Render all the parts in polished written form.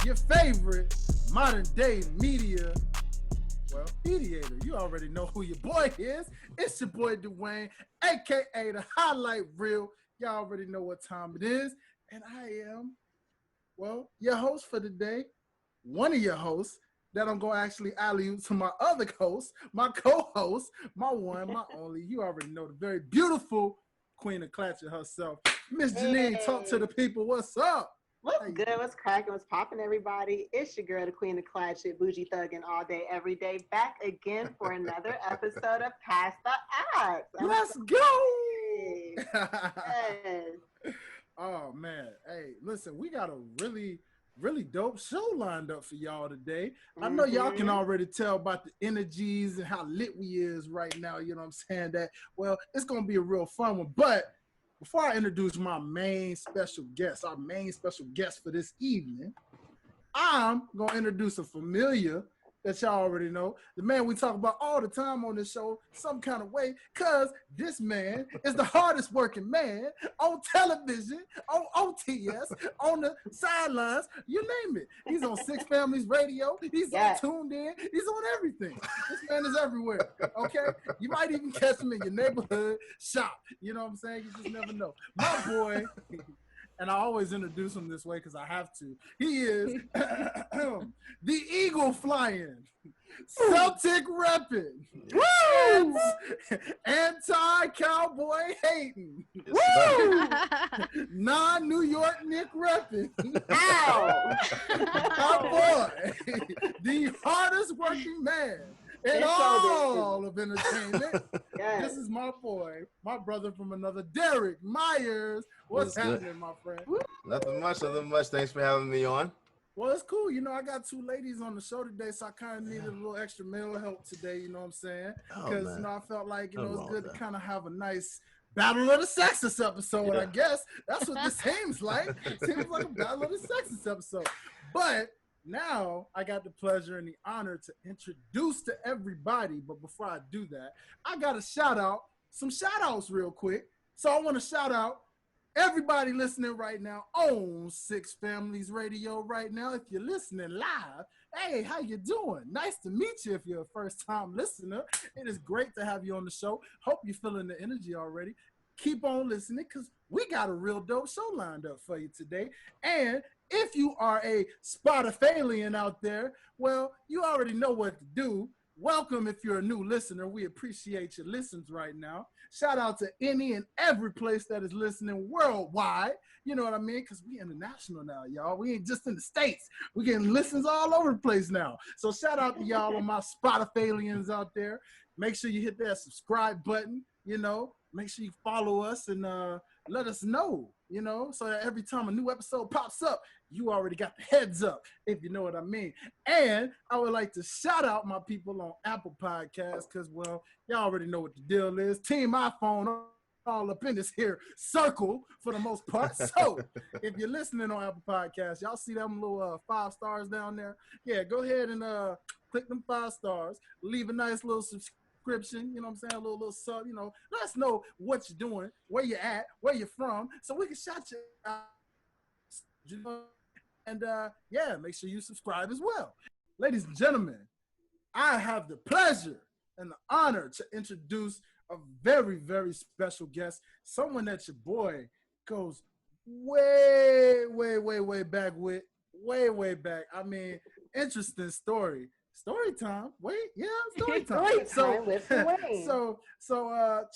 your favorite modern day media, well, mediator. You already know who your boy is. It's your boy Dwayne, aka the Highlight Reel. Y'all already know what time it is. And I am, well, your host for today. One of your hosts that I'm going to actually alley to my other host, my co-host, my one, my only. You already know the very beautiful Queen of Clatchet herself. Miss Janine, talk to the people. What's up? What's good? What's cracking? What's popping, everybody? It's your girl, the Queen of Clatchet, bougie thugging all day, every day. Back again for another episode of Pass the Axe. Let's go! Yes. Oh, man. Hey, listen, we got a really dope show lined up for y'all today. I know y'all can already tell about the energies and how lit we is right now. You know what I'm saying? That, well, it's going to be a real fun one. But before I introduce my main special guest, our main special guest for this evening, I'm going to introduce a familiar that y'all already know. The man we talk about all the time on this show, some kind of way, because this man is the hardest working man on television, on OTS, on the sidelines, you name it. He's on Six Families Radio. He's on Tuned In. He's on everything. This man is everywhere, okay? You might even catch him in your neighborhood shop. You know what I'm saying? You just never know. My boy... And I always introduce him this way because I have to. He is the Eagle flying, Celtic repping, anti-cowboy hating, non-New York Nick repping. My boy, the hardest working man in all of entertainment. This is my boy, my brother from another, Derek Myers. What's happening, my friend? Nothing much. Thanks for having me on. Well, it's cool. You know, I got two ladies on the show today, so I kind of needed a little extra male help today, you know what I'm saying? Because, you know, I felt like, you know, it's good to kind of have a nice Battle of the Sexes episode, I guess. That's what this seems like. Seems like a Battle of the Sexes episode. But now I got the pleasure and the honor to introduce to everybody. But before I do that, I got to shout out some shout outs real quick. So I want to shout out everybody listening right now on Six Families Radio right now. If you're listening live, hey, how you doing? Nice to meet you if you're a first-time listener. It is great to have you on the show. Hope you're feeling the energy already. Keep on listening because we got a real dope show lined up for you today. And if you are a Spotifalian out there, well, you already know what to do. Welcome if you're a new listener. We appreciate your listens right now. Shout out to any and every place that is listening worldwide. You know what I mean? Because we international now, y'all. We ain't just in the States. We getting listens all over the place now. So shout out to y'all on my Spotifalians out there. Make sure you hit that subscribe button, you know. Make sure you follow us and let us know, you know, so that every time a new episode pops up, you already got the heads up, if you know what I mean. And I would like to shout out my people on Apple Podcasts because, well, y'all already know what the deal is. Team iPhone all up in this here circle for the most part. So if you're listening on Apple Podcasts, y'all see them little 5 stars down there? Yeah, go ahead and click them 5 stars. Leave a nice little subscription, you know what I'm saying, a little sub, you know, let us know what you're doing, where you're at, where you're from, so we can shout you out, you know, and yeah, make sure you subscribe as well. Ladies and gentlemen, I have the pleasure and the honor to introduce a very, very special guest, someone that your boy goes way back with, way back. I mean, interesting story. Story time. Wait, yeah, story time. So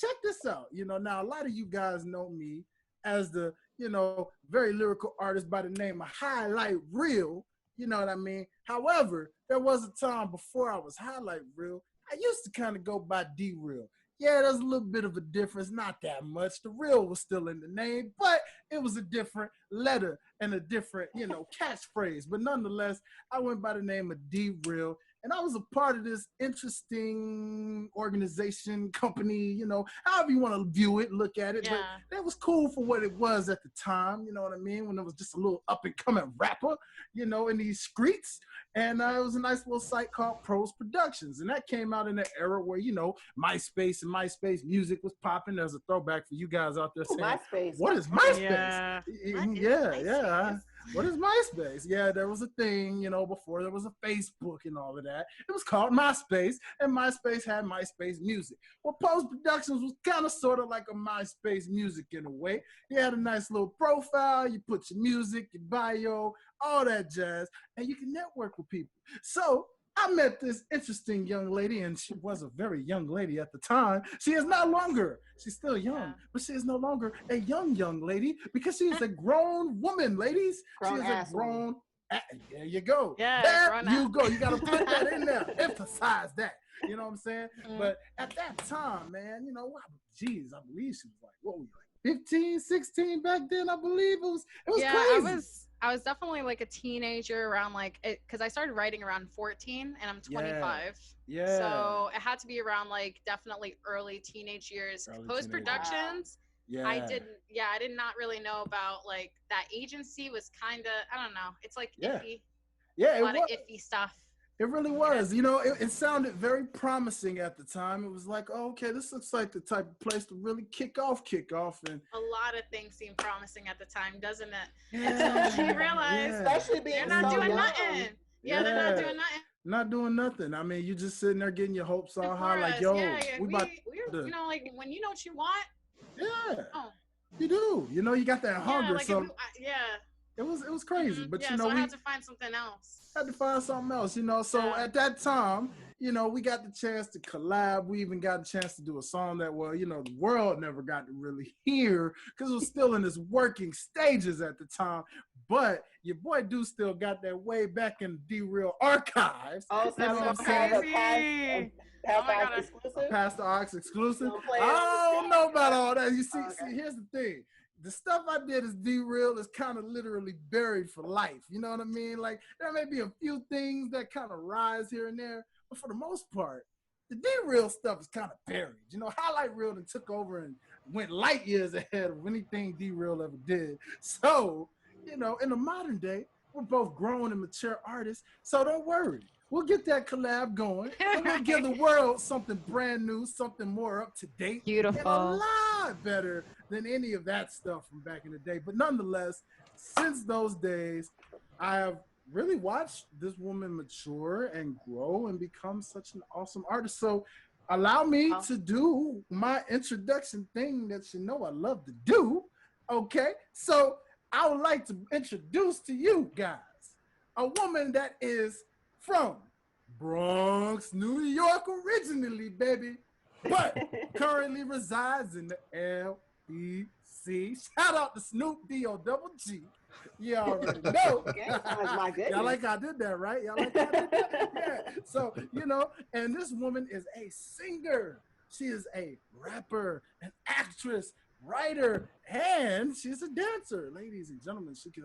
check this out. You know, now a lot of you guys know me as the, you know, very lyrical artist by the name of Highlight Reel. You know what I mean? However, there was a time before I was Highlight Reel, I used to kind of go by D Reel. Yeah, there's a little bit of a difference, not that much. The real was still in the name, but it was a different letter and a different, you know, catchphrase. But nonetheless, I went by the name of D Real, and I was a part of this interesting organization, company, you know, however you want to view it, look at it. Yeah. But that was cool for what it was at the time, you know what I mean, when it was just a little up-and-coming rapper, you know, in these streets. And it was a nice little site called Pros Productions. And that came out in an era where, you know, MySpace and MySpace music was popping. There's a throwback for you guys out there saying, MySpace. What is MySpace? Yeah. Yeah. What is MySpace? Yeah, there was a thing, before there was a Facebook and all of that. It was called MySpace, and MySpace had MySpace Music. Well, Post Productions was kind of sort of like a MySpace Music in a way. You had a nice little profile, you put your music, your bio, all that jazz, and you can network with people. So I met this interesting young lady, and she was a very young lady at the time. She is no longer, she's still young, but she is no longer a young lady because she is a grown woman, ladies. She is a grown, there you go. Yeah, there you go. You got to put that in there. Emphasize that. You know what I'm saying? But at that time, man, geez, I believe she was like, what were you, like 15, 16 back then? I believe it was crazy. I was definitely like a teenager around because I started writing around 14 and I'm 25. Yeah. So it had to be around definitely early teenage years. Post productions. Yeah. I did not really know about that agency was kind of, I don't know. It's iffy. Yeah. A lot of iffy stuff. It really was. It sounded very promising at the time. It was like, oh, okay, this looks like the type of place to really kick off. And a lot of things seem promising at the time, doesn't it? Yeah. Until you realize, especially being they're not doing nothing. Yeah, they're not doing nothing. Not doing nothing. I mean, you just sitting there getting your hopes all high, like, yo, we're when you know what you want. Yeah. Oh. You do. You got that hunger. It was crazy, but so I had to find something else. So at that time, we got the chance to collab. We even got a chance to do a song that, the world never got to really hear because it was still in its working stages at the time. But your boy Do still got that way back in D-Real archives. Oh, so that's crazy. Past the Aux exclusive. I don't know about all that. You see, here's the thing. The stuff I did as D-Real is kind of literally buried for life. You know what I mean? Like, there may be a few things that kind of rise here and there, but for the most part, the D-Real stuff is kind of buried. Highlight Reel then took over and went light years ahead of anything D-Real ever did. So, in the modern day, we're both grown and mature artists, so don't worry. We'll get that collab going, and we'll give the world something brand new, something more up to date. Beautiful. And a lot better than any of that stuff from back in the day. But nonetheless, since those days, I have really watched this woman mature and grow and become such an awesome artist. So allow me to do my introduction thing that I love to do. Okay, so I would like to introduce to you guys a woman that is from Bronx, New York originally, baby, but currently resides in the LBC. Shout out to Snoop D-O-double-G. You already know. My goodness. Y'all like I did that, right? Y'all like I did that? Yeah. So, and this woman is a singer. She is a rapper, an actress, writer, and she's a dancer. Ladies and gentlemen, she can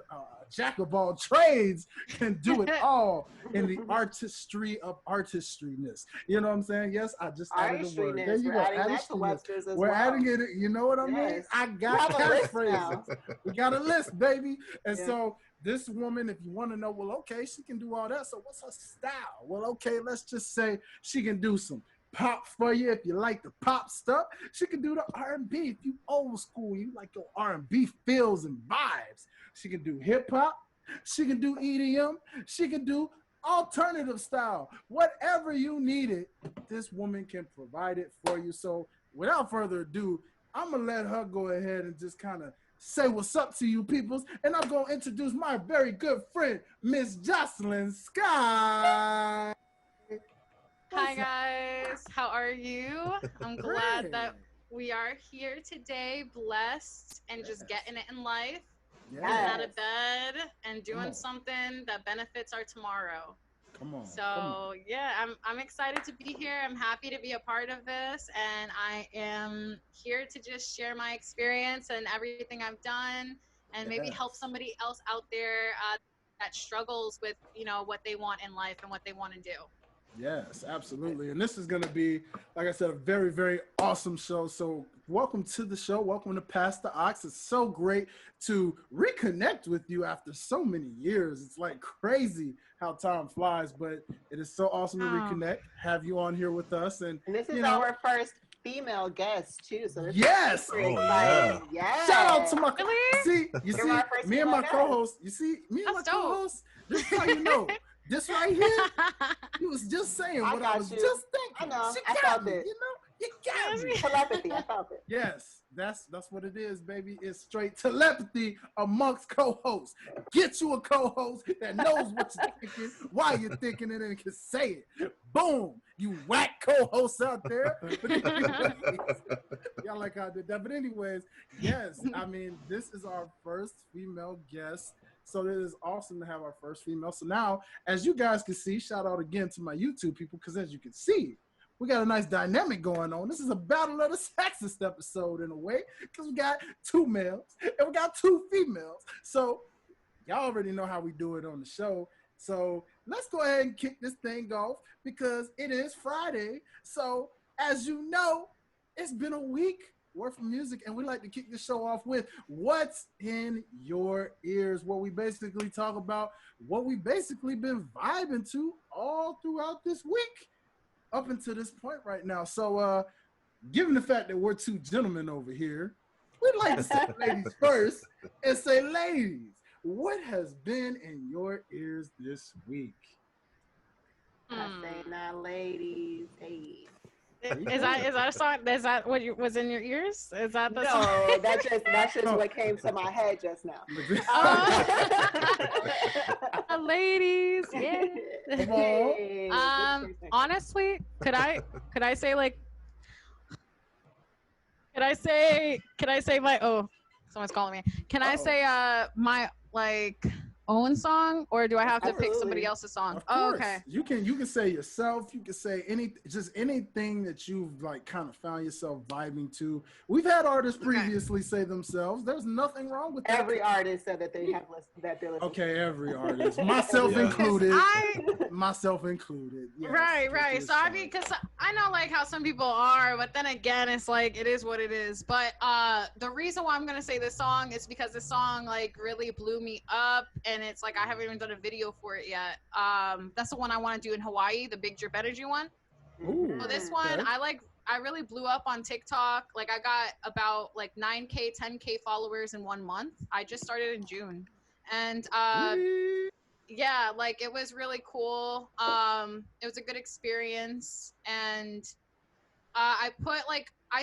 jack of all trades, can do it all in the artistry of artistriness. You know what I'm saying? Yes, I just added a word. There you go. We're adding it. You know what I mean? I got catchphrases. We got a list, baby. And so this woman, if you want to know, well, okay, she can do all that. So what's her style? Well, okay, let's just say she can do some pop for you if you like the pop stuff. She can do the R&B if you old school, you like your R&B feels and vibes. She can do hip hop. She can do EDM. She can do alternative style. Whatever you need it, this woman can provide it for you. So without further ado, I'm gonna let her go ahead and just kind of say what's up to you peoples, and I'm gonna introduce my very good friend, Miss Joslyn Sky. Hi guys, how are you? I'm glad that we are here today, blessed and just getting it in life, getting out of bed and doing something that benefits our tomorrow. Come on. So I'm excited to be here. I'm happy to be a part of this, and I am here to just share my experience and everything I've done, and maybe help somebody else out there that struggles with what they want in life and what they want to do. Yes, absolutely. And this is going to be, like I said, a very, very awesome show. So welcome to the show. Welcome to Past the Aux. It's so great to reconnect with you after so many years. It's like crazy how time flies, but it is so awesome to reconnect, have you on here with us. And this is our first female guest too. So this yes. is super exciting. Yeah. Yes. Shout out to my Really? You're my first me and my female co-host. You see, me and That's my dope. co-host. This is how you know. This right here, he was just saying I what got I was you. just thinking. I know. She I got felt me, it. you know? You got me. Telepathy. I felt it. Yes, that's what it is, baby. It's straight telepathy amongst co-hosts. Get you a co-host that knows what you're thinking, why you're thinking it, and can say it. Boom, you whack co-hosts out there. But anyways, y'all like how I did that. But anyways, yes, I mean, this is our first female guest. So it is awesome to have our first female. So now, as you guys can see, shout out again to my YouTube people, because as you can see, we got a nice dynamic going on. This is a battle of the sexist episode in a way, because we got 2 males and we got 2 females. So y'all already know how we do it on the show. So let's go ahead and kick this thing off, because it is Friday. So as you know, it's been a week worth of music, and we like to kick the show off with What's in Your Ears, where we basically talk about what we basically been vibing to all throughout this week up until this point right now. So given the fact that we're 2 gentlemen over here, we'd like to say ladies first and say, ladies, what has been in your ears this week? I say now, ladies. Hey. Is that a song? Is that what was in your ears? Is that the song? No, that's just what came to my head just now. Ladies, yeah. Hey, Honestly, could I say like, could I say my, oh, someone's calling me. Can I say my like own song, or do I have to pick somebody else's song? Oh, okay. You can say yourself. You can say anything that you've like kind of found yourself vibing to. We've had artists previously say themselves. There's nothing wrong with that. Every artist said that they have listened that ability. Okay, every artist, myself included. Myself included. Yes, right. So I mean, because I know like how some people are, but then again, it's like it is what it is. But the reason why I'm gonna say this song is because this song like really blew me up. And it's like I haven't even done a video for it yet. That's the one I want to do in Hawaii, the Big Drip Energy one. Ooh, so this one, I really blew up on TikTok. Like I got about like 9K, 10K followers in 1 month. I just started in June, and yeah, like it was really cool. It was a good experience, and I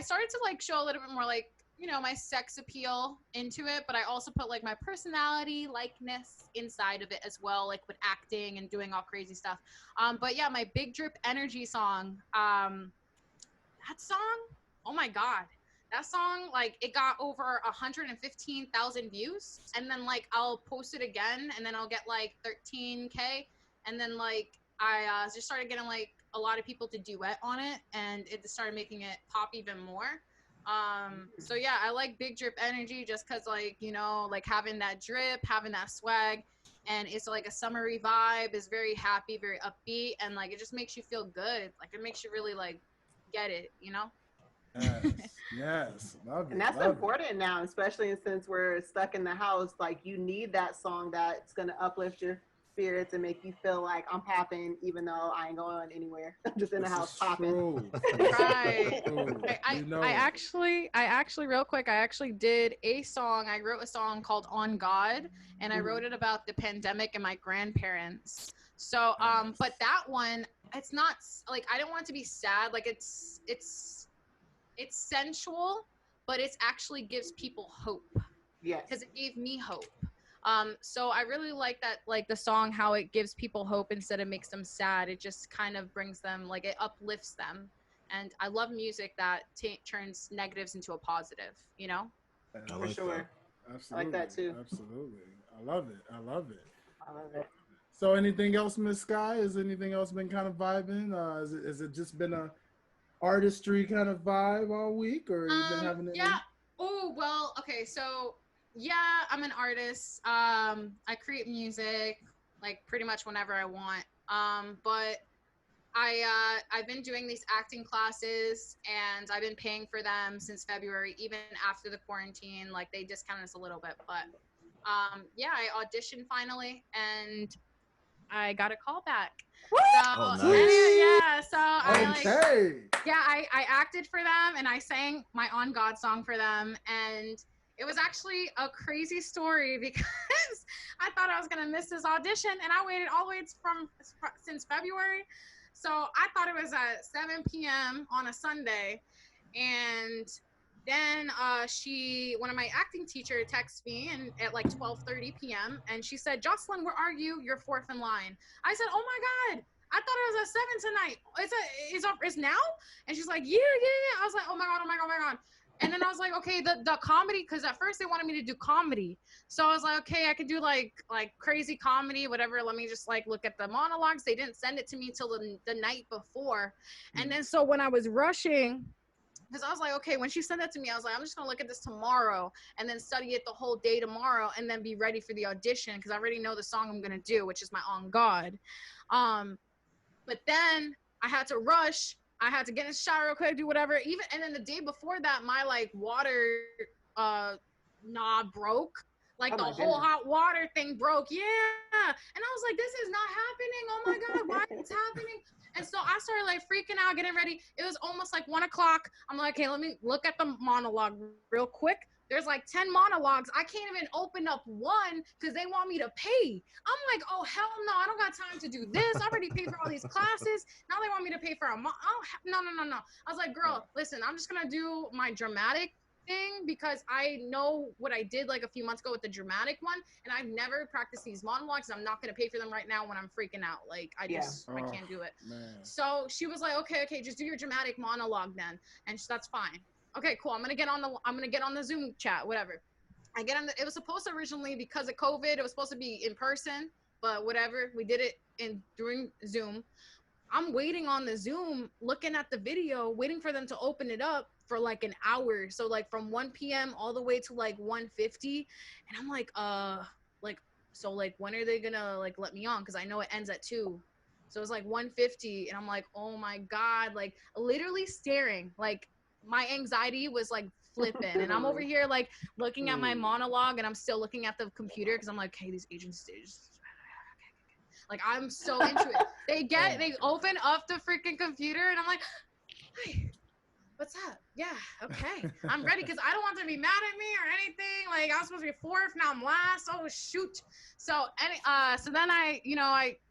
started to like show a little bit more like, you know, my sex appeal into it, but I also put like my personality likeness inside of it as well, like with acting and doing all crazy stuff. But yeah, my Big Drip Energy song, that song, oh my God, that song, like it got over 115,000 views, and then like I'll post it again, and then I'll get like 13K, and then like I just started getting like a lot of people to duet on it, and it started making it pop even more. So yeah, I like Big Drip Energy just because like, you know, like having that drip, having that swag, and it's like a summery vibe, is very happy, very upbeat, and like it just makes you feel good. Like it makes you really like get it, you know? Yes, love it. And that's important now, especially since we're stuck in the house. Like you need that song that's gonna uplift your spirits and make you feel like I'm popping, even though I ain't going anywhere. I'm just in the house popping. Right. I actually real quick, I actually did a song. I wrote a song called On God, and I wrote it about the pandemic and my grandparents. So but that one, it's not like, I don't want it to be sad. Like it's sensual, but it actually gives people hope. Yes. Because it gave me hope. So I really like that, like the song, how it gives people hope instead of makes them sad. It just kind of brings them, like it uplifts them. And I love music that turns negatives into a positive, you know? For sure. Absolutely. I like that too. Absolutely. I love it. So anything else, Miss Sky? Has anything else been kind of vibing? Has it just been a artistry kind of vibe all week, or you been having it? Yeah. Oh, well, okay. So yeah, I'm an artist. I create music like pretty much whenever I want. But I've been doing these acting classes, and I've been paying for them since February, even after the quarantine. Like they discounted us a little bit, but yeah, I auditioned finally, and I got a call back. What? Oh, So nice. yeah, so I acted for them and I sang my On God song for them, and it was actually a crazy story because I thought I was gonna miss this audition, and I waited all the way since February. So I thought it was at 7 p.m. on a Sunday, and then one of my acting teacher texted me and at like 12:30 p.m. and she said, "Joslyn, where are you? You're fourth in line." I said, "Oh my God, I thought it was at 7 tonight. It's now?" And she's like, yeah. I was like, oh my God. And then I was like, okay, the comedy, because at first they wanted me to do comedy. So I was like, okay, I could do like crazy comedy, whatever. Let me just like look at the monologues. They didn't send it to me till the night before. And then so when I was rushing, because I was like, okay, when she sent that to me, I was like, I'm just going to look at this tomorrow and then study it the whole day tomorrow and then be ready for the audition because I already know the song I'm going to do, which is my On God. But then I had to rush. I had to get in the shower real quick, do whatever. And then the day before that, my like water knob broke. Like the whole hot water thing broke. Yeah. And I was like, this is not happening. Oh my God, why is it happening? And so I started like freaking out, getting ready. It was almost like 1 o'clock. I'm like, okay, let me look at the monologue real quick. There's like 10 monologues. I can't even open up one because they want me to pay. I'm like, oh, hell no. I don't got time to do this. I already paid for all these classes. Now they want me to pay for no. I was like, girl, listen, I'm just going to do my dramatic thing because I know what I did like a few months ago with the dramatic one, and I've never practiced these monologues. I'm not going to pay for them right now when I'm freaking out. Like, I can't do it. Man. So she was like, okay, just do your dramatic monologue then. And that's fine. Okay, cool. I'm gonna get on the Zoom chat, whatever. I get on it was supposed to originally, because of COVID, it was supposed to be in person, but whatever. We did it during Zoom. I'm waiting on the Zoom, looking at the video, waiting for them to open it up for like an hour. So like from 1 p.m. all the way to like 1:50. And I'm like, so like when are they gonna like let me on? Because I know it ends at 2. So it was like 1:50, and I'm like, oh my God, like literally staring, like my anxiety was like flipping, and I'm over here like looking at my monologue, and I'm still looking at the computer because I'm like, hey, these agents, like I'm so into it. They open up the freaking computer, and I'm like, hi, what's up? Yeah, okay, I'm ready because I don't want them to be mad at me or anything. Like I was supposed to be fourth, now I'm last. Oh shoot. So then I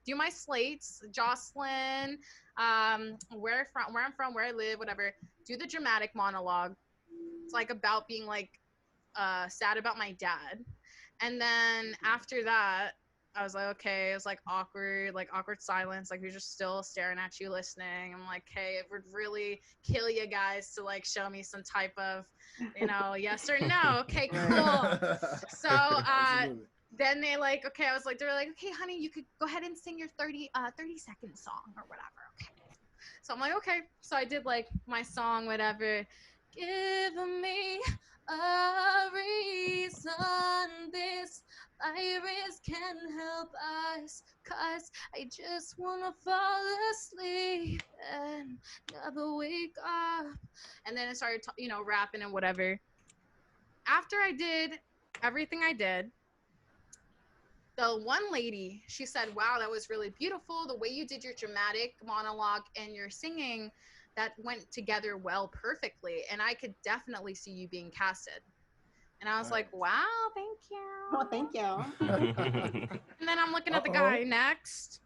do my slates, Joslyn, where I'm from, where I live, whatever. Do the dramatic monologue. It's like about being like sad about my dad. And then after that, I was like, okay, it was like awkward silence. Like we're just still staring at you, listening. I'm like, hey, it would really kill you guys to like show me some type of, yes or no. Okay, cool. So then they like, okay, they're like, okay, honey, you could go ahead and sing your 30-second song or whatever. Okay. So I'm like, okay. So I did like my song, whatever. Give me a reason this virus can help us, 'cause I just wanna fall asleep and never wake up. And then I started, rapping and whatever. After I did everything I did, the one lady, she said, wow, that was really beautiful. The way you did your dramatic monologue and your singing, that went together well, perfectly. And I could definitely see you being casted. And I was like, wow, thank you. Oh, thank you. And then I'm looking at the guy next,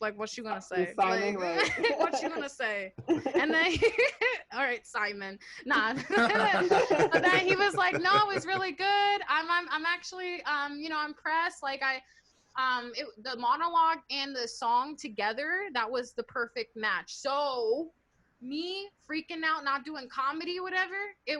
like, what's she gonna say? Simon, like, what's she gonna say? And then, all right, Simon, nah. But then he was like, no, it was really good. I'm actually, impressed. Like the monologue and the song together, that was the perfect match. So me freaking out, not doing comedy, whatever, it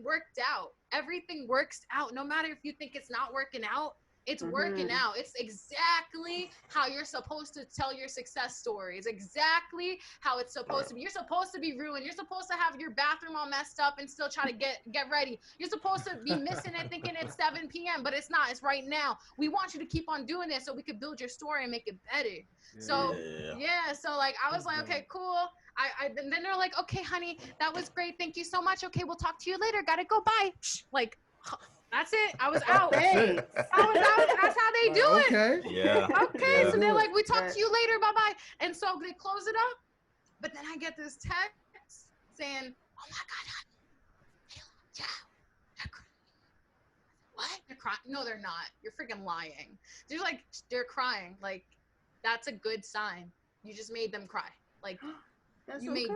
worked out. Everything works out. No matter if you think it's not working out, it's working out. It's exactly how you're supposed to tell your success story. It's exactly how it's supposed to be. You're supposed to be ruined. You're supposed to have your bathroom all messed up and still try to get ready. You're supposed to be missing it, thinking it's 7 p.m., but it's not. It's right now. We want you to keep on doing this so we could build your story and make it better. Yeah. So like I was like, okay, cool. And then they're like, okay, honey, that was great. Thank you so much. Okay, we'll talk to you later. Gotta go. Bye. Like, That's it. I was out. Thanks. I was out. That's how they do it. Okay. Yeah. Okay. Yeah. So they're like, we talk to you later. Bye bye. And so they close it up. But then I get this text saying, oh my God, yeah, they're crying. What? They're crying? No, they're not. You're freaking lying. They're crying. Like, that's a good sign. You just made them cry. Like, you made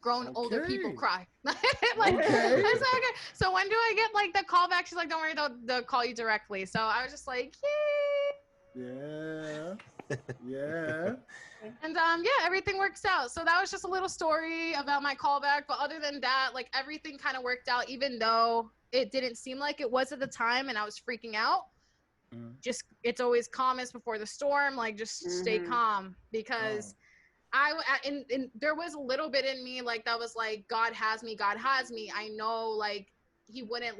grown older people cry. Like, Okay. I was like, okay. So when do I get like the call back? She's like, don't worry, they'll call you directly. So I was just like, yay. Yeah. And yeah, everything works out. So that was just a little story about my callback. But other than that, like everything kind of worked out, even though it didn't seem like it was at the time and I was freaking out. Just, it's always calmest before the storm. Like, just stay calm, because there was a little bit in me like that was like, God has me. I know, like, he wouldn't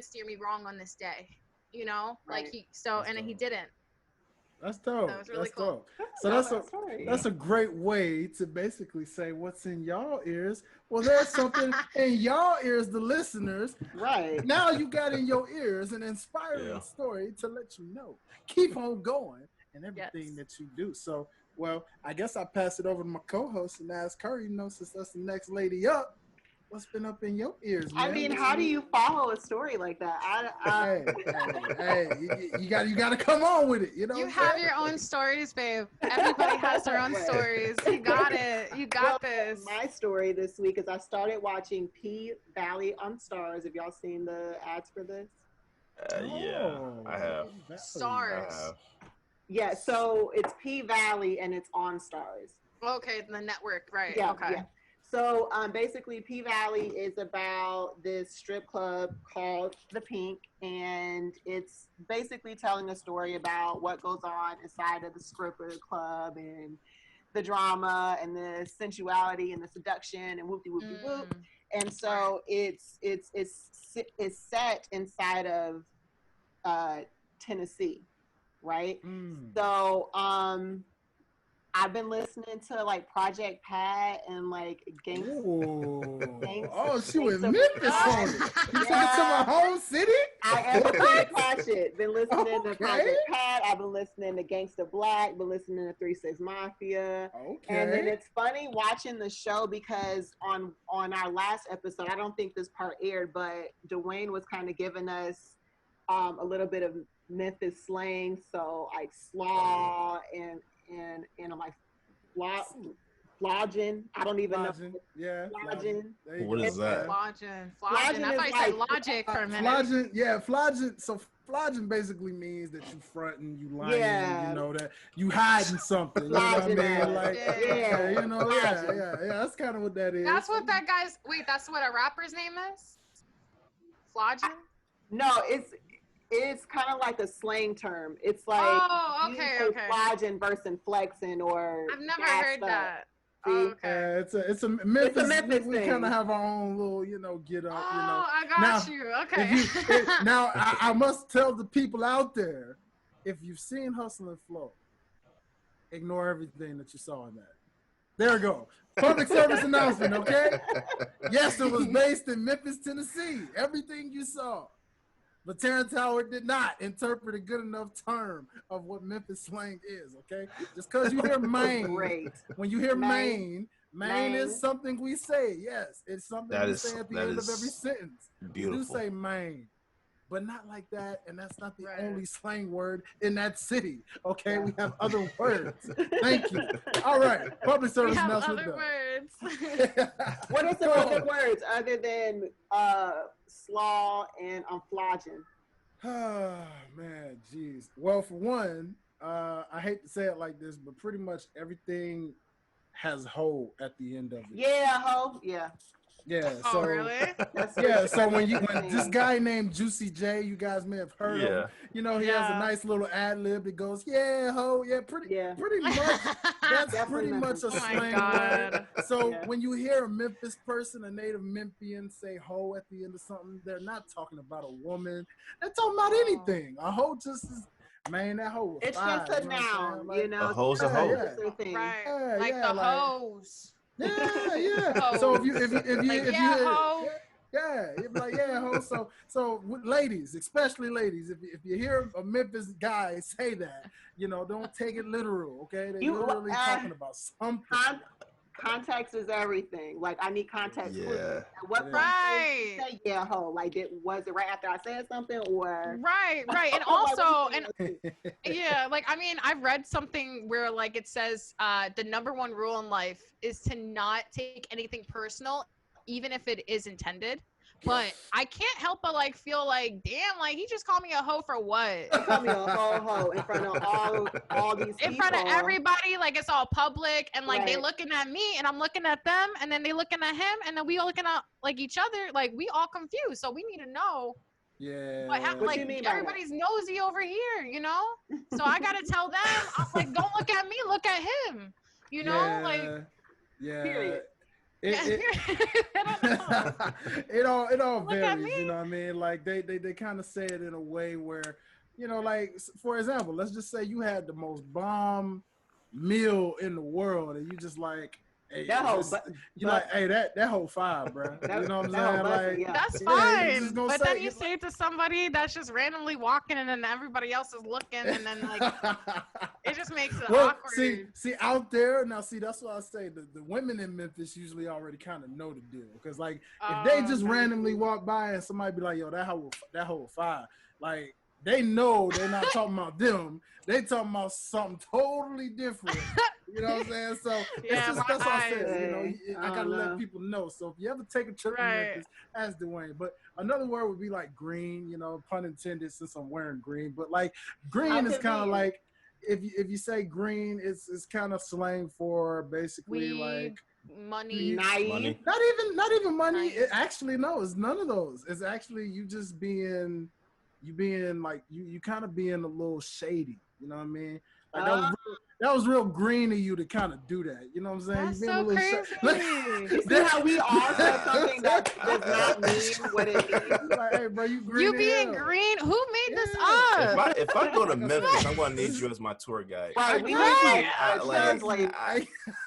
steer me wrong on this day, you know, right. Like he didn't. That's dope. That was really that's cool. dope. So that's a great way to basically say what's in y'all ears. Well, there's something in y'all ears, the listeners. Right. Now you got in your ears an inspiring story to let you know. Keep on going and everything that you do. So, well, I guess I'll pass it over to my co-host and ask her, you know, since that's the next lady up, what's been up in your ears, man? I mean, how do you follow a story like that? Hey, you got to come on with it. You know, you have your own stories, babe. Everybody has their own stories. You got it. You got this. My story this week is I started watching P Valley on Stars. Have y'all seen the ads for this? Yeah, I have. Stars. Yeah, so it's P Valley and it's on Stars. Okay, the network, right? Yeah, okay. Yeah. So basically, P Valley is about this strip club called The Pink, and it's basically telling a story about what goes on inside of the stripper club and the drama and the sensuality and the seduction and whoop-de-whoop-de-whoop. And so it's set inside of Tennessee, right? So I've been listening to like Project Pat and like Gangsta. Oh, she was Memphis on it. You took it to my home city? I am a fan of that shit. Been listening to Project Pat. I've been listening to Gangsta Black. Been listening to 3 6 Mafia. Okay. And then it's funny watching the show because on our last episode, I don't think this part aired, but Dwayne was kind of giving us a little bit of Memphis slang. So like slaw and I'm like flodging. I don't even know. Yeah. Flodging. What is that? Flodging. I thought you said logic for a minute. Flodging, yeah, flodging. So flodging basically means that you fronting, you lying, you know, that you hiding something. You know what I mean? Like, you know, yeah. That's kind of what that is. That's what that guy's. Wait, that's what a rapper's name is? Flodging? No, it's kind of like a slang term. It's like flodging versus flexing, or I've never heard that. Okay. It's a Memphis we kind of have our own little, you know, get up. Oh, you know. I got you. Okay. Now I must tell the people out there, if you've seen Hustle and Flow, ignore everything that you saw in that. There we go. Public service announcement. Okay. Yes, it was based in Memphis, Tennessee. Everything you saw. But Terrence Howard did not interpret a good enough term of what Memphis slang is, okay? Just because you hear Maine, when you hear Maine is something we say. Yes, it's something we say at the end of every sentence. Beautiful. We do say Maine, but not like that, and that's not the only slang word in that city, okay? We have other words. Thank you. All right, public service announcement. We have other words. What are some other words other than slaw and flodging? Oh, man, geez. Well, for one, I hate to say it like this, but pretty much everything has hoe at the end of it. Yeah, hoe. Yeah. Yeah. So, really? Yeah. So when this guy named Juicy J, you guys may have heard him. You know, he has a nice little ad lib. It goes, yeah, ho, pretty much. That's pretty much a slang word. So when you hear a Memphis person, a native Memphian, say ho at the end of something, they're not talking about a woman. They're talking about anything. A hoe just is. Man, that hoe was it's fire, just a noun, like, you know. A hoe's a hoe. Right. Like the hose. Yeah. So if you hear, Yeah, you'd be like, yeah, ho. So ladies, especially ladies, if you hear a Memphis guy say that, don't take it literal, okay? They literally talking about something. Context is everything. Like, I need context. Yeah. At what point did you say yeah, ho? Like, was it right after I said something, or right? And also, yeah, like, I mean, I've read something where like it says the number one rule in life is to not take anything personal, even if it is intended. But I can't help but like feel like, damn, like he just called me a hoe for what? He called me a ho in front of all these people. In front of everybody, like it's all public, and like they looking at me, and I'm looking at them, and then they looking at him, and then we all looking at like each other, like we all confused. So we need to know. Yeah. What do you mean by everybody's nosy over here, So I gotta tell them, I'm like, don't look at me, look at him. Like. Yeah. Period. It all varies, you know what I mean? Like they kind of say it in a way where, like for example, let's just say you had the most bomb meal in the world, and you just like, hey, that whole fire, bro. You know what I'm saying? Like, that's fine. But then you say it to somebody that's just randomly walking, and then everybody else is looking, and then like it just makes it awkward. See out there now. See, that's why I say the women in Memphis usually already kind of know the deal, because like if they just randomly walk by and somebody be like, yo, that whole fire, like. They know they're not talking about them. They talking about something totally different. You know what I'm saying? So that's what I said. I gotta let people know. So if you ever take a trip to Memphis, ask Dwayne. But another word would be like green. Pun intended, since I'm wearing green. But like green is kind of like if you say green, it's kind of slang for basically like money. Not even money. It actually no, it's none of those. It's actually you just being. You being like you kind of being a little shady, you know what I mean? Like that was real green of you to kind of do that, you know what I'm saying? That's so crazy. You see how we all said something that does not mean what it means? Like, hey, bro, you green. You being green? Who made this up? If I go to Memphis, I'm gonna need you as my tour guide. Right.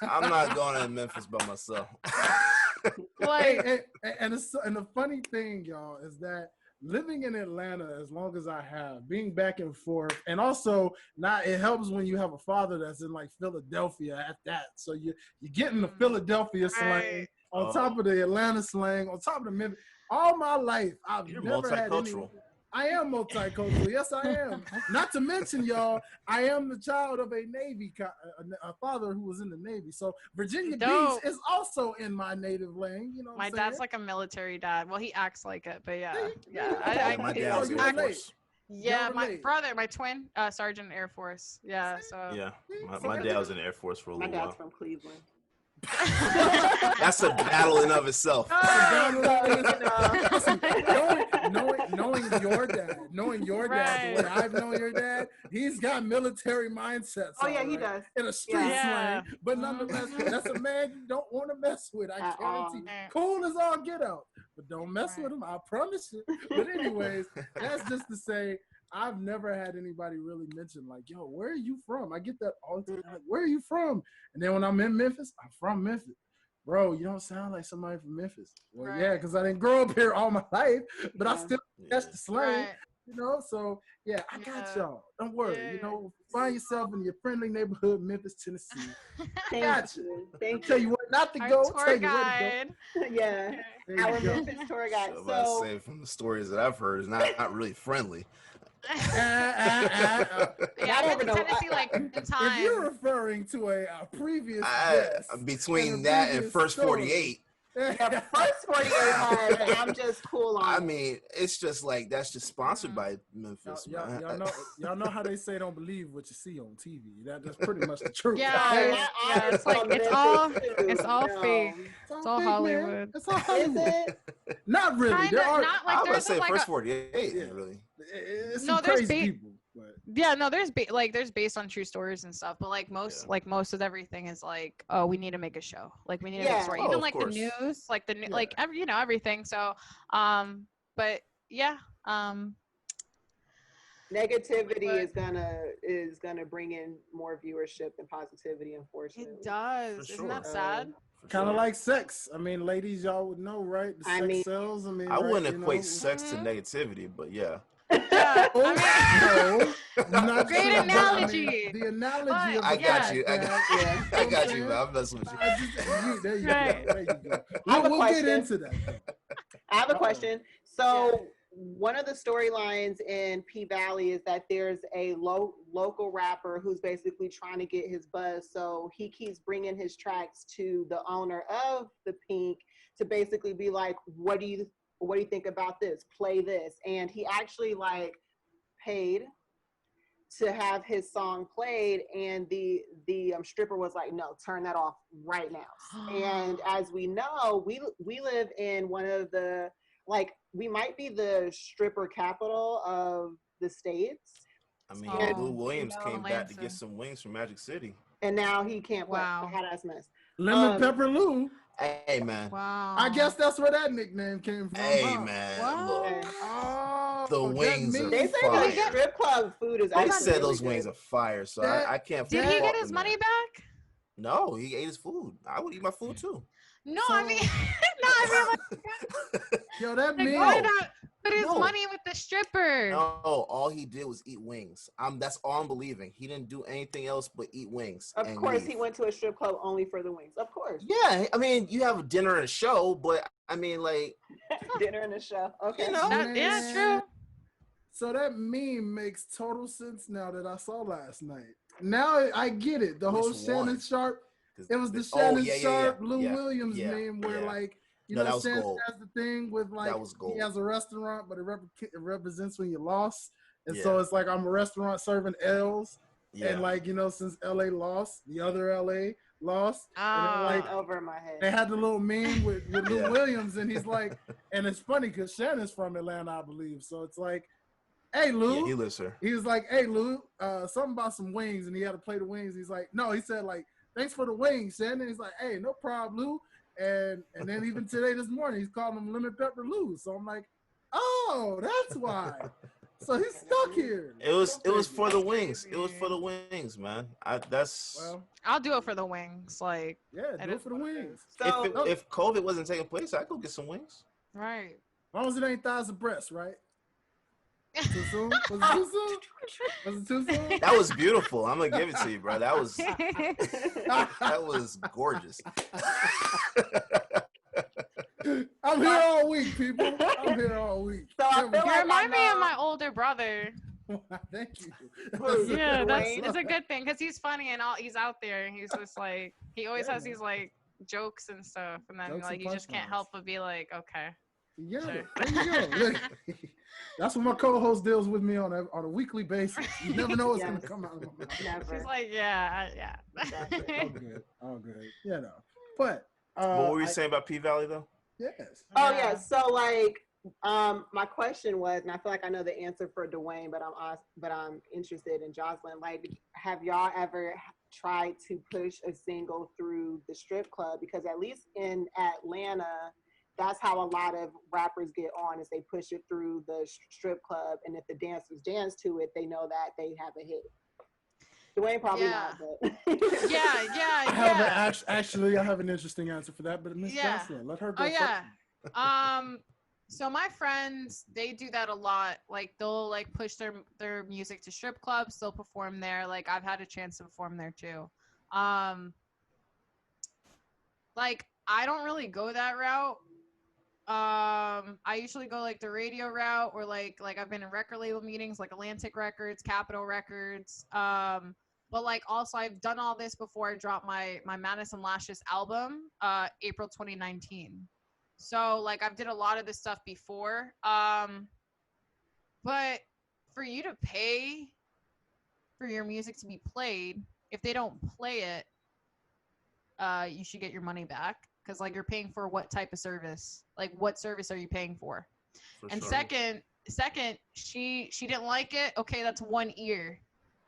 I'm not going to Memphis by myself. And the funny thing, y'all, is that living in Atlanta as long as I have, being back and forth, and also it helps when you have a father that's in like Philadelphia at that. So you're getting the Philadelphia slang on top of the Atlanta slang, on top of the Memphis. All my life, I've never had any. I am multicultural. Yes, I am. Not to mention, y'all, I am the child of a Navy, a father who was in the Navy. So Virginia Beach is also in my native land. You know, my dad's like a military dad. Well, he acts like it, but yeah. My dad's in the Air Force. Yeah, my brother, my twin, Sergeant Air Force. Yeah, so. Yeah, my dad was in the Air Force for a little while. My dad's from Cleveland. That's a battle in of itself. Knowing your dad the way I've known your dad, he's got military mindsets. Oh yeah, he does. In a street slang, but nonetheless, that's a man you don't want to mess with. I guarantee. Cool as all get out, but don't mess with him. I promise you. But anyways, that's just to say, I've never had anybody really mention like, yo, where are you from? I get that all the time. Like, where are you from? And then when I'm in Memphis, I'm from Memphis. Bro, you don't sound like somebody from Memphis. Well, yeah, because I didn't grow up here all my life, but I still catch the slang. So yeah, I got y'all. Don't worry. Find yourself in your friendly neighborhood, Memphis, Tennessee. I got you. Tell you what not to go. Tell you where to go. Yeah, our Memphis tour guide. So I say from the stories that I've heard, is not really friendly. I've been to Tennessee like 10 times. If you're referring to a previous guest, between that and First 48. The first 48 hard, and I'm just cool on. I mean, it's just like that's just sponsored by Memphis. Y'all know how they say don't believe what you see on TV. That's pretty much the truth. It's like it's all fake. It's all Hollywood. It's all Hollywood. Not really. Kinda, there are. Not like I was there's say like First 48. Really. It's some crazy people. But. There's based on true stories and stuff, but like most of everything is like, oh, we need to make a show, like we need to make a story. Even like the news, like the like everything. So but yeah, negativity is gonna bring in more viewership than positivity, unfortunately. It does. Isn't that sad? Kind of like sex. I mean, ladies, y'all would know, right? The sex sells. I mean, I wouldn't equate sex to negativity, but yeah. Yeah, no, not great analogy. The analogy of I got you. I got you, man. I'm messing with you. There you go. We'll get into that. I have a question. So one of the storylines in P Valley is that there's a local rapper who's basically trying to get his buzz. So he keeps bringing his tracks to the owner of the Pink to basically be like, what do you think about this? Play this. And he actually like paid to have his song played, and the stripper was like, no, turn that off right now. And as we know, we live in one of the, like, we might be the stripper capital of the States. I mean, Lou Williams came back to get some wings from Magic City, and now he can't play. Wow. Hot ass mess. Lemon Pepper Lou. Hey, man. Wow. I guess that's where that nickname came from. Hey, man. Wow. Look, the wings are they say fire. The strip club food is They said really those good. wings are fire, so I can't. Did he get his money back? No, he ate his food. I would eat my food too. No, I mean, like, yo, that means put his money with the stripper. No, all he did was eat wings. That's all I'm believing. He didn't do anything else but eat wings. Of course, he went to a strip club only for the wings. Of course. Yeah, I mean, you have a dinner and a show, but I mean, like dinner and a show. Okay, you know, yeah, true. So that meme makes total sense now that I saw last night. Now I get it. The whole Shannon Sharp. It was the Shannon Sharp, Lou Williams meme where like, you know, Shannon has the thing with like, he has a restaurant, but it represents when you lost. And so it's like, I'm a restaurant serving L's. And like, you know, since LA lost, the other LA lost. And like, over my head. They had the little meme with Lou Williams, and he's like, and it's funny because Shannon's from Atlanta, I believe. So it's like, hey, Lou. Yeah, he lives here. He was like, hey, Lou, something about some wings. And he had to play the wings. He's like, no, he said like, thanks for the wings, Shannon. He's like, hey, no problem, Lou. And then even today, this morning, he's calling him Lemon Pepper Lou. So I'm like, oh, that's why. So he's stuck here. It was for the wings. It was for the wings, man. I'll do it for the wings. Like, yeah, do it for the wings. So, if COVID wasn't taking place, I'd go get some wings. Right. As long as it ain't thighs and breasts, right? Too soon? Was it too soon? Was it too soon? That was beautiful. I'm gonna give it to you, bro. That was gorgeous. I'm here all week, people. I'm here all week. So I feel you remind me of my older brother. Thank you. Yeah, it's a good thing because he's funny and he's out there. And he's just like, he always has these like jokes and stuff, and then like you just can't help but be like, okay. Yeah, sure. there you go. Look, that's what my co-host deals with me on a weekly basis. You never know what's gonna come out of my mouth. She's like, yeah. All good. You know, but what were you saying about P Valley though? Yes. Oh yeah. So like, my question was, and I feel like I know the answer for Dwayne, but I'm interested in Joslyn. Like, have y'all ever tried to push a single through the strip club? Because at least in Atlanta, that's how a lot of rappers get on, is they push it through the strip club, and if the dancers dance to it, they know that they have a hit. Dwayne probably not, but Actually, I have an interesting answer for that, but Miss Jocelyn, let her go first. So my friends, they do that a lot. Like, they'll like push their music to strip clubs. They'll perform there. Like, I've had a chance to perform there too. Like, I don't really go that route. I usually go like the radio route, or like I've been in record label meetings like Atlantic Records, Capitol Records. But like also I've done all this before I dropped my Madison Lashes album, April 2019. So like I've did a lot of this stuff before. But for you to pay for your music to be played, if they don't play it, you should get your money back. Because like you're paying for what type of service? Like, what service are you paying for? And second, she didn't like it. Okay, that's one ear.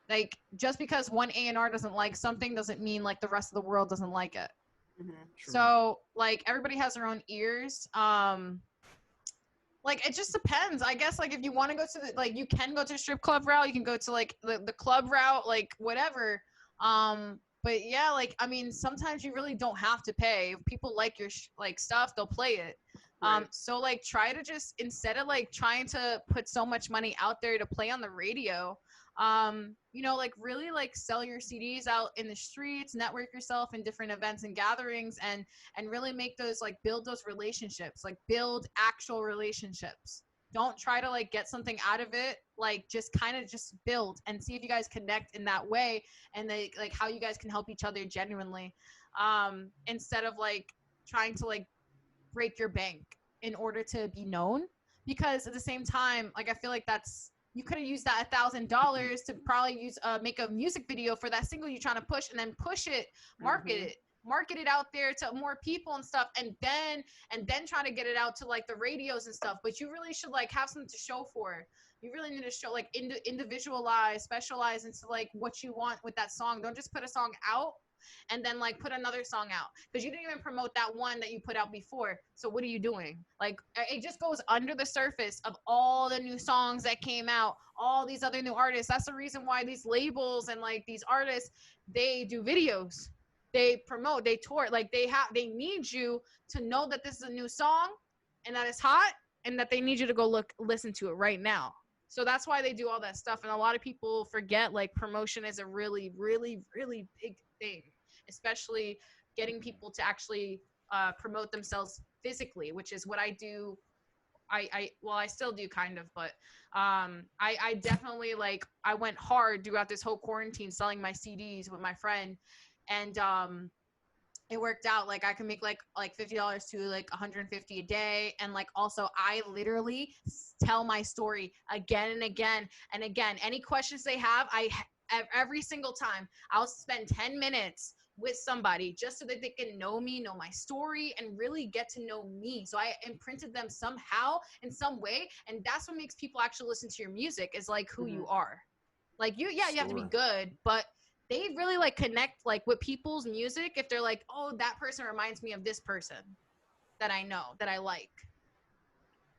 Like, just because one A&R doesn't like something doesn't mean like the rest of the world doesn't like it. Mm-hmm. So like everybody has their own ears. Like, it just depends. I guess like if you want to go to the, like, you can go to a strip club route. You can go to like the club route, like whatever. But yeah, like, I mean, sometimes you really don't have to pay. If people like your like stuff, they'll play it. Right. So like try to just, instead of like trying to put so much money out there to play on the radio, you know, like really like sell your CDs out in the streets, network yourself in different events and gatherings, and really make those, like, build those relationships, like build actual relationships. Don't try to like get something out of it. Like just kind of just build and see if you guys connect in that way, and they like how you guys can help each other genuinely, instead of like trying to like break your bank in order to be known. Because at the same time, like, I feel like that's, you could have used that $1,000 to probably use make a music video for that single you're trying to push, and then push it, market it out there to more people and stuff, and then try to get it out to like the radios and stuff. But you really should like have something to show for. You really need to show like individualize, specialize into like what you want with that song. Don't just put a song out and then like put another song out, because you didn't even promote that one that you put out before. So what are you doing? Like, it just goes under the surface of all the new songs that came out, all these other new artists. That's the reason why these labels and like these artists, they do videos, they promote, they tour. Like they need you to know that this is a new song and that it's hot, and that they need you to go listen to it right now. So that's why they do all that stuff. And a lot of people forget like promotion is a really, really, really big thing, especially getting people to actually promote themselves physically, which is what I do. I still do kind of, but I definitely, like, I went hard throughout this whole quarantine selling my CDs with my friend, and it worked out. Like I can make like $50 to like 150 a day, and like also I literally tell my story again and again and again. Any questions they have, every single time I'll spend 10 minutes with somebody just so that they can know me, know my story, and really get to know me. So I imprinted them somehow in some way, and that's what makes people actually listen to your music, is like who you are. Like you have to be good, but they really like connect like with people's music if they're like, oh, that person reminds me of this person that I know, that I like.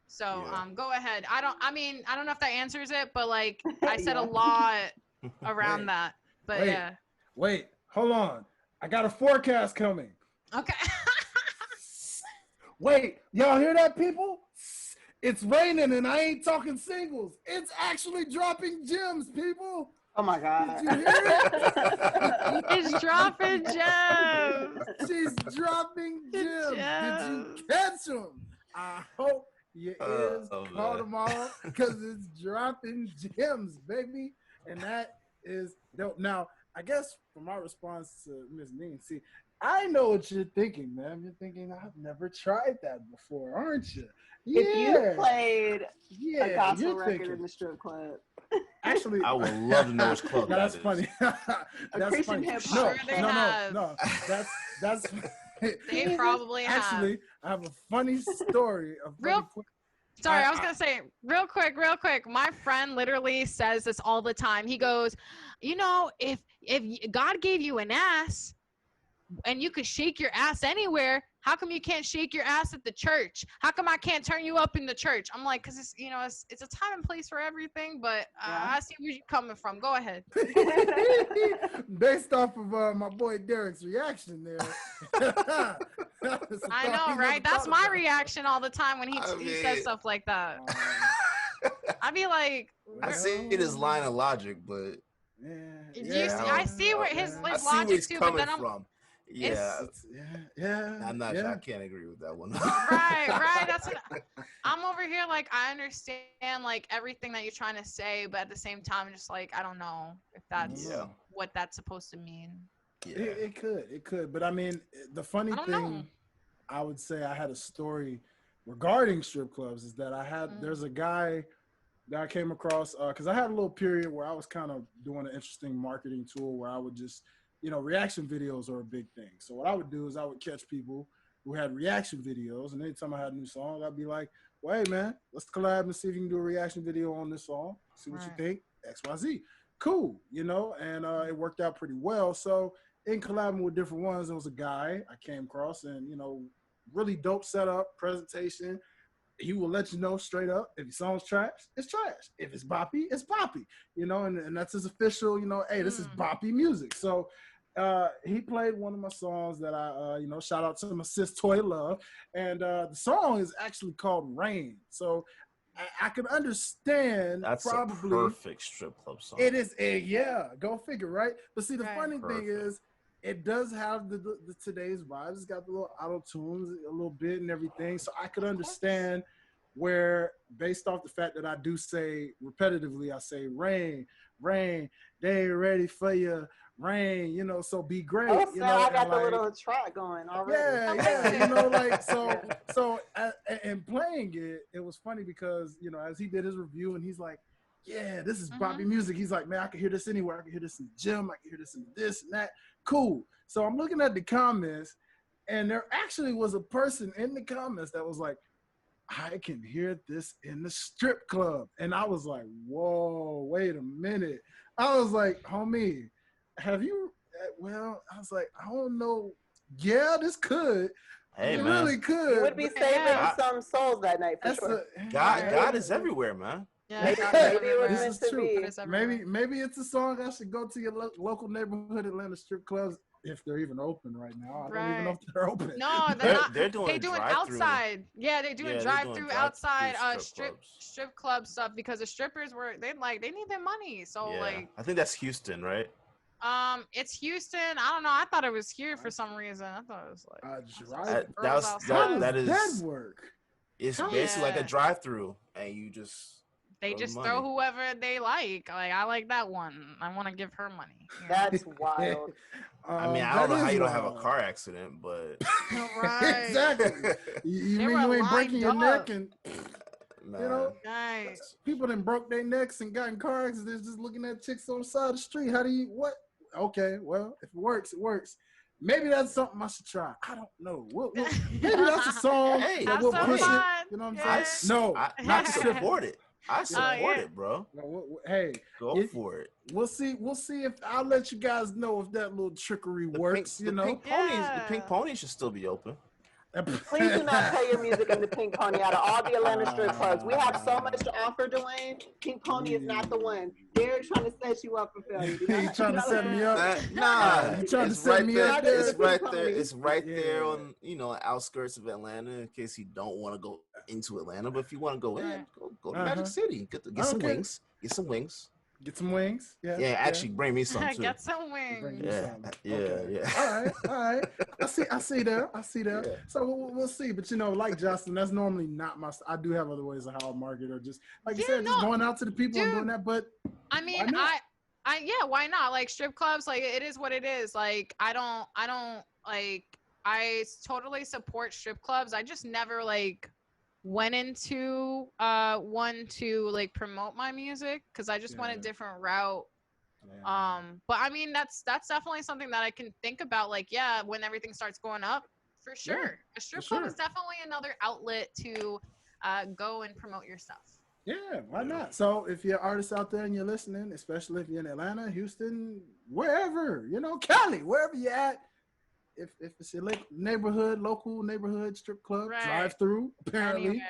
So go ahead. I don't know if that answers it, but like I said a lot around that. But wait, hold on. I got a forecast coming. Okay. Wait, y'all hear that, people? It's raining, and I ain't talking singles. It's actually dropping gems, people. Oh my God. Did you hear it? It's dropping gems. She's dropping gems. Did you catch them? I hope your ears caught them all, because it's dropping gems, baby. And that is dope. Now, I guess for my response to Ms. Neen, see, I know what you're thinking, man. You're thinking, I've never tried that before, aren't you? Yeah. If you played a gospel record in the strip club. Actually, I would love to know which club that is. Funny. That's funny. No. That's they probably have. Actually, I have a funny story. Sorry, I was going to say, real quick. My friend literally says this all the time. He goes, you know, if God gave you an ass and you could shake your ass anywhere, how come you can't shake your ass at the church? How come I can't turn you up in the church? I'm like, because it's a time and place for everything, but I see where you're coming from. Go ahead. Based off of my boy Derek's reaction there. I know, right? That's my reaction all the time when he says stuff like that. I'd be like, I see his line of logic, but I see where his logic too, but then I'm not sure. I can't agree with that one. right. That's what I'm over here. Like, I understand like everything that you're trying to say, but at the same time, just like, I don't know if that's what that's supposed to mean. Yeah. It could. But I mean, the funny thing, I would say I had a story regarding strip clubs is that there's a guy that I came across, because I had a little period where I was kind of doing an interesting marketing tool where I would just, reaction videos are a big thing. So what I would do is I would catch people who had reaction videos, and anytime I had a new song, I'd be like, well, hey, man, let's collab and see if you can do a reaction video on this song. See what you think, XYZ. Cool, and it worked out pretty well. So in collabing with different ones, there was a guy I came across, and, really dope setup, presentation. He will let you know straight up, if your song's trash, it's trash. If it's boppy, it's boppy, and that's his official, hey, this is boppy music. So he played one of my songs that I, shout out to my sis Toy Love, and the song is actually called Rain. So I could understand. That's probably a perfect strip club song. It is, yeah. Go figure, right? But see, the funny Perfect. thing is, it does have the today's vibes. It's got the little auto tunes a little bit and everything. So I could understand where, based off the fact that I do say repetitively, I say rain, rain, they ain't ready for you, rain, so be great. Oh, so I got the little track going already. Yeah, so and playing it, it was funny because, as he did his review and he's like, yeah, this is poppy music. He's like, man, I can hear this anywhere. I can hear this in the gym. I can hear this in this and that. Cool. So I'm looking at the comments, and there actually was a person in the comments that was like, I can hear this in the strip club. And I was like, whoa, wait a minute. I was like, homie, have you, well, I was like, I don't know. Yeah, this could. Hey, it man. Really could. You would be saving some souls that night for sure. God is everywhere, man. Yeah, maybe it was meant to be. Maybe it's a song I should go to your local neighborhood Atlanta strip clubs if they're even open right now. I don't even know if they're open. No, they're not. They're doing outside. Yeah, they're doing drive-through outside strip club stuff because the strippers they need their money. So I think that's Houston, right? It's Houston. I don't know. I thought it was here for some reason. I thought it was like that is that work. It's basically like a drive-through, and you just throw whoever they like. Like I like that one. I want to give her money. That's wild. I mean, I don't know how you don't have a car accident, but exactly. You ain't breaking your neck and nice. People that broke their necks and got in car accidents just looking at chicks on the side of the street. How do you what? Okay, well, if it works, it works. Maybe that's something I should try. I don't know. Maybe that's a song that we'll push it. You know what I'm saying? I support it. I support it, bro. Hey, go for it. We'll see. We'll see if I'll let you guys know if that little trickery works. The Pink Pony should still be open. Please do not play your music in the Pink Pony out of all the Atlanta strip clubs. We have so much to offer, Dwayne. Pink Pony is not the one. They're trying to set you up for failure. You trying to set me up? Nah, you trying to set me up? It's right there. It's right there on outskirts of Atlanta. In case you don't want to go into Atlanta, but if you want to go in, go to Magic City. Get some wings. Get some wings. Get some wings. Yeah. Actually, bring me some too. Get some wings. Yeah. All right. I see that. Yeah. So we'll see. But like Joslyn, that's normally not my. I do have other ways of how I market, or just like you said, just going out to the people and doing that. But I mean, why not? Like strip clubs, like it is what it is. Like I don't like. I totally support strip clubs. I just never went into one to promote my music because I just went a different route. But I mean that's definitely something that I can think about when everything starts going up for sure. A strip club is definitely another outlet to go and promote your stuff. Yeah, why not? So if you're artists out there and you're listening, especially if you're in Atlanta, Houston, wherever, Cali, wherever you're at, if it's your local neighborhood strip club, drive through, apparently.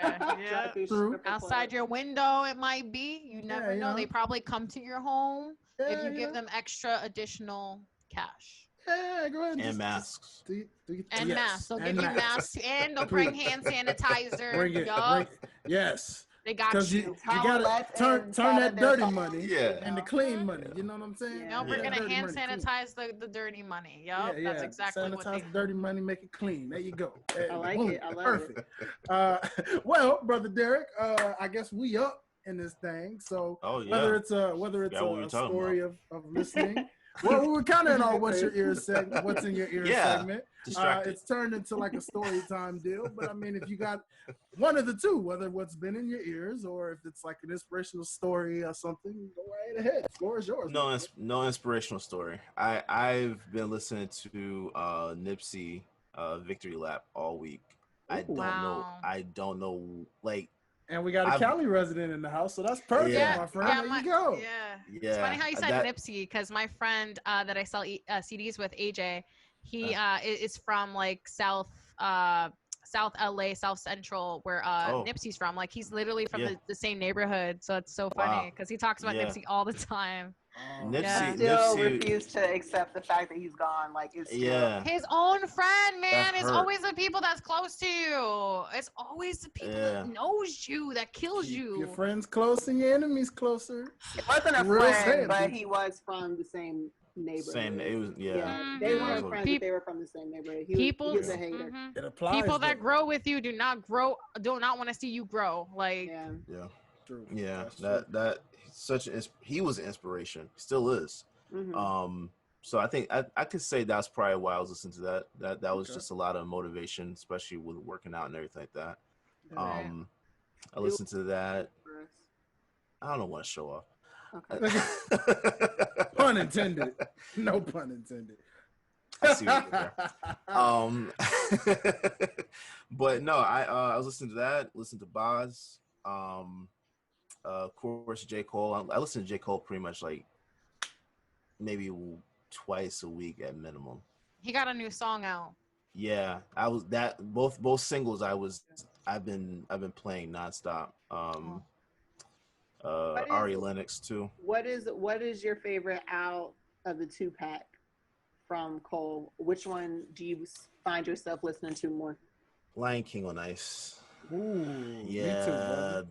Through. Outside your window, it might be. You never know. They probably come to your home if you give them extra additional cash. Yeah, go ahead. And masks. Masks. They'll give you masks and they'll bring hand sanitizer. Bring it. Yes. They got you. You gotta turn that dirty money and the clean money. You know what I'm saying? No, we're gonna hand sanitize the dirty money. Yup, that's exactly what they do. Sanitize the dirty money, make it clean. There you go. I like it. I love it. Well, brother Derek, I guess we up in this thing. So whether it's a story of listening. Well, we were kind of in our what's in your ear segment. It's turned into a story time deal. But I mean, if you got one of the two, whether what's been in your ears or if it's an inspirational story or something, go right ahead. The floor is yours. No inspirational story. I've been listening to Nipsey Victory Lap all week. I don't know. And we got a Cali resident in the house, so that's perfect, my friend. There you go. Yeah. It's funny how you said Nipsey, because my friend that I sell CDs with, AJ, he is from South LA, South Central, where Nipsey's from. He's literally from the same neighborhood, so it's so funny because he talks about Nipsey all the time. I still refuse to accept the fact that he's gone. Like, it's still his own friend, man. It's always the people that's close to you. It's always the people that knows you, that kills you. Your friends close and your enemies closer. It wasn't a friend, but he was from the same neighborhood. It was, They weren't friends, but they were from the same neighborhood. He was a hater. It applies. People that grow with you do not want to see you grow. Like, true. Yeah, that he was an inspiration. He still is. So I think I could say that's probably why I was listening to that. That was just a lot of motivation, especially with working out and everything like that. I listened to that. I don't want to show off. Okay. Pun intended. No pun intended. I see what you're there. But no, I was listening to that. Listened to Boz. Of course, J. Cole. I listen to J. Cole pretty much like maybe twice a week at minimum. He got a new song out. Yeah, I was that both singles. I've been playing nonstop. Ari Lennox too. What is your favorite out of the 2-pack from Cole? Which one do you find yourself listening to more? Lion King on Ice. Ooh, yeah,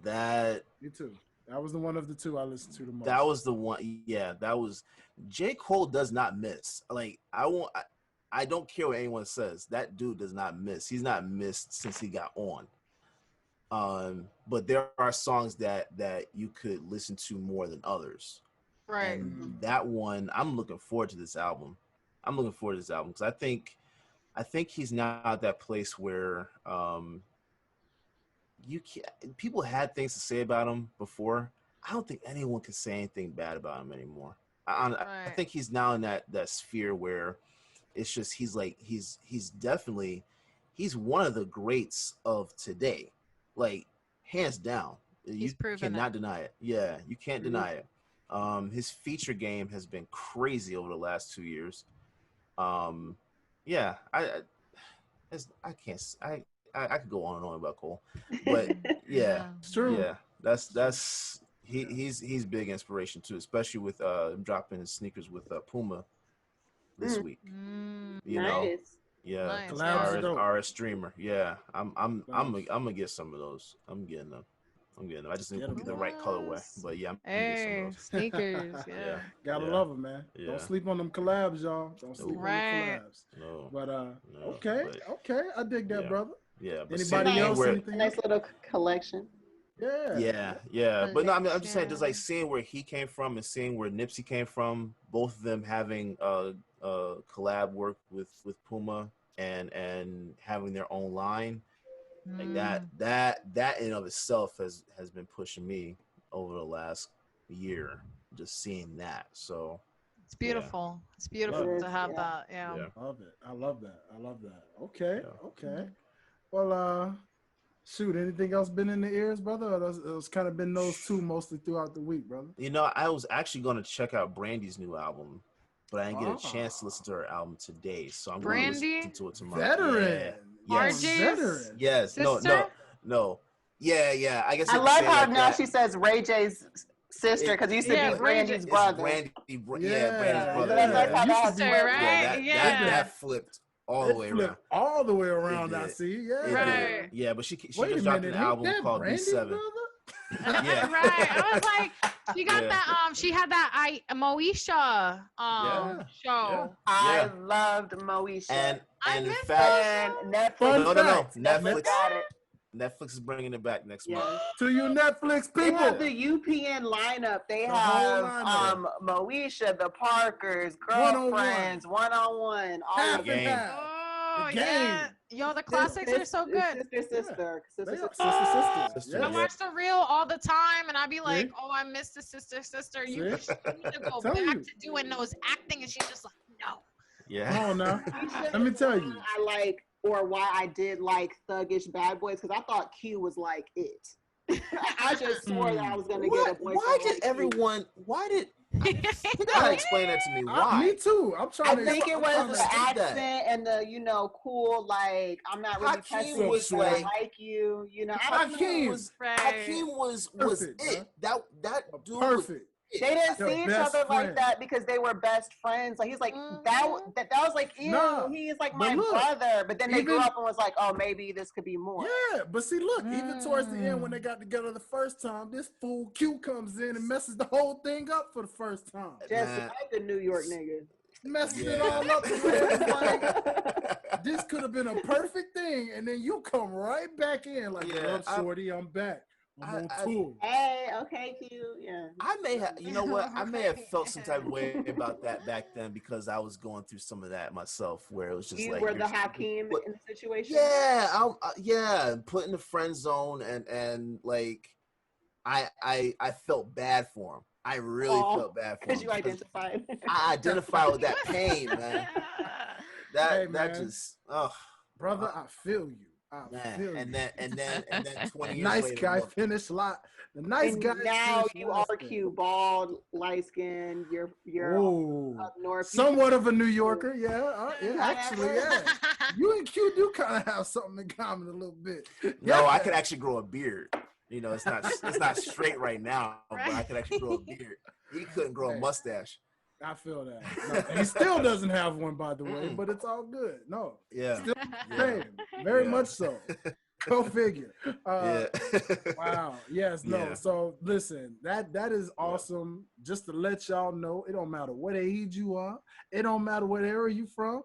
me too. That was the one of the two I listened to the most. That was the one. Yeah, that was. J. Cole does not miss. Like I don't care what anyone says. That dude does not miss. He's not missed since he got on. But there are songs that you could listen to more than others. Right. And that one, I'm looking forward to this album. Because I think he's now at that place where people had things to say about him before. I don't think anyone can say anything bad about him anymore. I think he's now in that sphere where it's just he's definitely one of the greats of today, like hands down. You cannot deny it. Yeah, you can't deny it. His feature game has been crazy over the last 2 years. Yeah, I could go on and on about Cole, but yeah, it's true. Yeah, that's he's big inspiration too, especially with dropping his sneakers with Puma this week. You know, yeah, nice. RS Streamer. Yeah, I'm gonna get some of those. I'm getting them. I just need to get the right colorway. But yeah, I'm gonna get some of those. Sneakers. Yeah. Gotta love them, man. Yeah. Don't sleep on them collabs, y'all. Don't sleep on the collabs. No. But okay. I dig that, brother. Yeah. But anybody else? A nice little collection. Yeah. But no, I mean, I'm just saying, just like seeing where he came from and seeing where Nipsey came from, both of them having collab work with Puma and having their own line. Like that in of itself has been pushing me over the last year, just seeing that. So it's beautiful. Yeah. It's beautiful to have that. Yeah. I love that. Okay. Well, shoot, anything else been in the ears, brother? Or it's kind of been those two mostly throughout the week, brother. You know, I was actually going to check out Brandy's new album, but I didn't get a chance to listen to her album today. So I'm going to listen to it tomorrow. Veteran. Yes. Veteran. Yes. Sister? No. Yeah. I guess I love how now she says Ray J's sister because he used to be Brandy's brother. Brandy's brother. Yeah. Sister, right? That flipped all the way around. All the way around, I see. Yeah. Right. Yeah, but she just dropped an album called B7. Yeah. Right. I was like, she got that. She had that Moesha show. I loved Moesha. And in missed fact, Netflix. Netflix got it. Netflix is bringing it back next month. To you Netflix people. They have the UPN lineup. They have Moesha, the Parkers, Girlfriends, One-on-One, all of them. Oh, yeah. Yo, the classics are so good. Sister. I watch The Real all the time, and I'd be like, oh, I miss the sister. You need to go back to doing those acting. And she's just like, no. Yeah. Oh, no. Let me tell you. Why I did like Thuggish Bad Boys, because I thought Q was like it. I just swore that I was going to get a boyfriend. Why did you gotta explain that to me? Why? Me too. I'm trying to. I think it was the accent and the cool, like, I'm not really testing you, so I like you. Hakeem was it. That dude perfect. They didn't Your see each best other friend. like that because they were best friends. Like he's like that was like ew. Nah, He's like but my look, brother. But then they grew even- up and was like, oh, maybe this could be more. Yeah, but see, look, even towards the end when they got together the first time, this fool Q comes in and messes the whole thing up for the first time. Just like the New York niggas. Messing it all up. The way it was like, this could have been a perfect thing, and then you come right back in like, "What up, shorty? I'm back. I'm on tour." Hey, okay, Q. Yeah. I may have, you know what? I may have felt some type of way about that back then because I was going through some of that myself, where it was just You like were the Hakeem in the situation. Yeah, yeah, put in the friend zone, and like, I felt bad for him. I really felt bad for him. Because you identified. I identify with that pain, man. That man. just Brother, I feel you. I feel you. And then 20 years nice later, guy look. Finish lot. The nice guy. Now you are Q, bald, light skinned. You're up north. Somewhat of a New Yorker, yeah. Actually, yeah. You and Q do kind of have something in common a little bit. No, I could actually grow a beard. You know, it's not straight right now, but I could actually grow a beard. He couldn't grow a mustache. I feel that. No, he still doesn't have one, by the way, but it's all good. No. Yeah. Still same. Very much so. Go figure. Wow. Yes. No. Yeah. So listen, that is awesome. Just to let y'all know, it don't matter what age you are. It don't matter what area you from.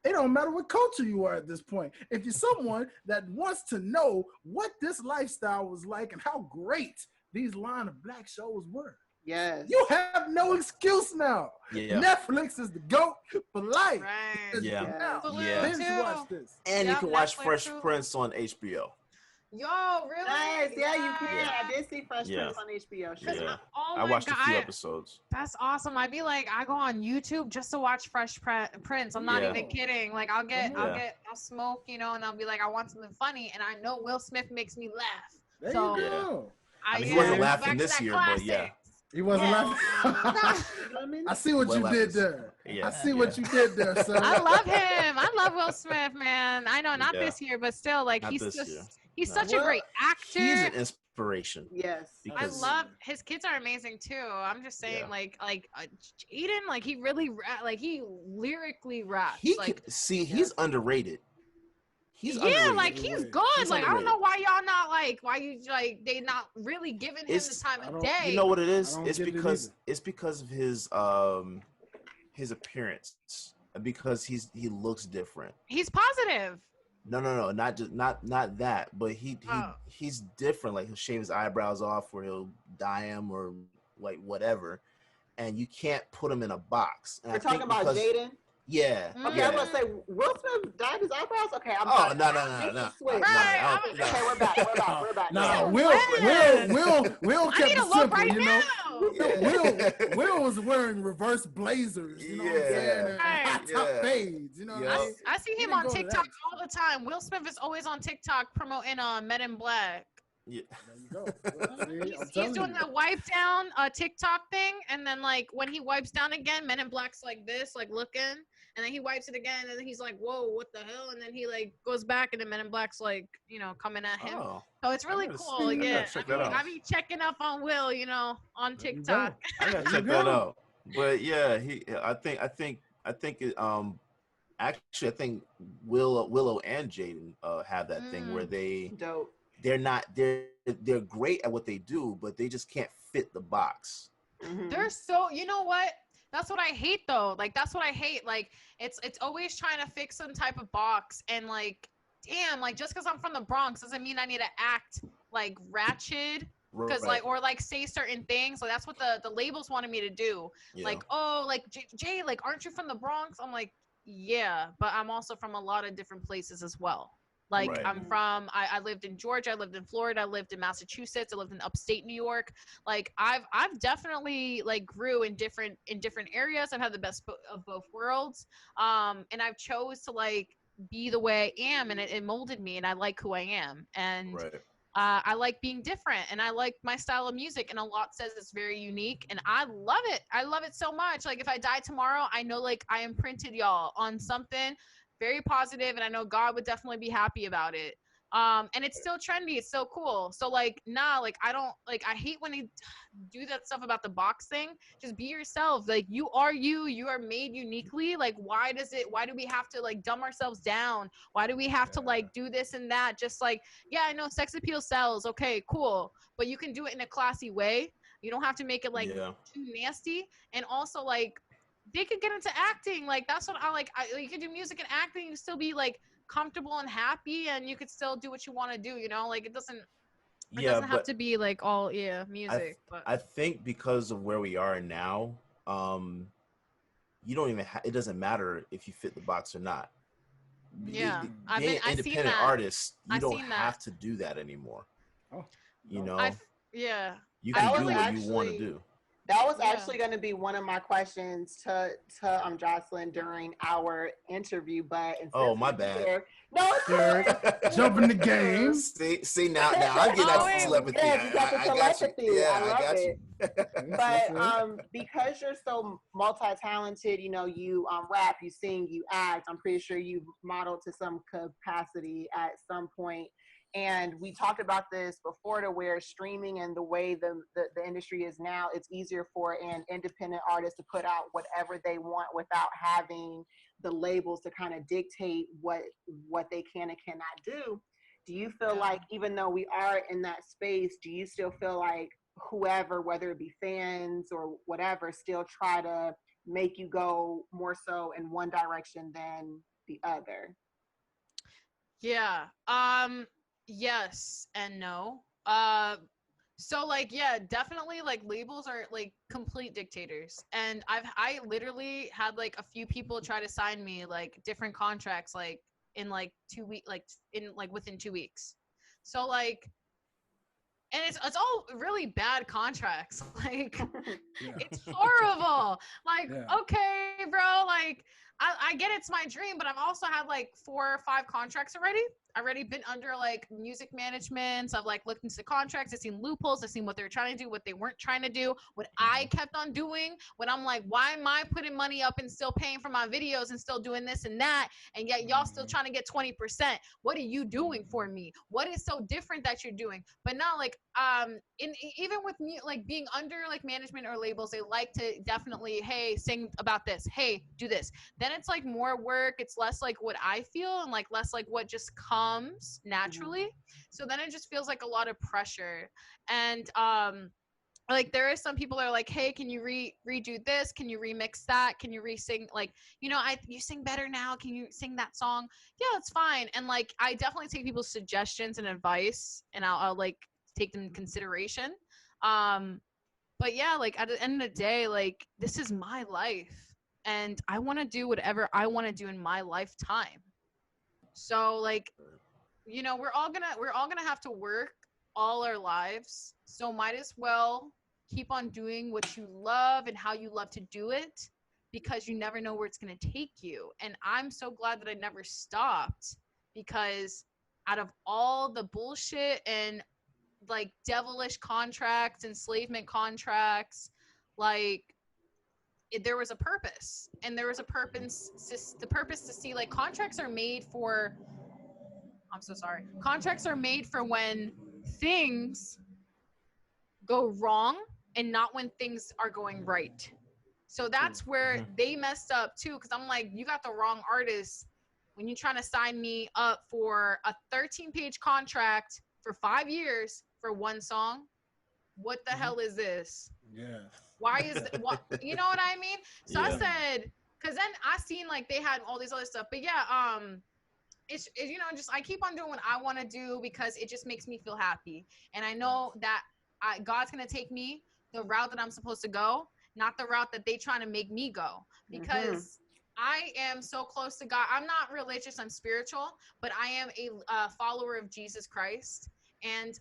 It don't matter what culture you are at this point. If you're someone that wants to know what this lifestyle was like and how great these Line of Black shows were, yes, you have no excuse now. Yeah. Netflix is the GOAT for life. Right. Yeah. Binge watch this. And you can watch Netflix Fresh too. Prince on HBO. Yo, really? Nice. Yeah, you can. Yeah. I did see Fresh Prince on HBO. Sure. Yeah. Oh I my watched God. a few episodes. That's awesome. I'd be like, I go on YouTube just to watch Fresh Prince. I'm not even kidding. Like, I'll smoke, you know, and I'll be like, I want something funny, and I know Will Smith makes me laugh. There So, you go. I mean, he wasn't laughing this year, but yeah. He wasn't laughing. I see what you did there. Yeah. I see what you did there, sir. I love him. I love Will Smith, man. I know, not this year, but still, like, he's such a great actor. He's an inspiration. Yes. I love his kids are amazing too. I'm just saying, like Aiden, like he really, he lyrically raps. He's underrated. He's underrated. Like he's good. He's like underrated. I don't know why y'all not they not really giving him the time of day. You know what it is? It's because of his appearance. Because he looks different. He's positive. No, not that. But he's different. Like he'll shave his eyebrows off, or he'll dye them, or like whatever. And you can't put him in a box. And We're talking about Jaden. Yeah. Okay, I'm gonna say Will Smith dyed his eyebrows. Okay, I'm. No. Okay, we're back. No, Will kept it simple. You know, Will was wearing reverse blazers. You know what I'm saying? And high top fades. You know. What I mean? I see him on TikTok all the time. Will Smith is always on TikTok promoting Men in Black. Yeah. There you go. He's doing the wipe down TikTok thing, and then like when he wipes down again, Men in Black's like this, like looking, and then he wipes it again, and then he's like, "Whoa, what the hell?" And then he like goes back, and then Men in Black's like, coming at him. So it's really cool. Yeah, I be checking up on Will, on TikTok. I gotta check that out. But yeah, I think actually I think Willow and Jaden have that thing where they're great at what they do, but they just can't fit the box. Mm-hmm. They're so, you know what? That's what I hate though. Like that's what I hate. Like it's always trying to fix some type of box, and like, damn, like just because I'm from the Bronx doesn't mean I need to act like ratchet. Because or say certain things. So that's what the labels wanted me to do. Yeah. Like, oh, like Jay, like, aren't you from the Bronx? I'm like, yeah, but I'm also from a lot of different places as well. Like I'm from, I lived in Georgia, I lived in Florida, I lived in Massachusetts, I lived in upstate New York. Like I've definitely like grew in different areas. I've had the best of both worlds. And I've chose to like be the way I am, and it molded me, and I like who I am. And I like being different, and I like my style of music, and a lot says it's very unique, and I love it. I love it so much. Like if I die tomorrow, I know like I imprinted y'all on something very positive, and I know God would definitely be happy about it. And it's still trendy. It's so cool. So like, nah, like I don't like. I hate when they do that stuff about the box thing. Just be yourself. Like you are you. You are made uniquely. Like why do we have to like dumb ourselves down? Why do we have to like do this and that? Just like, yeah, I know sex appeal sells. Okay, cool. But you can do it in a classy way. You don't have to make it like too nasty. And also like they could get into acting. Like that's what I like. You could do music and acting. You still be like comfortable and happy, and you could still do what you want to do. You know, like it doesn't have to be like all music. But I think because of where we are now, you don't even it doesn't matter if you fit the box or not. Yeah, being an independent artist, you don't have to do that anymore. Oh, you know, you can do what you want to do. That was actually going to be one of my questions to Joslyn during our interview, but my bad. No, it's jump in the game. See now I'm getting that telepathy. Yeah, you got the telepathy. I love it. But because you're so multi-talented, you know, you rap, you sing, you act. I'm pretty sure you've modeled to some capacity at some point. And we talked about this before, to where streaming and the way the industry is now, it's easier for an independent artist to put out whatever they want without having the labels to kind of dictate what they can and cannot do. Do you feel like, even though we are in that space, do you still feel like whoever, whether it be fans or whatever, still try to make you go more so in one direction than the other? Yeah. Yes and no. So like, yeah, definitely like labels are like complete dictators. And I literally had like a few people try to sign me like different contracts, like in like 2 weeks, like in like within 2 weeks. So like, and it's all really bad contracts. Like it's horrible. Like, okay, bro, like I get it's my dream, but I've also had like 4 or 5 contracts already. I've already been under like music management. So I've like looked into the contracts. I've seen loopholes. I've seen what they were trying to do, what they weren't trying to do, what I kept on doing. When I'm like, why am I putting money up and still paying for my videos and still doing this and that? And yet y'all still trying to get 20%. What are you doing for me? What is so different that you're doing? But now like, even with me, like being under like management or labels, they like to definitely, hey, sing about this. Hey, do this. Then it's like more work. It's less like what I feel and like less like what just comes naturally. So then it just feels like a lot of pressure. And like there is some people that are like, hey, can you redo this? Can you remix that? Can you re-sing, like, you know, you sing better now, can you sing that song? Yeah, it's fine. And like I definitely take people's suggestions and advice, and I'll like take them in consideration. But yeah, like at the end of the day, like this is my life and I want to do whatever I want to do in my lifetime. So like, you know, we're all gonna have to work all our lives. So might as well keep on doing what you love and how you love to do it, because you never know where it's gonna take you. And I'm so glad that I never stopped, because out of all the bullshit and like devilish contracts, enslavement contracts, like there was a purpose, and there was a purpose. The purpose to see, like, contracts are made for. I'm so sorry. Contracts are made for when things go wrong and not when things are going right. So that's where they messed up too. Cause I'm like, you got the wrong artist when you're trying to sign me up for a 13-page contract for 5 years for one song. What the hell is this? Yeah. Why is what? You know what I mean? So I said, cause then I seen like they had all these other stuff, but yeah, it's you know, just I keep on doing what I want to do because it just makes me feel happy, and I know that God's gonna take me the route that I'm supposed to go, not the route that they trying to make me go, because I am so close to God. I'm not religious, I'm spiritual, but I am a follower of Jesus Christ, and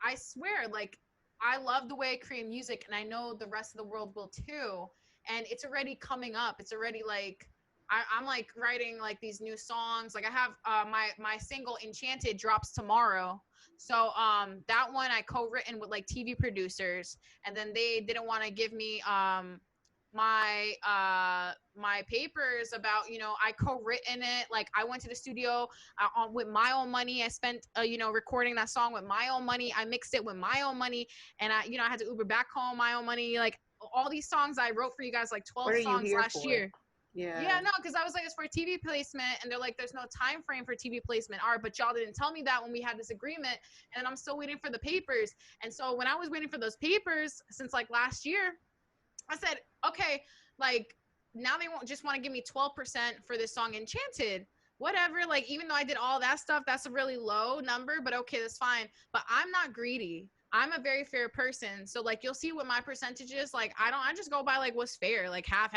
I swear, like, I love the way I create music, and I know the rest of the world will too, and it's already coming up. It's already like I'm like writing like these new songs. Like I have my single Enchanted drops tomorrow. So that one I co-written with like TV producers, and then they didn't want to give me my papers about, you know, I co-written it. Like I went to the studio with my own money. I spent you know, recording that song with my own money. I mixed it with my own money, and I, you know, I had to Uber back home my own money. Like all these songs I wrote for you guys, like 12 songs last year. Yeah, no, because I was like, it's for TV placement, and they're like, there's no time frame for TV placement. All right, but y'all didn't tell me that when we had this agreement, and I'm still waiting for the papers. And so when I was waiting for those papers since like last year, I said, okay, like now they won't just want to give me 12% for this song Enchanted. Whatever, like even though I did all that stuff, that's a really low number, but okay, that's fine. But I'm not greedy. I'm a very fair person. So like you'll see what my percentage is. Like I just go by like what's fair, like half,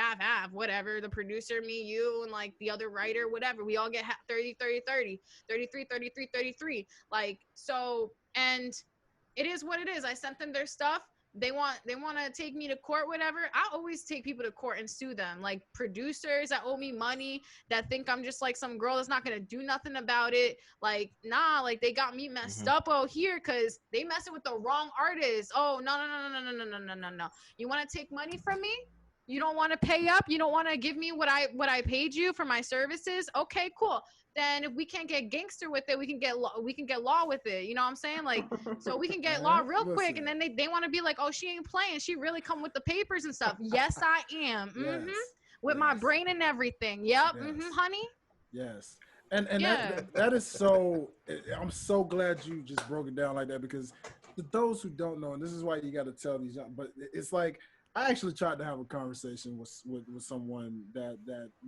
whatever. The producer, me, you, and like the other writer, whatever. We all get 30, 30, 30, 33, 33, 33. Like so, and it is what it is. I sent them their stuff. They want to take me to court, whatever. I always take people to court and sue them. Like producers that owe me money, that think I'm just like some girl that's not gonna do nothing about it. Like nah, like they got me messed up out here because they messing with the wrong artist. Oh no. You want to take money from me? You don't want to pay up? You don't want to give me what I paid you for my services? Okay, cool. Then if we can't get gangster with it, we can get law with it. You know what I'm saying? Like, so we can get law real quick. And then they want to be like, oh, she ain't playing. She really come with the papers and stuff. Yes, I am. Mm-hmm. Yes. With my brain and everything. Yep. Yes. Mm-hmm, honey. Yes. And yeah. that is so, I'm so glad you just broke it down like that, because those who don't know, and this is why you got to tell these young, but it's like, I actually tried to have a conversation with someone that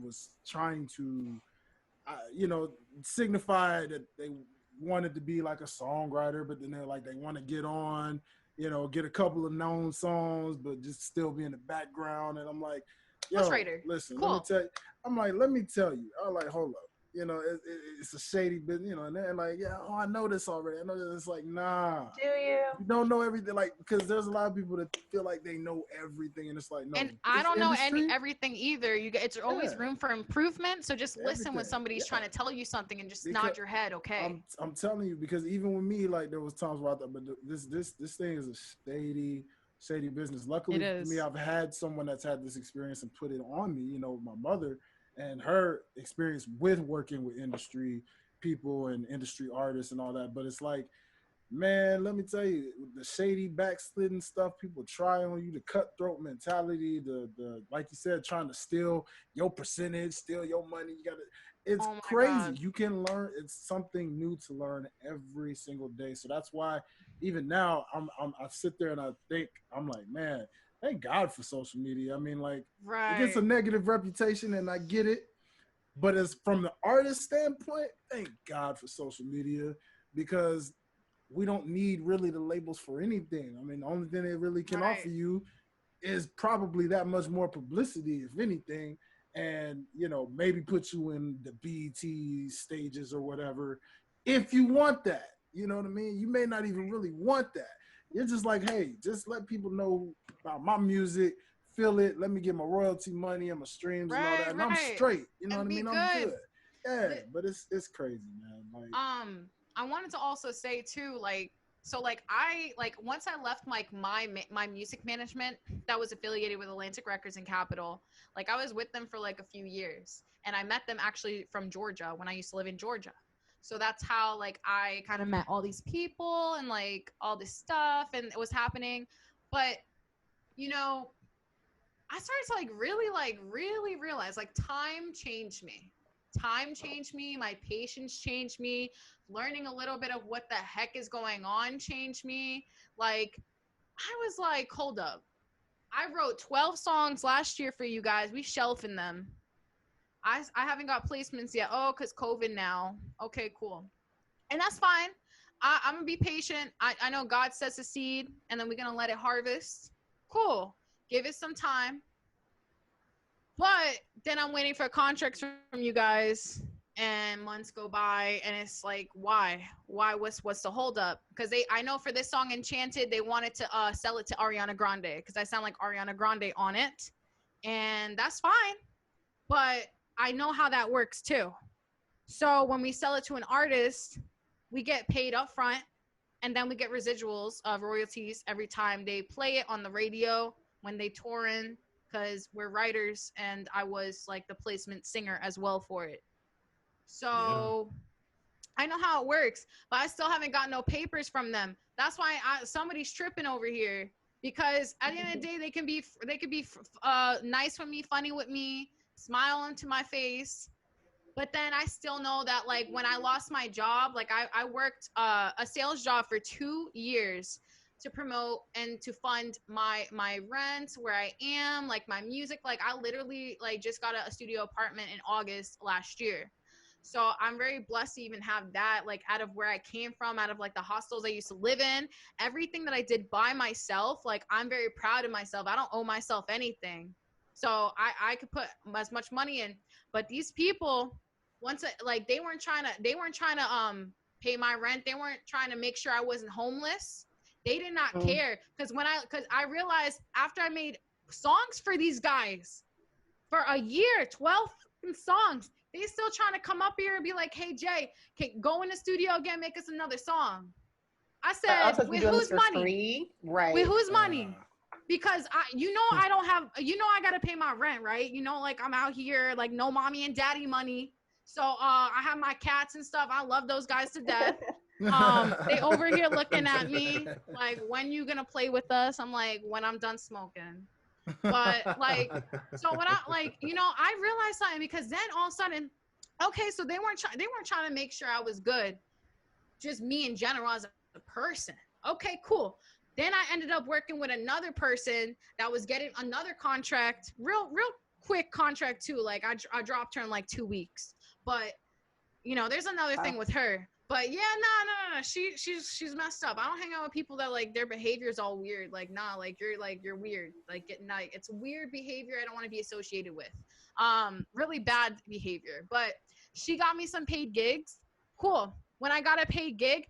was trying to, you know, signify that they wanted to be like a songwriter, but then they're like, they want to get on, you know, get a couple of known songs, but just still be in the background. And I'm like, yo, listen, cool. Let me tell you. I'm like, let me tell you. I'm like, hold up. You know, it's a shady business, you know, and they're like, yeah, oh, I know this already. I know this. It's like, nah. Do you? You don't know everything, like, because there's a lot of people that feel like they know everything, and it's like, no. And I don't know everything either. It's always room for improvement. So just listen when somebody's trying to tell you something, and just nod your head, okay? I'm telling you, because even with me, like, there was times where I thought, but this thing is a shady business. Luckily for me, I've had someone that's had this experience and put it on me. You know, my mother. And her experience with working with industry people and industry artists and all that. But it's like, man, let me tell you, the shady backsliding stuff people try on you, the cutthroat mentality, the like you said, trying to steal your percentage, steal your money. It's crazy. God. You can learn. It's something new to learn every single day. So that's why even now I sit there and I think, I'm like, man, thank God for social media. I mean, like, it gets a negative reputation, and I get it. But as from the artist standpoint, thank God for social media, because we don't need really the labels for anything. I mean, the only thing they really can offer you is probably that much more publicity, if anything, and, you know, maybe put you in the BET stages or whatever, if you want that. You know what I mean? You may not even really want that. You're just like, hey, just let people know about my music, feel it, let me get my royalty money and my streams and all that, and I'm straight. You know what I mean? I'm good. Yeah, but it's crazy, man. Like, I wanted to also say too, like, so like I once I left like my music management that was affiliated with Atlantic Records and Capitol, like I was with them for like a few years, and I met them actually from Georgia when I used to live in Georgia. So that's how like I kind of met all these people and like all this stuff, and it was happening. But you know, I started to really realize like time changed me. Time changed me. My patience changed me. Learning a little bit of what the heck is going on changed me. Like, I was like, hold up. I wrote 12 songs last year for you guys. We shelving them. I haven't got placements yet. Oh, because COVID now. Okay, cool. And that's fine. I'm going to be patient. I know God sets a seed, and then we're going to let it harvest. Cool. Give it some time. But then I'm waiting for contracts from you guys, and months go by, and it's like, why? What's the holdup? Because I know for this song Enchanted, they wanted to sell it to Ariana Grande, because I sound like Ariana Grande on it, and that's fine. But I know how that works too. So when we sell it to an artist, we get paid up front, and then we get residuals of royalties every time they play it on the radio, when they tour in, because we're writers and I was like the placement singer as well for it. So I know how it works, but I still haven't got no papers from them. That's why somebody's tripping over here, because at the end of the day, they could be nice with me, funny with me, smile into my face. But then I still know that, like, when I lost my job, like I worked a sales job for 2 years to promote and to fund my rent, where I am, like my music. Like I literally like just got a studio apartment in August last year. So I'm very blessed to even have that, like out of where I came from, out of like the hostels I used to live in, everything that I did by myself. Like I'm very proud of myself. I don't owe myself anything. So I could put as much money in, but these people, they weren't trying to pay my rent. They weren't trying to make sure I wasn't homeless. They did not care, because I realized after I made songs for these guys for a year, 12 songs, they still trying to come up here and be like, "Hey Jay, go in the studio again, make us another song." I said, "With whose money? Free? Right? With whose money?" Because I don't have, I got to pay my rent, right? Like I'm out here, like no mommy and daddy money. So I have my cats and stuff. I love those guys to death. They over here looking at me like, "When you gonna play with us?" I'm like, "When I'm done smoking." But like, so when I realized something, because then all of a sudden, okay, so they weren't trying to make sure I was good, just me in general as a person. Okay, cool. Then I ended up working with another person that was getting another contract, real quick contract too. Like I dropped her in like 2 weeks. But there's another thing with her. But yeah, no. She's messed up. I don't hang out with people that like their behavior is all weird. Like, nah, you're weird. It's weird behavior I don't want to be associated with. Really bad behavior. But she got me some paid gigs. Cool. When I got a paid gig,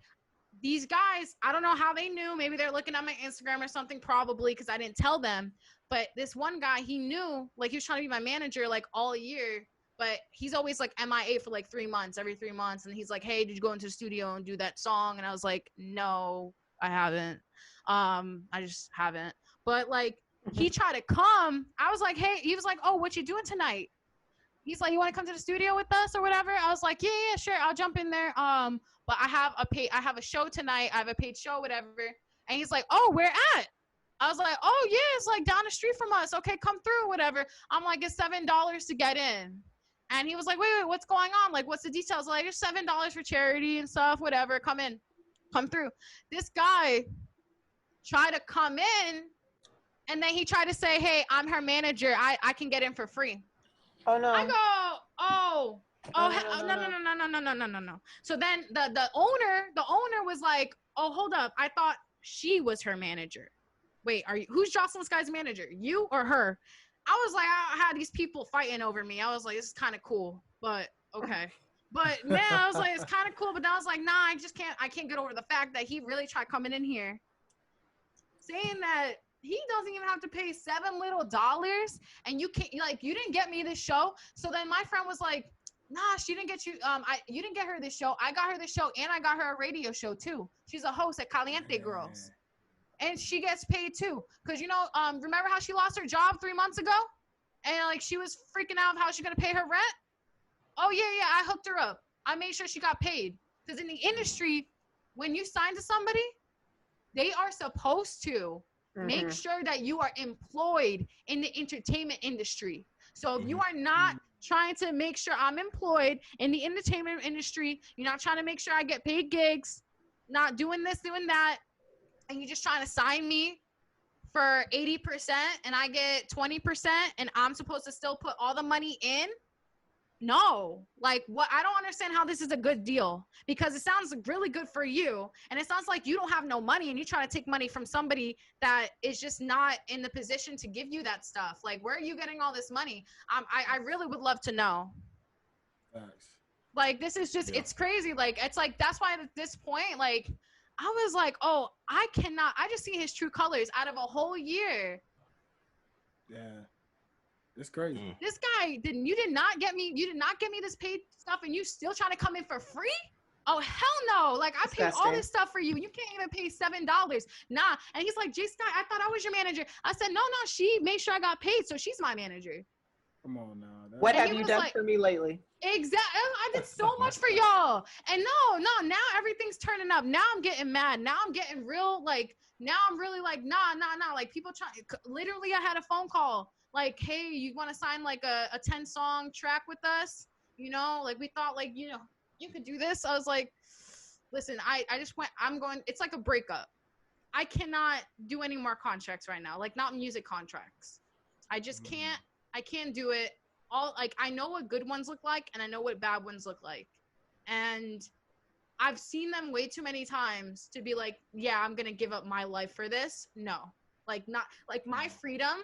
these guys, I don't know how they knew. Maybe they're looking at my Instagram or something, probably, because I didn't tell them. But this one guy, he knew, like he was trying to be my manager like all year. But he's always like MIA for like 3 months, every 3 months. And he's like, "Hey, did you go into the studio and do that song?" And I was like, "No, I haven't. I just haven't." But like, he tried to come. I was like, "Hey," he was like, "Oh, what you doing tonight?" He's like, "You want to come to the studio with us or whatever?" I was like, yeah, sure. I'll jump in there. But I have a show tonight. I have a paid show, whatever. And he's like, "Oh, where at?" I was like, "Oh yeah, it's like down the street from us. Okay, come through, whatever." I'm like, "It's $7 to get in." And he was like, wait, what's going on? Like, what's the details? Like, "It's $7 for charity and stuff, whatever. Come through." This guy tried to come in, and then he tried to say, "Hey, I'm her manager. I can get in for free." Oh no. I go, no. So then the owner was like, "Oh, hold up. I thought she was her manager. Wait, who's Joslyn Sky's manager? You or her?" I was like, I had these people fighting over me. I was like, this is kind of cool, but okay. But now I was like, it's kind of cool, but then I was like, nah, I can't get over the fact that he really tried coming in here saying that he doesn't even have to pay $7 little, and you can't, like, you didn't get me this show. So then my friend was like, "Nah, she didn't get you. You didn't get her this show. I got her this show, and I got her a radio show too. She's a host at Caliente Girls." And she gets paid too. Because, remember how she lost her job 3 months ago? And, like, she was freaking out of how she's going to pay her rent? Oh, yeah, I hooked her up. I made sure she got paid. Because in the industry, when you sign to somebody, they are supposed to make sure that you are employed in the entertainment industry. So if you are not trying to make sure I'm employed in the entertainment industry, you're not trying to make sure I get paid gigs, not doing this, doing that, and you're just trying to sign me for 80% and I get 20% and I'm supposed to still put all the money in? No. Like, what? I don't understand how this is a good deal, because it sounds really good for you, and it sounds like you don't have no money and you try to take money from somebody that is just not in the position to give you that stuff. Like, where are you getting all this money? I really would love to know. Thanks. Like, this is just, it's crazy. Like, it's like, that's why at this point, like, I was like, oh, I just see his true colors out of a whole year. Yeah. It's crazy. This guy you did not get me this paid stuff, and you still trying to come in for free? Oh, hell no. Like, I paid all Disgusting. this stuff for you. You can't even pay $7. Nah. And he's like, J Sky, I thought I was your manager. I said, no, she made sure I got paid. So she's my manager. Come on now. What have you done for me lately? Exactly. I did so much for y'all. And no, now everything's turning up. Now I'm getting mad. Now I'm getting real, like, now I'm really like, nah. Like, people literally, I had a phone call. Like, hey, you want to sign like a 10-song track with us? You know, like, we thought, like, you know, you could do this. I was like, listen, I just went, it's like a breakup. I cannot do any more contracts right now. Like, not music contracts. I just can't. I can't do it. All, like, I know what good ones look like, and I know what bad ones look like. And I've seen them way too many times to be like, yeah, I'm going to give up my life for this. No. Like, not, like, my freedom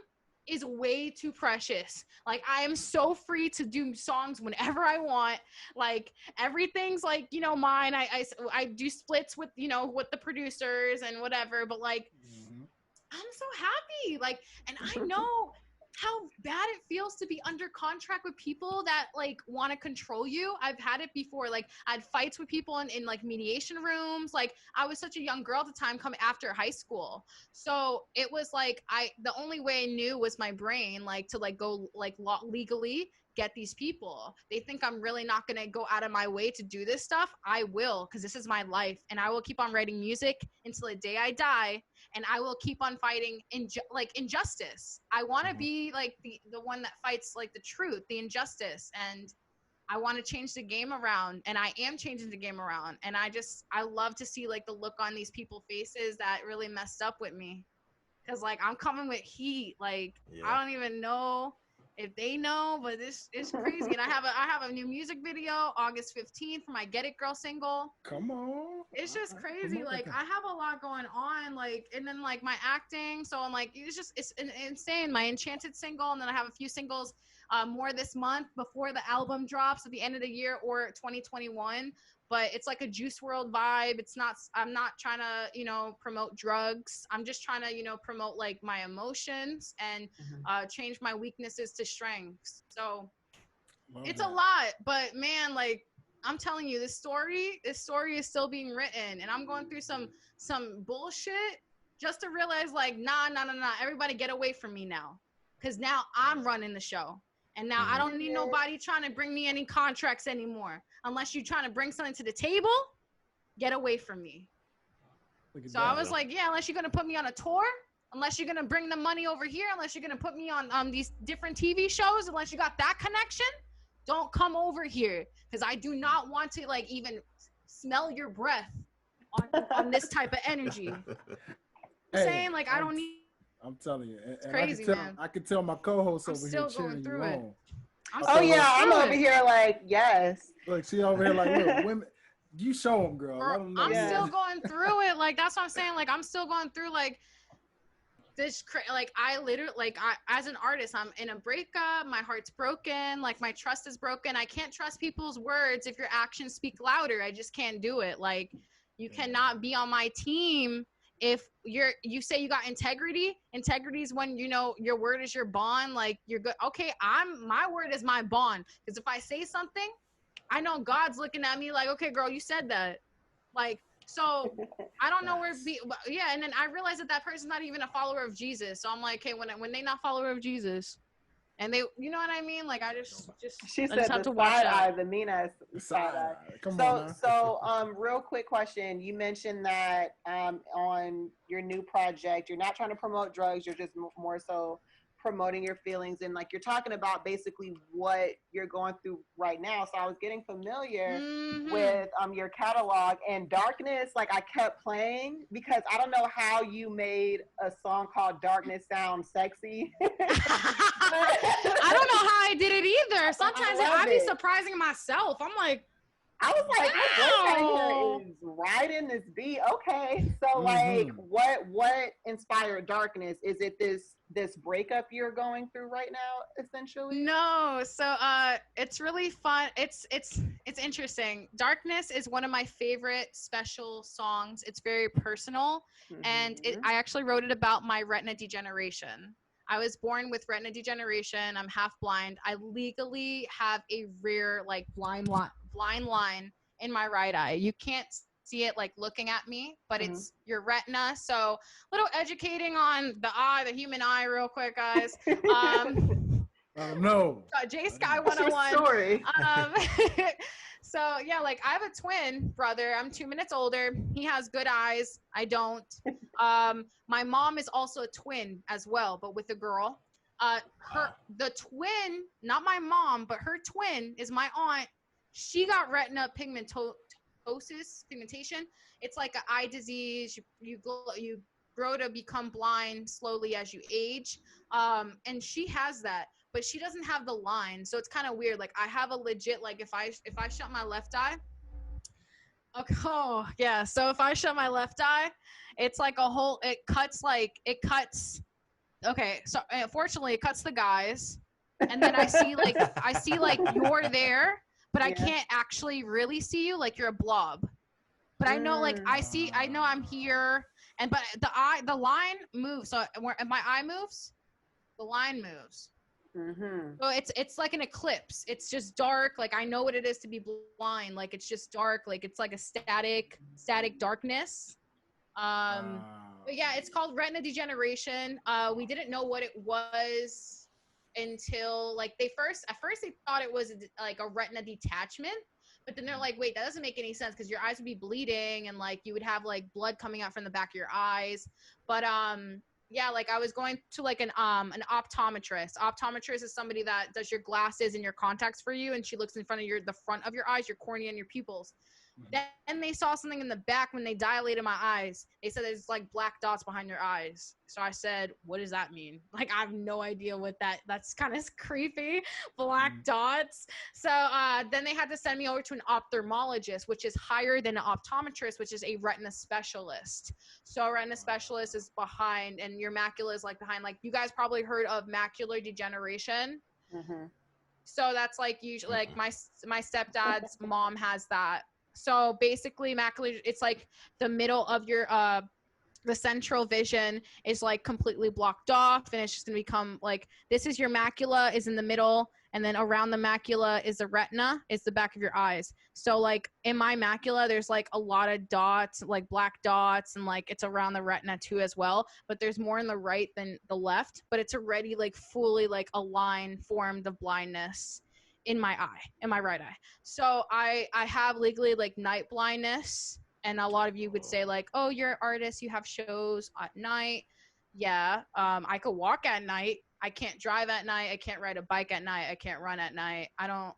is way too precious. Like, I am so free to do songs whenever I want. Like, everything's, like, you know, mine. I do splits with, you know, with the producers and whatever. But, like, I'm so happy. Like, and I know how bad it feels to be under contract with people that, like, want to control you. I've had it before. Like, I had fights with people in like mediation rooms. Like, I was such a young girl at the time, coming after high school. So it was like, the only way I knew was my brain, like, to like go like legally get these people. They think I'm really not going to go out of my way to do this stuff. I will, because this is my life, and I will keep on writing music until the day I die. And I will keep on fighting injustice. I want to be like the one that fights like the truth, the injustice. And I want to change the game around, and I am changing the game around. And I love to see like the look on these people's faces that really messed up with me. Cause like, I'm coming with heat. Like, I don't even know if they know, but this is crazy. And I have a new music video August 15th for my Get It Girl single. Come on. It's just crazy. Like, I have a lot going on, like, and then like my acting. So I'm like, it's insane. My Enchanted single, and then I have a few singles more this month before the album drops at the end of the year or 2021. But it's like a Juice WRLD vibe. I'm not trying to, you know, promote drugs. I'm just trying to, you know, promote like my emotions and change my weaknesses to strengths. So it's a lot, but man, like, I'm telling you, this story is still being written, and I'm going through some bullshit just to realize, like, nah, everybody get away from me now. Cause now I'm running the show. And now I don't need nobody trying to bring me any contracts anymore. Unless you're trying to bring something to the table, get away from me. So I was like, yeah, unless you're going to put me on a tour, unless you're going to bring the money over here, unless you're going to put me on these different TV shows, unless you got that connection, don't come over here. Because I do not want to, like, even smell your breath on this type of energy. I'm saying, like, I don't need. I'm telling you. It's crazy, man. I can tell my co-host over here cheering you on. I'm over here like, yes. Look, she over here like, look, women, you show them, girl. Let them know. I'm still going through it. Like, that's what I'm saying. Like, I'm still going through, like, this, like, I literally, like, as an artist, I'm in a breakup. My heart's broken. Like, my trust is broken. I can't trust people's words if your actions speak louder. I just can't do it. Like, you cannot be on my team if you say you got integrity. Integrity is when, you know, your word is your bond. Like, you're good. Okay, my word is my bond. Because if I say something, I know God's looking at me like, okay, girl, you said that. Like, so I don't know where to be. Yeah, and then I realized that person's not even a follower of Jesus. So I'm like, hey, when they not follower of Jesus, and they, you know what I mean? Like, I just she said have the to watch side eye, the mean ass side eye. Come on. So real quick question. You mentioned that on your new project, you're not trying to promote drugs. You're just more so promoting your feelings, and like, you're talking about basically what you're going through right now. So I was getting familiar with your catalog, and Darkness, like, I kept playing because I don't know how you made a song called Darkness sound sexy. I don't know how I did it either. Sometimes I be surprising myself. I'm like, I was like, wow, this is riding this beat. Okay. So like, what inspired Darkness? Is it this breakup you're going through right now, essentially? No. So it's really fun. It's interesting. Darkness is one of my favorite special songs. It's very personal. And I actually wrote it about my retina degeneration. I was born with retina degeneration. I'm half blind. I legally have a rare, like, blind line in my right eye. You can't see it like looking at me, but it's your retina. So a little educating on the eye, the human eye, real quick, guys. No. J Sky 101. Story. So yeah, like I have a twin brother. I'm 2 minutes older. He has good eyes. I don't. My mom is also a twin as well, but with a girl. The twin, not my mom, but her twin is my aunt. She got retina pigmentation. It's like an eye disease. You grow to become blind slowly as you age. And she has that, but she doesn't have the line. So it's kind of weird. Like I have a legit, like if I shut my left eye, okay, oh yeah. So if I shut my left eye, it's like a whole, it cuts. Okay. So unfortunately it cuts the guys. And then I see like you're there, but I can't actually really see you. Like you're a blob, but I know, like I know I'm here. And but the line moves. So if my eye moves, the line moves. So it's like an eclipse. It's just dark. Like I know what it is to be blind. Like it's just dark. Like it's like a static darkness. But yeah, it's called retina degeneration. We didn't know what it was until like at first they thought it was like a retina detachment. But then they're like, wait, that doesn't make any sense because your eyes would be bleeding and like you would have like blood coming out from the back of your eyes. But yeah, like I was going to like an optometrist. Optometrist is somebody that does your glasses and your contacts for you, and she looks in front of the front of your eyes, your cornea, and your pupils. Then they saw something in the back when they dilated my eyes. They said there's like black dots behind your eyes. So I said, what does that mean? Like, I have no idea what that's kind of creepy, black dots. So then they had to send me over to an ophthalmologist, which is higher than an optometrist, which is a retina specialist. So a retina specialist is behind, and your macula is like behind, like you guys probably heard of macular degeneration. So that's like usually like my stepdad's mom has that. So basically macular, it's like the middle of your, the central vision is like completely blocked off, and it's just gonna become like, this is your macula is in the middle, and then around the macula is the retina, is the back of your eyes. So like in my macula, there's like a lot of dots, like black dots, and like it's around the retina too as well, but there's more in the right than the left, but it's already like fully like a line formed of blindness in my right eye. So I have legally like night blindness, and a lot of you would say like, oh, you're an artist, you have shows at night. Yeah, I could walk at night. I can't drive at night. I can't ride a bike at night. I can't run at night. I don't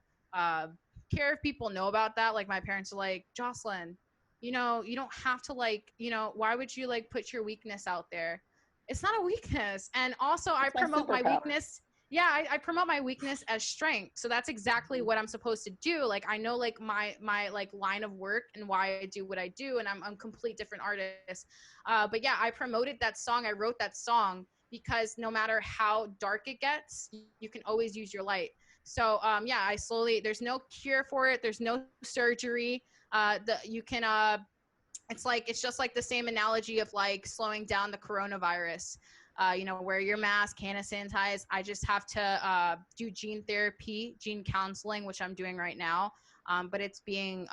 care if people know about that. Like my parents are like, Joslyn, you know, you don't have to like, you know, why would you like put your weakness out there? It's not a weakness. And also I promote my weakness. Yeah, I promote my weakness as strength. So that's exactly what I'm supposed to do. Like I know like my like line of work and why I do what I do, and I'm a complete different artist. But yeah, I promoted that song. I wrote that song because no matter how dark it gets, you can always use your light. So yeah, there's no cure for it. There's no surgery. It's just like the same analogy of like slowing down the coronavirus. You know, wear your mask, hand sanitize. I just have to do gene therapy, gene counseling, which I'm doing right now. But it's being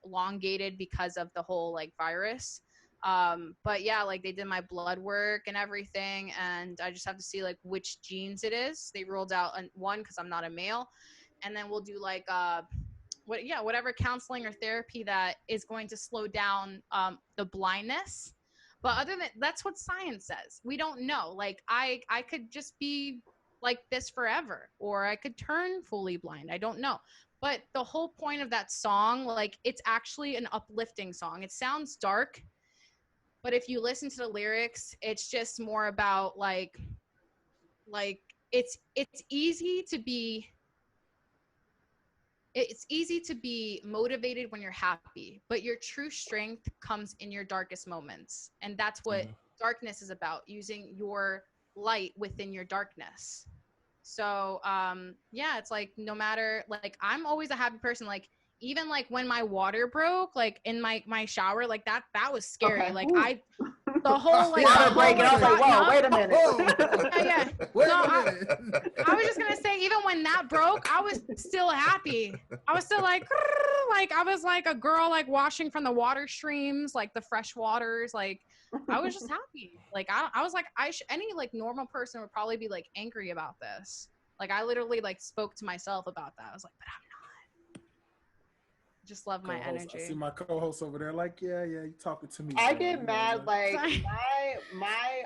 elongated because of the whole like virus. But yeah, like they did my blood work and everything, and I just have to see like which genes it is. They ruled out one because I'm not a male, and then we'll do like whatever counseling or therapy that is going to slow down the blindness. But other than that's what science says. We don't know. Like I could just be like this forever, or I could turn fully blind. I don't know. But the whole point of that song, like it's actually an uplifting song. It sounds dark, but if you listen to the lyrics, it's just more about like it's easy to be motivated when you're happy, but your true strength comes in your darkest moments. And that's what darkness is about, using your light within your darkness. So yeah, it's like no matter, like I'm always a happy person. Like even like when my water broke, like in my shower, like that was scary. Okay. Like the whole like water break. And I was like, whoa, wait a minute. Yeah. Wait No, a minute. I was just gonna say, even when that broke, I was still happy. I was still like I was like a girl like washing from the water streams, like the fresh waters. Like I was just happy. Like I was like any like normal person would probably be like angry about this. Like I literally like spoke to myself about that. I was like, but I'm not. Just love my energy. I see my co-host over there like, yeah, you talking to me. I get mad, like my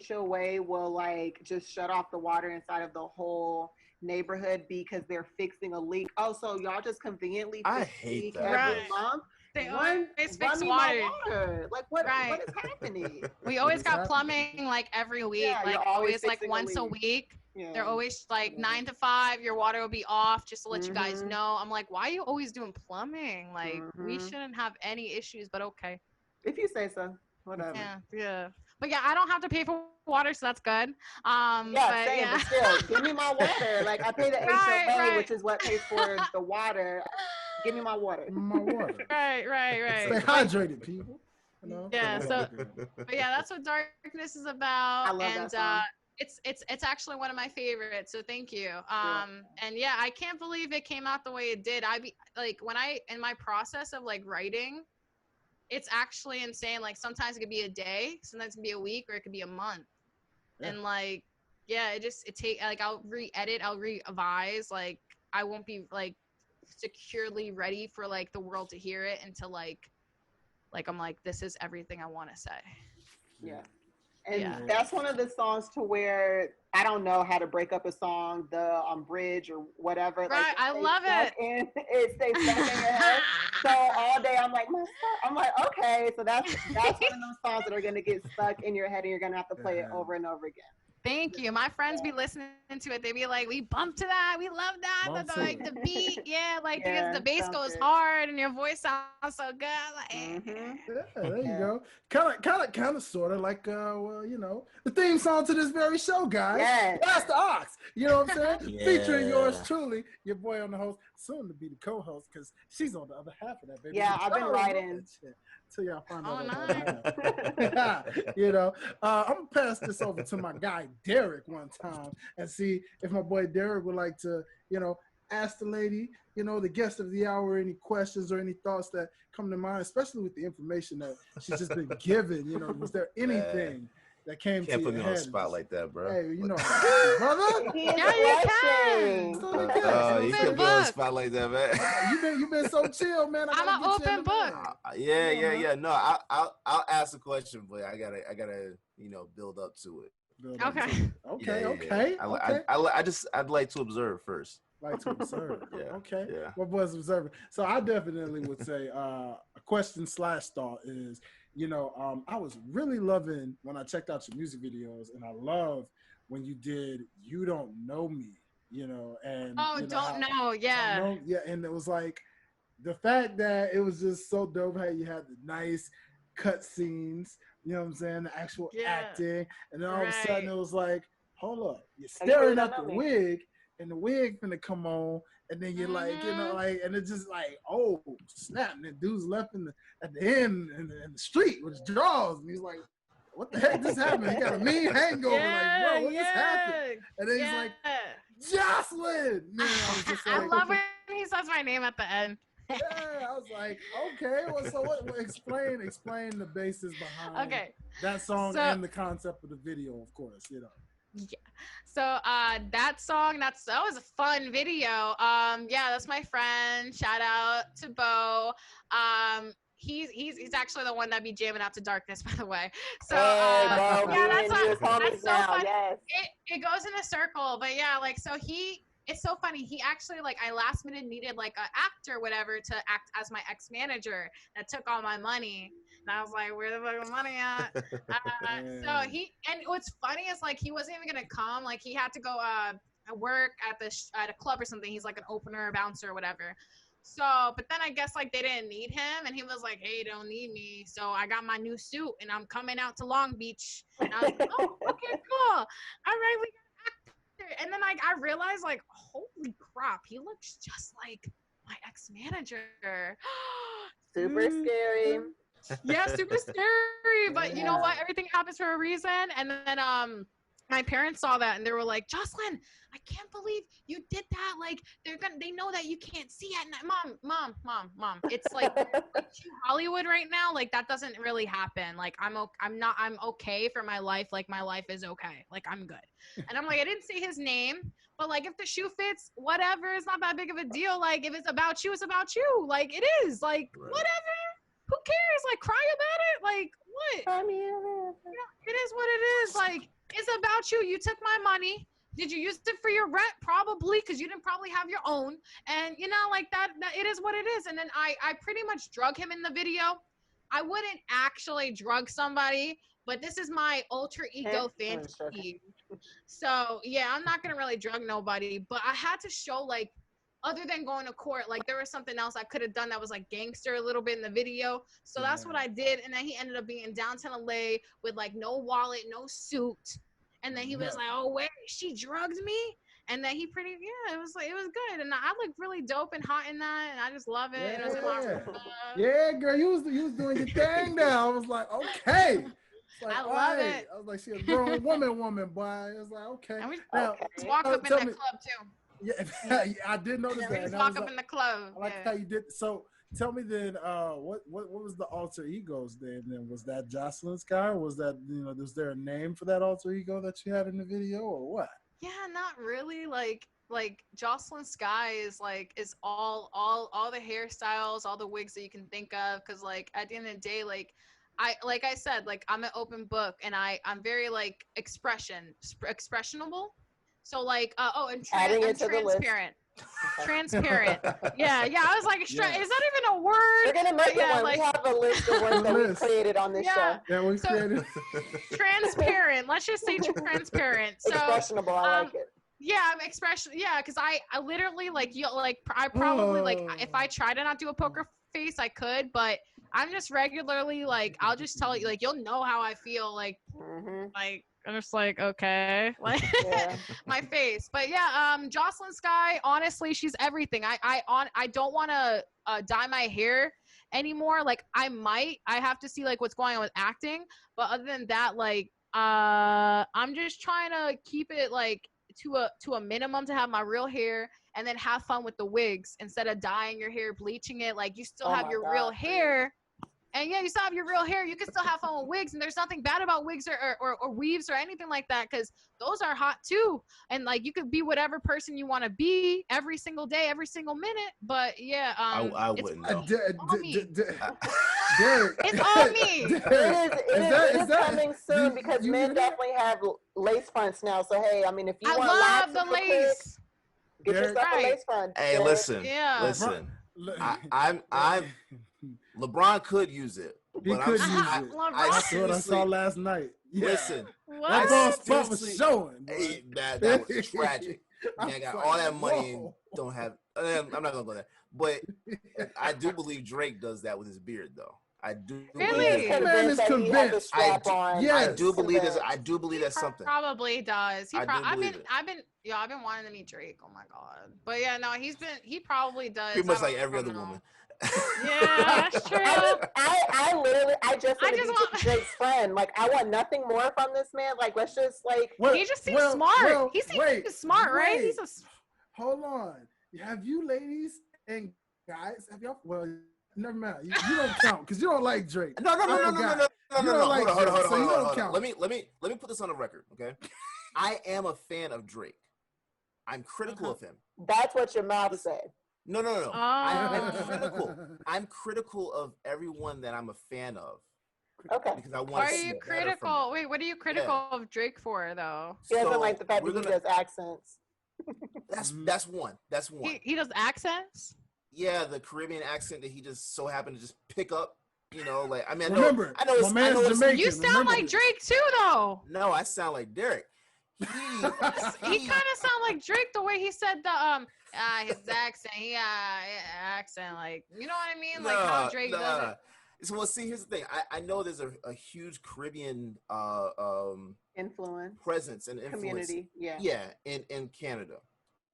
HOA will like just shut off the water inside of the whole neighborhood because they're fixing a leak. Oh, so y'all just conveniently fix a leak every month? They always fix water. Like what is happening? We always got plumbing like every week. Yeah, like always like once a week. Yeah. They're always like 9 to 5, your water will be off just to let you guys know. I'm like, why are you always doing plumbing? Like we shouldn't have any issues, but okay. If you say so. Whatever. Yeah. But yeah, I don't have to pay for water, so that's good. But still, give me my water. Like I pay the HOA, which is what pays for the water. Give me my water. Right. Stay hydrated, people. You know? Yeah. So, but yeah, that's what Darkness is about. I love that song. It's actually one of my favorites. So thank you. And yeah, I can't believe it came out the way it did. In my process of like writing, it's actually insane. Like sometimes it could be a day, sometimes it could be a week, or it could be a month. Yeah. And like, yeah, I'll re-edit, I'll revise. Like I won't be like securely ready for like the world to hear it until like I'm like, this is everything I want to say. Yeah. And that's one of the songs to where I don't know how to break up a song, the bridge or whatever. Right, like, I love it. It stays stuck in your head. So all day I'm like, okay. So that's one of those songs that are gonna get stuck in your head, and you're gonna have to play it over and over again. Thank you. My friends be listening to it. They be like, we bump to that. We love that. Like the beat. Yeah. Like because the bass goes hard and your voice sounds so good. Like, yeah, there you go. Kind of, sort of like, well, you know, the theme song to this very show, guys. Yes. That's the Ox. You know what I'm saying? Featuring yours truly, your boy on the host, soon to be the co-host, because she's on the other half of that, baby. Yeah, I've been writing. Till y'all find out. You know, I'm gonna pass this over to my guy Derek one time and see if my boy Derek would like to, you know, ask the lady, you know, the guest of the hour, any questions or any thoughts that come to mind, especially with the information that she's just been given. You know, was there anything that came to your head? Can't put me on the spot like that, bro. Hey, you know, brother. Yeah, you can. You can't put me on the spot like that, man. You've been so chill, man. I'm an open book. Yeah. No, I'll ask a question, but I gotta, you know, build up to it. Okay. I'd like to observe first. Like to observe. Okay. Yeah. What was observing? So I definitely would say a question / thought is, you know, I was really loving when I checked out your music videos, and I love when you did "You Don't Know Me," you know, and and it was like the fact that it was just so dope how you had the nice cut scenes, you know what I'm saying, the actual acting, and then all of a sudden it was like, hold up, you're staring at the wig, and the wig finna come on, and then you're like, you know, like, and it's just like, oh snap, and the dude's left at the end in the street with his drawers, and he's like, what the heck just happened? He got a mean hangover, like, bro, what just happened? And then he's like, Joslyn. Man, I was just like, I love when he says my name at the end. Yeah, I was like, okay, well, so explain the basis behind that song and the concept of the video, of course, you know. Yeah. So that song, that was a fun video. That's my friend. Shout out to Bo. He's actually the one that be jamming out to Darkness, by the way. So that's so fun. Yes. It goes in a circle, but it's so funny. He actually, like, I last minute needed like an actor or whatever to act as my ex-manager that took all my money. And I was like, where the fuck is money at? And what's funny is like, he wasn't even going to come. Like he had to go work at a club or something. He's like an opener, bouncer or whatever. So, but then I guess like they didn't need him, and he was like, hey, don't need me. So I got my new suit and I'm coming out to Long Beach. And I was like, oh, okay, cool. All right, we got an actor. And then like I realized like, holy crap, he looks just like my ex-manager. Super scary. Yeah, super scary. But you know what? Everything happens for a reason. And then my parents saw that and they were like, Joslyn, I can't believe you did that. Like they know that you can't see at night. Mom. It's like too Hollywood right now. Like that doesn't really happen. Like I'm okay for my life. Like my life is okay. Like I'm good. And I'm like, I didn't say his name, but like if the shoe fits, whatever, it's not that big of a deal. Like if it's about you, it's about you. Like it is. Like whatever. Who cares? Like cry about it? Like what? It is what it is. Like it's about you. You took my money. Did you use it for your rent? Probably, because you didn't probably have your own. And you know, like that it is what it is. And then I pretty much drug him in the video. I wouldn't actually drug somebody, but this is my alter ego fantasy. So yeah, I'm not gonna really drug nobody, but I had to show like, other than going to court, like there was something else I could have done that was like gangster a little bit in the video. So that's what I did. And then he ended up being in downtown LA with like no wallet, no suit. And then he was like, oh wait, she drugged me. And then he it was good. And I looked really dope and hot in that. And I just love it. And it was in my yeah, girl, you was doing your thing now. I was like, okay. Like, I love it. I was like, she a grown woman, boy. It was like, okay. And we walk up in that club too. Yeah, I did notice that. We just walk up in the club. I like how you did. So tell me then, what was the alter egos then? Was that Joslyn Sky, or was that, was there a name for that alter ego that you had in the video, or what? Yeah, not really. Like Joslyn Sky is all the hairstyles, all the wigs that you can think of. Cause like at the end of the day, like I said, like I'm an open book, and I'm very like expressionable. So like, and I'm transparent. Transparent. Yeah. I was like, is that even a word? We're gonna make it one. We have a list of words that we created on this show. Yeah, we created. Transparent. Let's just say transparent. So expressionable. I like it. Yeah, I'm expression. Yeah, because I literally I probably if I try to not do a poker face, I could, but I'm just regularly like, I'll just tell you, like, you'll know how I feel, like I'm just like, okay, like my face. But yeah, Joslyn Sky, honestly, she's everything. I don't want to dye my hair anymore. Like I have to see like what's going on with acting. But other than that, like I'm just trying to keep it like to a minimum to have my real hair, and then have fun with the wigs instead of dyeing your hair, bleaching it. Like you still have your real hair. And yeah, you still have your real hair. You can still have fun with wigs, and there's nothing bad about wigs or weaves or anything like that, because those are hot too. And like you could be whatever person you want to be every single day, every single minute. But yeah, I wouldn't know. It's on me. It is coming soon, because men definitely have lace fronts now. So hey, I mean, if you want love the lace, get yourself a lace front. Hey, listen. I'm LeBron could use it. He could use it. That's what I saw last night. Yeah. Listen, that ball was showing. Hey, that was tragic. Man, I got all that money and don't have. I'm not gonna go there, but I do believe Drake does that with his beard, though. I do. Really? That man is convinced. I do believe this. I do believe that's something. Probably does. I've been wanting to meet Drake. Oh my god. But yeah, no, he probably does. Pretty much like every other woman. Yeah, that's true. I just want to be Drake's friend. Like, I want nothing more from this man. Like, let's just like. He just seems smart. He seems smart, right? He's Hold on. Have you ladies and guys? Have y'all? Well, never mind. You don't count because you don't like Drake. No. Hold on. Let me put this on the record, okay? I am a fan of Drake. I'm critical of him. That's what your mouth said. No. I'm critical of everyone that I'm a fan of. Okay. Because I want to see better from them. Wait, what are you critical of Drake for, though? He doesn't like the fact that he does accents. That's one. He does accents? Yeah, the Caribbean accent that he just so happened to just pick up. You know, like I mean, I know Jamaican. You sound like Drake too, though. No, I sound like Derek. He kind of sound like Drake the way he said the his accent. Accent, like, you know what I mean? Like how Drake does it. So, well, see, here's the thing. I know there's a huge Caribbean influence, presence and influence. Community, yeah, in Canada.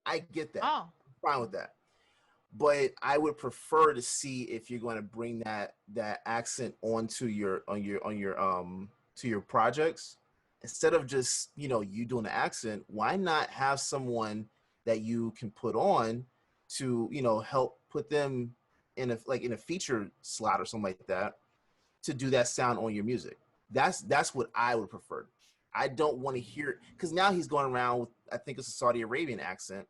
I get that. Oh, I'm fine with that. but I would prefer to see if you're going to bring that accent onto your to your projects instead of just you doing the accent. Why not have someone that you can put on to help put them in a feature slot or something like that to do that sound on your music. That's what I would prefer. I don't want to hear it because now he's going around with, I think it's a Saudi Arabian accent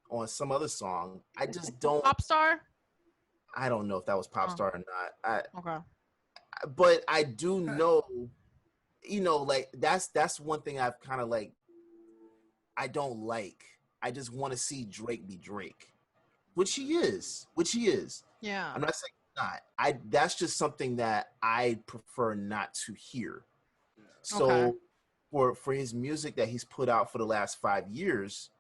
on some other song. I just don't. Popstar? I don't know if that was Popstar or not. Okay. But I do know, like that's one thing I've kind of like. I don't like. I just want to see Drake be Drake, which he is. Yeah. I'm not saying not. That's just something that I prefer not to hear. So for his music that he's put out for the last 5 years,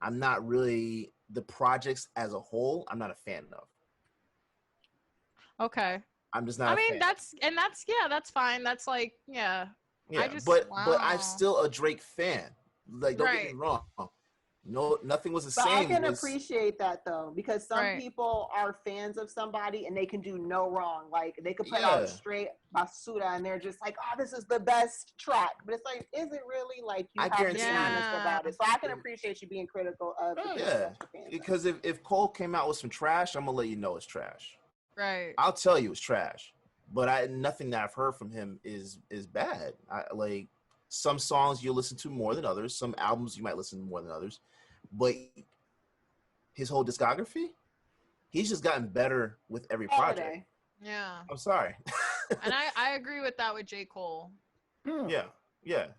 I'm not really the projects as a whole. I'm not a fan of. Okay. I'm just not. That's fine. That's like Yeah, but I'm still a Drake fan. Like, don't get me wrong. No, nothing was the same. I can appreciate that though, because some people are fans of somebody and they can do no wrong. Like they could put out straight basura and they're just like, "Oh, this is the best track." But it's like, is it really? Like you have to be honest about it. So I can appreciate you being critical of the because if Cole came out with some trash, I'm gonna let you know it's trash. Right. I'll tell you it's trash. But nothing that I've heard from him is bad. I like some songs you'll listen to more than others. Some albums you might listen to more than others. But his whole discography, he's just gotten better with every project. Yeah. I'm sorry. And I agree with that with J. Cole. Yeah.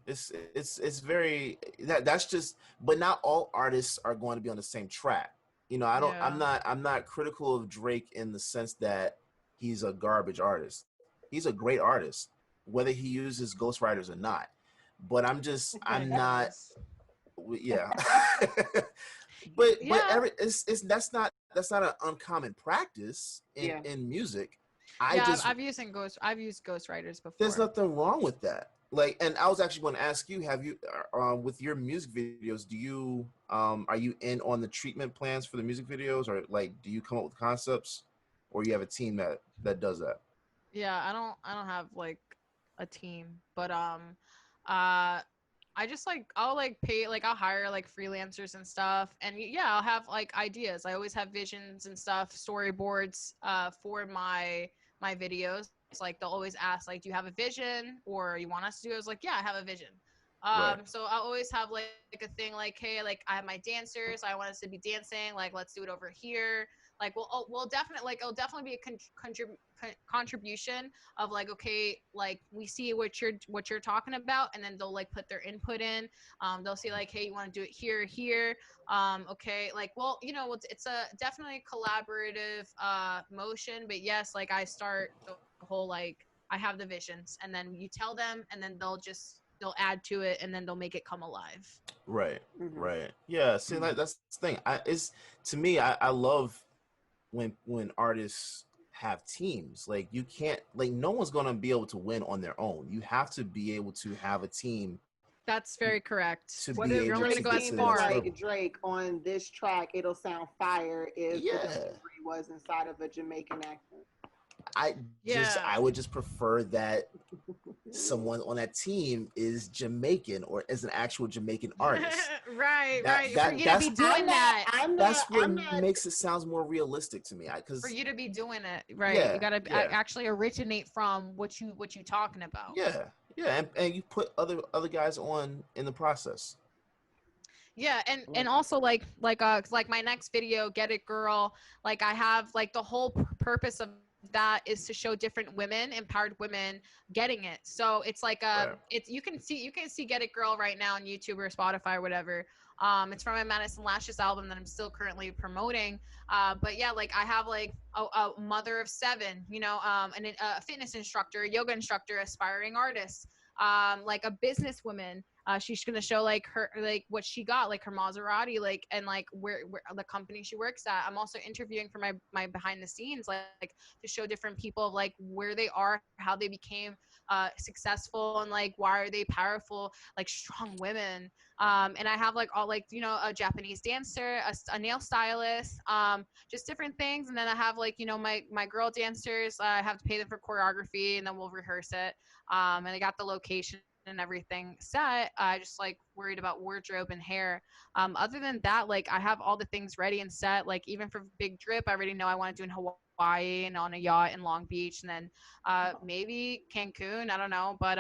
It's very that's just, but not all artists are going to be on the same track. I'm not critical of Drake in the sense that he's a garbage artist. He's a great artist, whether he uses ghostwriters or not. But I'm not. Yeah. but that's not an uncommon practice in music. I've used ghostwriters before. There's nothing wrong with that. Like, and I was actually going to ask you, have you with your music videos, do you are you in on the treatment plans for the music videos, or like do you come up with concepts, or you have a team that does that? Yeah, I don't have like a team, but I just I'll pay, I'll hire freelancers and stuff, and I'll have ideas. I always have visions and stuff, storyboards for my videos. It's they'll always ask do you have a vision, or you want us to do it? I was I have a vision. So I'll always have a thing hey, I have my dancers, I want us to be dancing, let's do it over here. We'll definitely it'll definitely be a contribution of okay, we see what you're talking about, and then they'll put their input in. They'll see hey, you want to do it here. Okay, it's a definitely collaborative motion, but yes, I start the whole I have the visions, and then you tell them, and then they'll add to it, and then they'll make it come alive. Right. Yeah, see, that's the thing. To me, I love when artists have teams. You can't, no one's gonna be able to win on their own. You have to be able to have a team. That's very correct. What if Drake go as far Drake on this track, it'll sound fire if the delivery was inside of a Jamaican accent. I would just prefer that someone on that team is Jamaican or is an actual Jamaican artist. right. For you to be doing that. That's what makes it sounds more realistic to me. For you to be doing it, right? You gotta actually originate from what you talking about. Yeah, and you put other guys on in the process. Yeah, and also like my next video, Get It Girl, I have the whole purpose of that is to show different women, empowered women, getting it. So it's it's you can see Get It Girl right now on YouTube or Spotify or whatever. It's from my Madison Lashes album that I'm still currently promoting. But yeah, I have a mother of 7, and a fitness instructor, a yoga instructor, aspiring artist, a businesswoman, She's gonna show like her like what she got, like her Maserati, like and like where the company she works at. I'm also interviewing for my behind the scenes, like to show different people of like where they are, how they became successful, and like why are they powerful, like strong women. And I have like all like a Japanese dancer, a nail stylist, just different things. And then I have like my girl dancers. I have to pay them for choreography, and then we'll rehearse it. And I got the location and everything set. I just like worried about wardrobe and hair. Other than that, like I have all the things ready and set. Like even for Big Drip, I already know I want to do in Hawaii and on a yacht in Long Beach, and then maybe Cancun. I don't know, but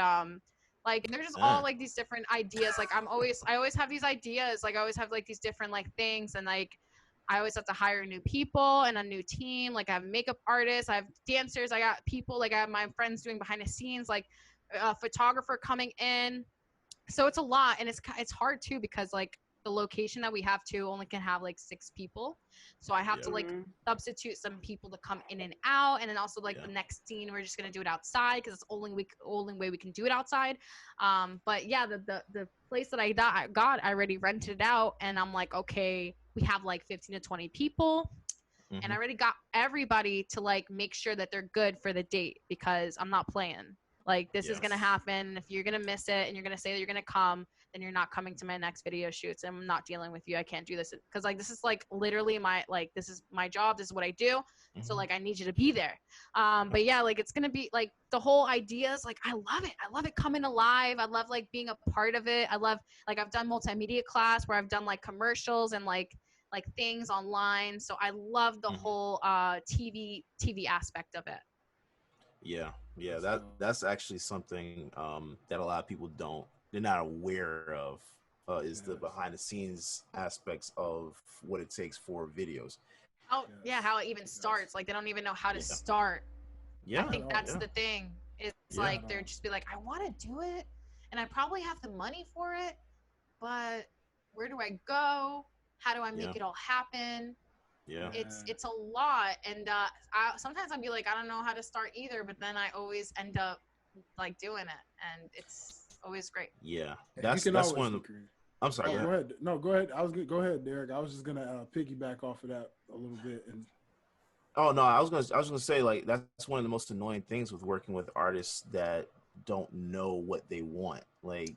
like there's just all like these different ideas. Like I always have these ideas. Like I always have like these different like things, and like I always have to hire new people and a new team. Like I have makeup artists, I have dancers, I got people, like I have my friends doing behind the scenes, like a photographer coming in. So it's a lot, and it's hard too because like the location that we have too only can have like 6 people. So I have to like substitute some people to come in and out, and then also like the next scene we're just gonna do it outside because it's the only way we can do it outside. But yeah, the place that I got, I already rented it out, and I'm like, okay, we have like 15 to 20 people. And I already got everybody to like make sure that they're good for the date because I'm not playing. Like this is going to happen. If you're going to miss it and you're going to say that you're going to come, then you're not coming to my next video shoots. I'm not dealing with you. I can't do this because like this is like literally this is my job. This is what I do. So like I need you to be there. But yeah, like it's going to be like the whole idea is like I love it. I love it coming alive. I love like being a part of it. I love like I've done multimedia class where I've done like commercials and like things online. So I love the whole TV aspect of it. Yeah, that's actually something that a lot of people they're not aware of, is the behind the scenes aspects of what it takes for videos. Oh yeah, how it even starts. Like they don't even know how to start. I think that's the thing. It's like they're just be like, I want to do it, and I probably have the money for it, but where do I go? How do I make it all happen? It's a lot, and sometimes I'd be like, I don't know how to start either, but then I always end up like doing it, and it's always great. That's one of the I'm sorry, go ahead. No, go ahead. Go ahead, Derek. I was just gonna piggyback off of that a little bit. And oh no, I was gonna say like that's one of the most annoying things with working with artists that don't know what they want. Like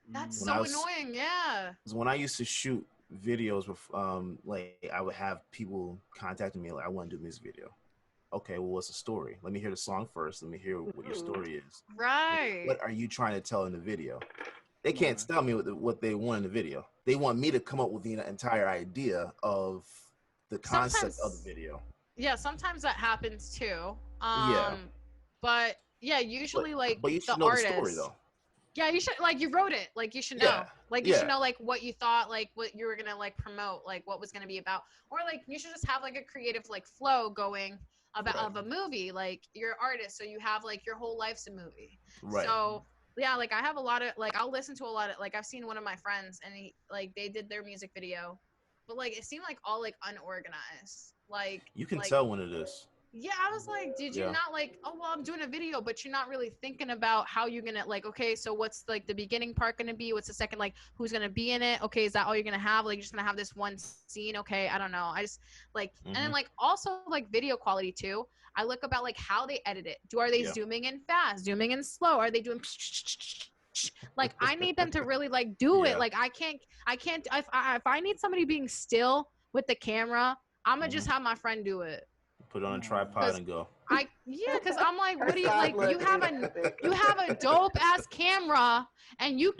that's so annoying. Yeah. When I used to shoot videos with like I would have people contacting me like, I want to do a music video. Okay, well, what's the story? Let me hear the song first. Let me hear what your story is. Right. What are you trying to tell in the video? They can't tell me what they want in the video. They want me to come up with the entire idea of the concept of the video. Yeah, sometimes that happens too. But yeah, usually but you should know the story though. Yeah, you should, like, you wrote it, like, you should know, like, you should know, like, what you thought, like, what you were gonna, like, promote, like, what was gonna be about, or, like, you should just have, like, a creative, like, flow going about of a movie, like, you're an artist, so you have, like, your whole life's a movie, so, yeah, like, I have a lot of, like, I'll listen to a lot of, like, I've seen one of my friends, and they did their music video, but, like, it seemed, like, all, like, unorganized, like, you can tell when it is. Yeah, I was like, did you not like, oh, well, I'm doing a video, but you're not really thinking about how you're going to, like, okay, so what's, like, the beginning part going to be? What's the second, like, who's going to be in it? Okay, is that all you're going to have? Like, you're just going to have this one scene? Okay, I don't know. I just, like, and then, like, also, like, video quality, too. I look about, like, how they edit it. Are they zooming in fast, zooming in slow? Are they doing like, I need them to really, like, do it. Like, I can't, if I need somebody being still with the camera, I'm going to just have my friend do it. Put it on a tripod and go. Because I'm like, what do you like? You have a dope ass camera, and you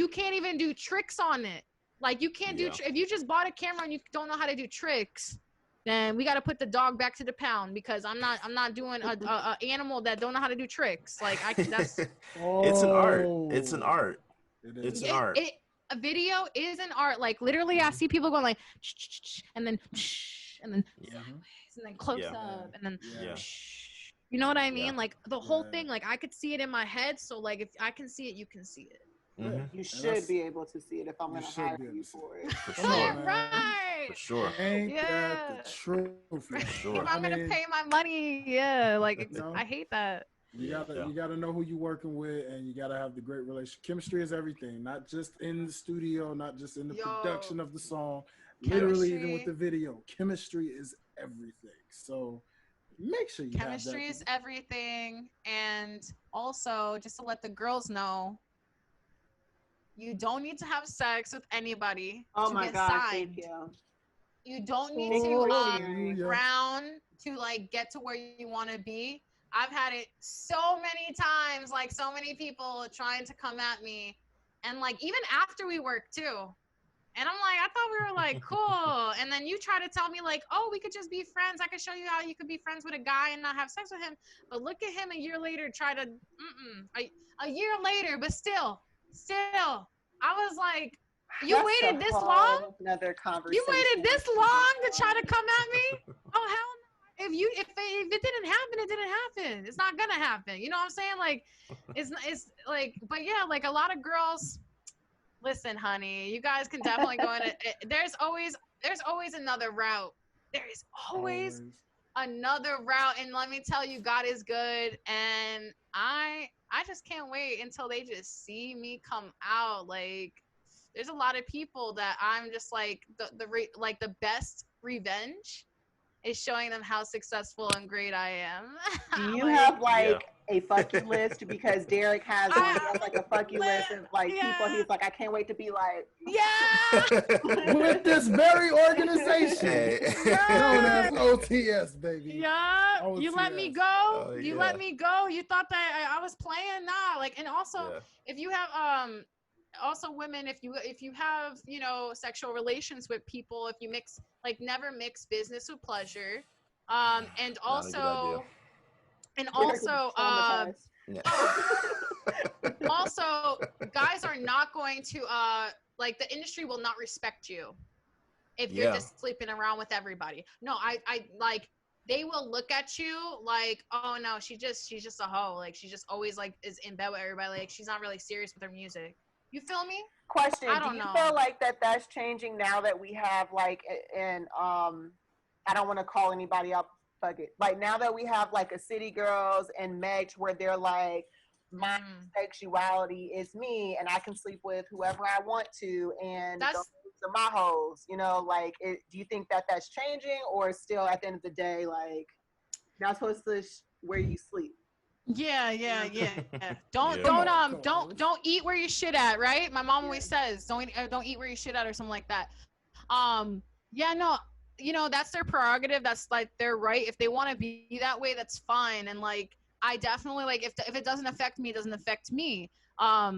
can't even do tricks on it. Like you can't do if you just bought a camera and you don't know how to do tricks, then we got to put the dog back to the pound because I'm not doing a animal that don't know how to do tricks. Like that's it's an art. It's an art. It's an art. A video is an art. Like literally, I see people going like, and then and then close up and then you know what I mean? Like the whole thing, like I could see it in my head, so like if I can see it, you can see it. You should be able to see it if I'm gonna hire you for it. For sure. Right. For sure. Ain't that the truth? For sure. If I'm gonna pay my money, like I hate that. You gotta know who you're working with, and you gotta have the great relationship. Chemistry is everything, not just in the studio, not just in the production of the song. Literally, even with the video, chemistry is everything. So make sure you chemistry have that. is everything. And also, just to let the girls know, you don't need to have sex with anybody to get signed. Thank you. You don't need to round to like get to where you want to be. I've had it so many times, like so many people trying to come at me, and like even after we work too. And I'm like, I thought we were like cool. And then you try to tell me like, oh, we could just be friends. I could show you how you could be friends with a guy and not have sex with him. But look at him a year later, try to, a year later, but still, I was like, you waited this long? Another conversation. You waited this long to try to come at me? Oh, hell no. If it didn't happen, it didn't happen. It's not gonna happen. You know what I'm saying? Like, it's like, but yeah, like a lot of girls. Listen, honey, you guys can definitely go in it. There's always another route. There is always another route, and let me tell you, God is good, and I just can't wait until they just see me come out. Like, there's a lot of people that I'm just like the best revenge is showing them how successful and great I am. Do you have a fuck you list? Because Derek has like a fuck you list of like people he's like, I can't wait to be like with this very organization known as OTS, baby. Yeah, OTS. You let me go. You let me go. You thought that I was playing? Nah. Like, and also if you have also women, if you have, you know, sexual relations with people, if you mix, like, never mix business with pleasure, and also also guys are not going to like, the industry will not respect you if you're just sleeping around with everybody. No, I like, they will look at you like, oh no, she's just a hoe, like she just always like is in bed with everybody, like she's not really serious with her music. You feel me? Question. Do you feel like that's changing now that we have like I don't want to call anybody up, fuck it. Like now that we have like a City Girls and Meg, where they're like, my sexuality is me and I can sleep with whoever I want to, and those are my hoes, you know, like do you think that that's changing, or still at the end of the day, like not supposed to where you sleep? Yeah. Don't eat where you shit at, right? My mom always says, don't eat where you shit at, or something like that. Yeah, no, you know, that's their prerogative. That's like their right. If they want to be that way, that's fine. And like, I definitely, like, if it doesn't affect me, it doesn't affect me. At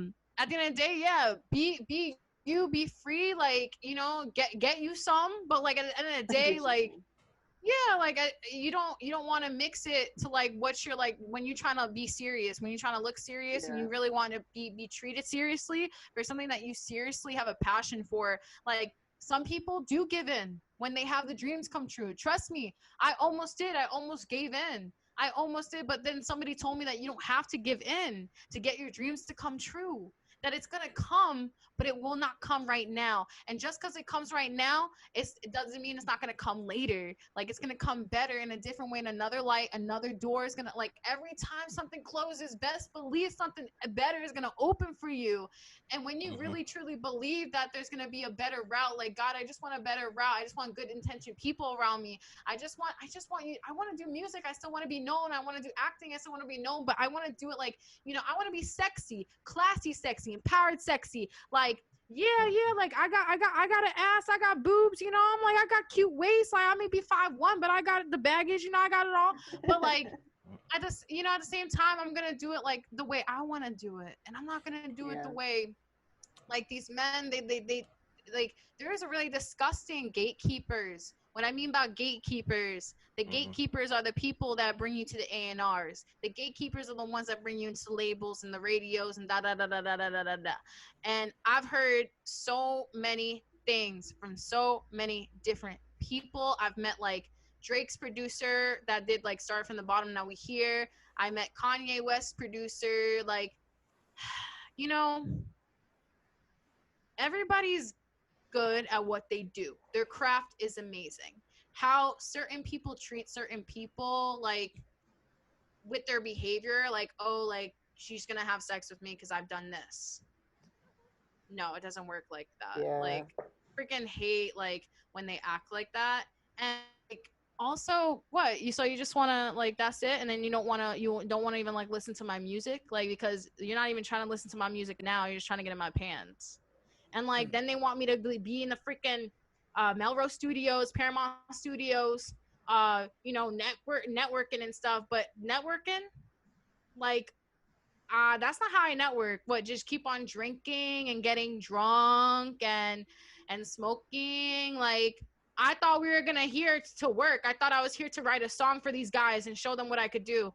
the end of the day, be free. Like, you know, get you some, but like at the end of the day, like. Yeah, like you don't want to mix it to like what you're like when you're trying to be serious, when you're trying to look serious and you really want to be treated seriously for something that you seriously have a passion for. Like, some people do give in when they have the dreams come true. Trust me, I almost did. I almost gave in. I almost did, but then somebody told me that you don't have to give in to get your dreams to come true. That it's going to come, but it will not come right now. And just because it comes right now, it doesn't mean it's not going to come later. Like, it's going to come better in a different way, in another light. Another door is going to, like, every time something closes, best believe something better is going to open for you. And when you really, truly believe that there's going to be a better route, like, God, I just want a better route. I just want good intentioned people around me. I just want you, I want to do music. I still want to be known. I want to do acting. I still want to be known, but I want to do it like, you know, I want to be sexy, classy, sexy, empowered, sexy. Like, like I got an ass, I got boobs, you know, I'm like, I got cute waist, like I may be 5'1", but I got the baggage, you know, I got it all. But like, I just, you know, at the same time, I'm gonna do it like the way I want to do it, and I'm not gonna do it the way like these men. They like, there is a really disgusting gatekeepers. What I mean by gatekeepers, the gatekeepers are the people that bring you to the A&Rs. The gatekeepers are the ones that bring you into labels and the radios and da. And I've heard so many things from so many different people. I've met like Drake's producer that did like Start From the Bottom, Now We Here. I met Kanye West's producer. Like, you know, everybody's good at what they do. Their craft is amazing. How certain people treat certain people, like, with their behavior, like, oh, like she's gonna have sex with me because I've done this. No, it doesn't work like that. Yeah. Like, freaking hate like when they act like that. And like, also, what you just want to like, that's it, and then you don't want to even like listen to my music, like, because you're not even trying to listen to my music now, you're just trying to get in my pants. And like, then they want me to be in the freaking Melrose Studios, Paramount Studios, networking and stuff. But networking, like, that's not how I network. What, just keep on drinking and getting drunk and smoking? Like, I thought we were gonna here to work. I thought I was here to write a song for these guys and show them what I could do.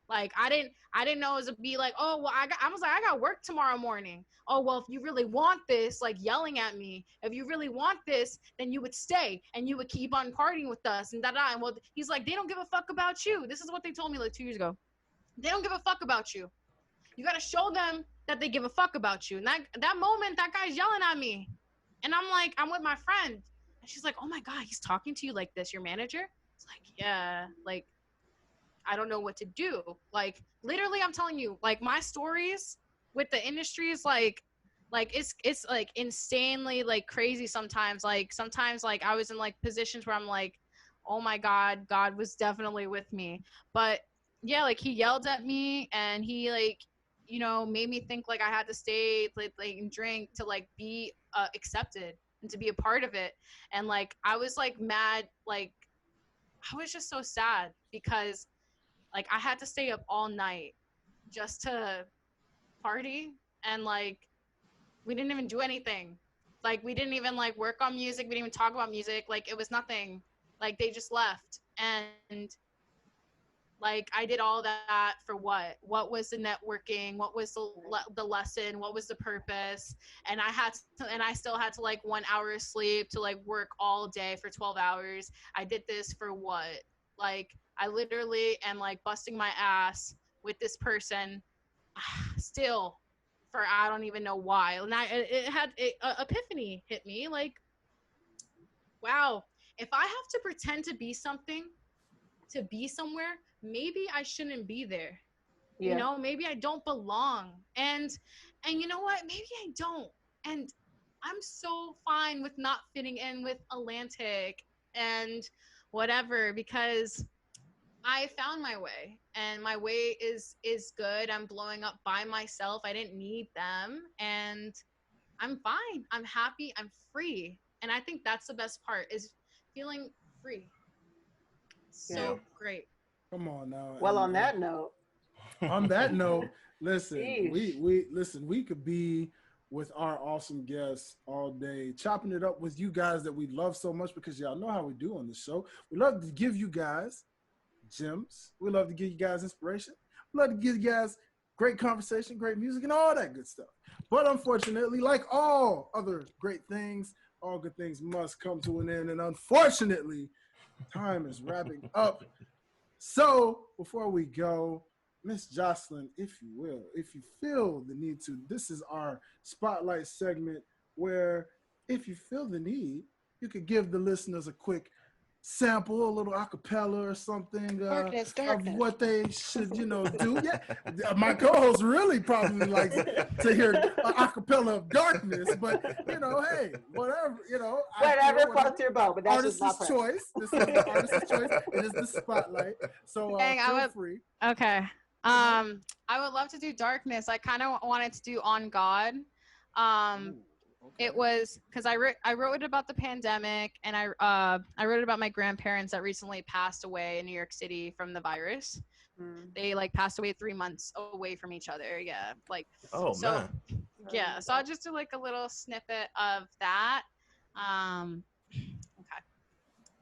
Like, I didn't know it was to be like, oh well, I was like, I got work tomorrow morning. Oh well, if you really want this, like yelling at me, if you really want this, then you would stay and you would keep on partying with us and da. And well, he's like, they don't give a fuck about you. This is what they told me like 2 years ago. They don't give a fuck about you. You got to show them that they give a fuck about you. And that moment, that guy's yelling at me. And I'm like, I'm with my friend. And she's like, oh my God, he's talking to you like this, your manager? It's like, yeah, like, I don't know what to do. Like, literally, I'm telling you, like, my stories with the industry is like it's like insanely like crazy sometimes. Like, sometimes like I was in like positions where I'm like, oh my God, God was definitely with me. But yeah, like, he yelled at me and he like, made me think like I had to stay like and drink to like be accepted and to be a part of it. And like, I was like mad, like I was just so sad because like I had to stay up all night just to party. And like, we didn't even do anything. Like, we didn't even like work on music. We didn't even talk about music. Like, it was nothing. Like, they just left. And like, I did all that for what? What was the networking? What was the lesson? What was the purpose? And I still had to like 1 hour of sleep to like work all day for 12 hours. I did this for what? Like, I literally am like busting my ass with this person still for I don't even know why. And epiphany hit me like, wow, if I have to pretend to be something, to be somewhere, maybe I shouldn't be there. Yeah. Maybe I don't belong. And you know what? Maybe I don't. And I'm so fine with not fitting in with Atlantic and whatever, because I found my way and my way is good. I'm blowing up by myself. I didn't need them and I'm fine. I'm happy. I'm free. And I think that's the best part, is feeling free. So great. Come on now. Well, on that note, listen, we could be with our awesome guests all day, chopping it up with you guys that we love so much, because y'all know how we do on the show. We love to give you guys gems. We love to give you guys inspiration. We love to give you guys great conversation, great music, and all that good stuff. But unfortunately, like all other great things, all good things must come to an end. And unfortunately, time is wrapping up. So before we go, Miss Joslyn, if you will, if you feel the need to, this is our spotlight segment where if you feel the need, you could give the listeners a quick sample, a little acapella or something darkness. of what they should, do. Yeah, my co-host really probably likes to hear acapella of darkness, but hey, whatever, whatever floats your boat. But that's artist's just my choice. This is the artist's choice. It is the spotlight. So feel free. Okay. I would love to do darkness. I kind of wanted to do On God. Okay. It was because I wrote it about the pandemic, and I wrote it about my grandparents that recently passed away in New York City from the virus. They like passed away 3 months away from each other. Yeah, like man. Yeah, so I'll just do like a little snippet of that. Okay,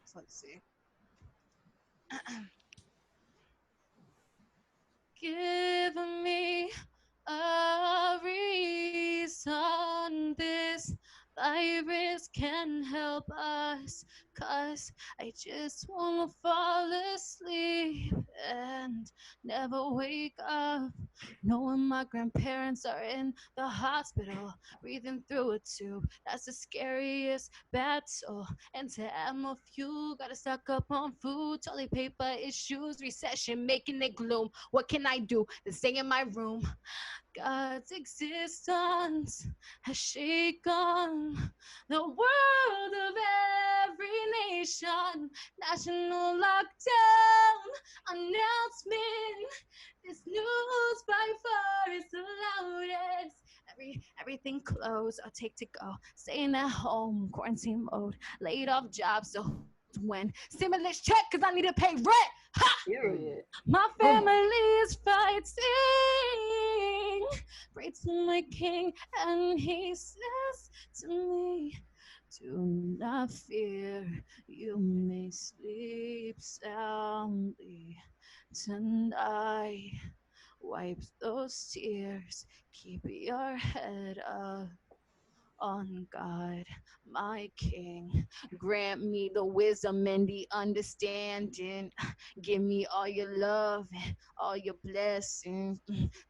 so let's see. Give me a reason, this vibrant this can help us, 'cause I just wanna fall asleep and never wake up, knowing my grandparents are in the hospital, breathing through a tube. That's the scariest battle. And to add more fuel, gotta stock up on food, toilet paper, issues, recession, making it gloom. What can I do? Then stay in my room. God's existence has shaken the world of every nation. National lockdown announcement. This news by far is the loudest. Everything closed, I'll take to go. Staying at home, quarantine mode. Laid off jobs, so when stimulus check, 'cause I need to pay rent. Ha! Period. My family is fighting. Pray to my king, and he says to me, do not fear, you may sleep soundly tonight. Wipe those tears, keep your head up on God, my King. Grant me the wisdom and the understanding. Give me all your love and all your blessings.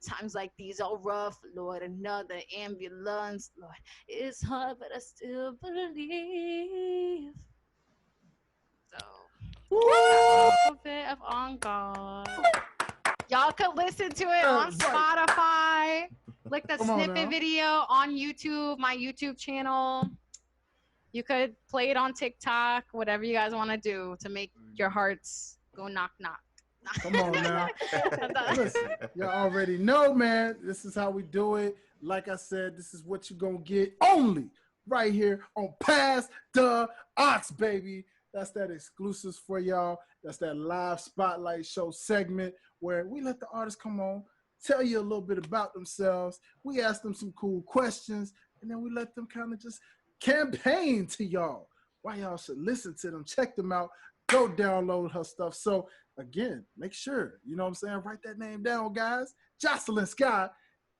Times like these are rough, Lord. Another ambulance, Lord. It's hard, but I still believe. So, a little bit of On God. Y'all could listen to it on Spotify. Like the snippet video on YouTube, my YouTube channel. You could play it on TikTok, whatever you guys want to do to make your hearts go knock knock. Come on now. Listen, y'all already know, man. This is how we do it. Like I said, this is what you're going to get only right here on Pass the Ox, baby. That's that exclusives for y'all. That's that live spotlight show segment where we let the artists come on, tell you a little bit about themselves. We ask them some cool questions, and then we let them kind of just campaign to y'all why y'all should listen to them, check them out, go download her stuff. So again, make sure, you know what I'm saying, write that name down, guys. Joslyn Sky.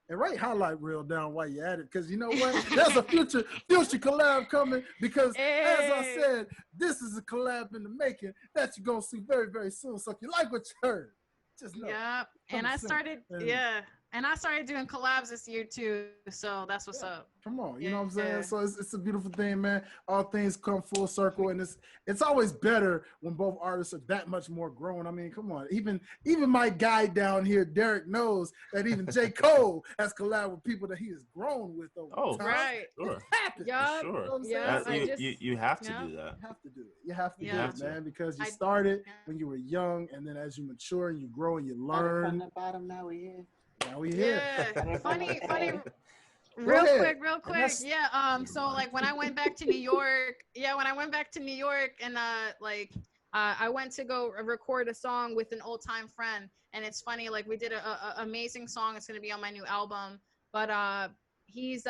And write highlight reel down while you're at it, because you know what? There's a future collab coming, because as I said, this is a collab in the making that you're going to see very, very soon. So if you like what you heard, just know. Yeah, and I started, and I started doing collabs this year too, so that's what's up. Come on, you know what I'm saying? So it's a beautiful thing, man. All things come full circle, and it's always better when both artists are that much more grown. I mean, come on. Even my guy down here, Derek, knows that even J. Cole has collabed with people that he has grown with over time. Right. Sure. It happens. Yeah. Sure. You have to do that. You have to do it. You have to do it, man, because you started when you were young, and then as you mature and you grow and you learn. From the bottom, now we here. Now we here. Yeah. funny. Real quick. Yeah. So like when I went back to New York, and I went to go record a song with an old time friend, and it's funny, like we did a amazing song. It's gonna be on my new album, but he's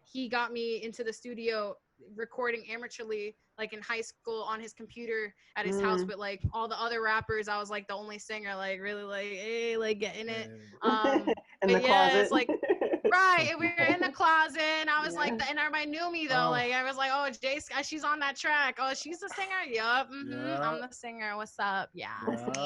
he got me into the studio recording amateurly, like in high school on his computer at his house, but like all the other rappers, I was like the only singer, like really like, hey, like getting it. In the closet. It's like, right, we were in the closet, and I was like, and everybody knew me though. Like I was like, oh, Jay Sky, she's on that track. Oh, she's the singer. Yup, I'm the singer. What's up? Yeah,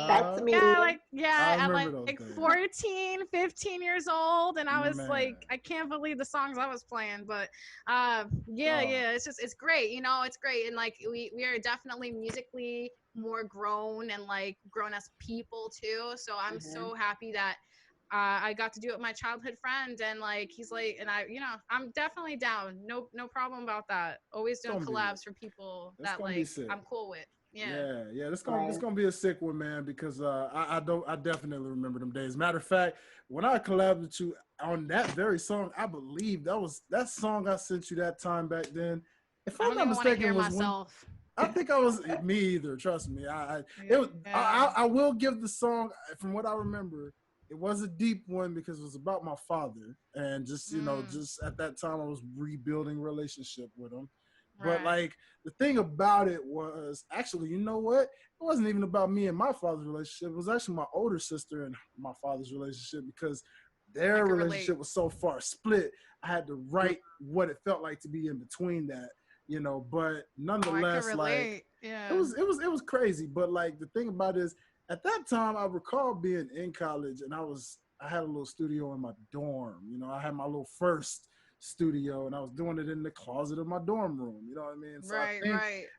that's me. At like 14, 15 years old, and I was like, I can't believe the songs I was playing, but it's great. You know, it's great, and like we are definitely musically more grown and like grown as people too. So I'm so happy that I got to do it with my childhood friend, and like he's like, and I'm definitely down. No problem about that. Always doing collabs for people that like I'm cool with. Yeah. It's gonna be a sick one, man, because I definitely remember them days. Matter of fact, when I collabed with you on that very song, I believe that song I sent you that time back then. If I'm not mistaken, was myself. I think I was me either. Trust me. I will give the song, from what I remember, it was a deep one because it was about my father, and just just at that time I was rebuilding relationship with him. But like the thing about it was actually, you know what? It wasn't even about me and my father's relationship. It was actually my older sister and my father's relationship, because their relationship was so far split. I had to write what it felt like to be in between that, you know, but nonetheless, like it was crazy. But like the thing about it is, at that time, I recall being in college and I had a little studio in my dorm. You know, I had my little first studio and I was doing it in the closet of my dorm room. You know what I mean? So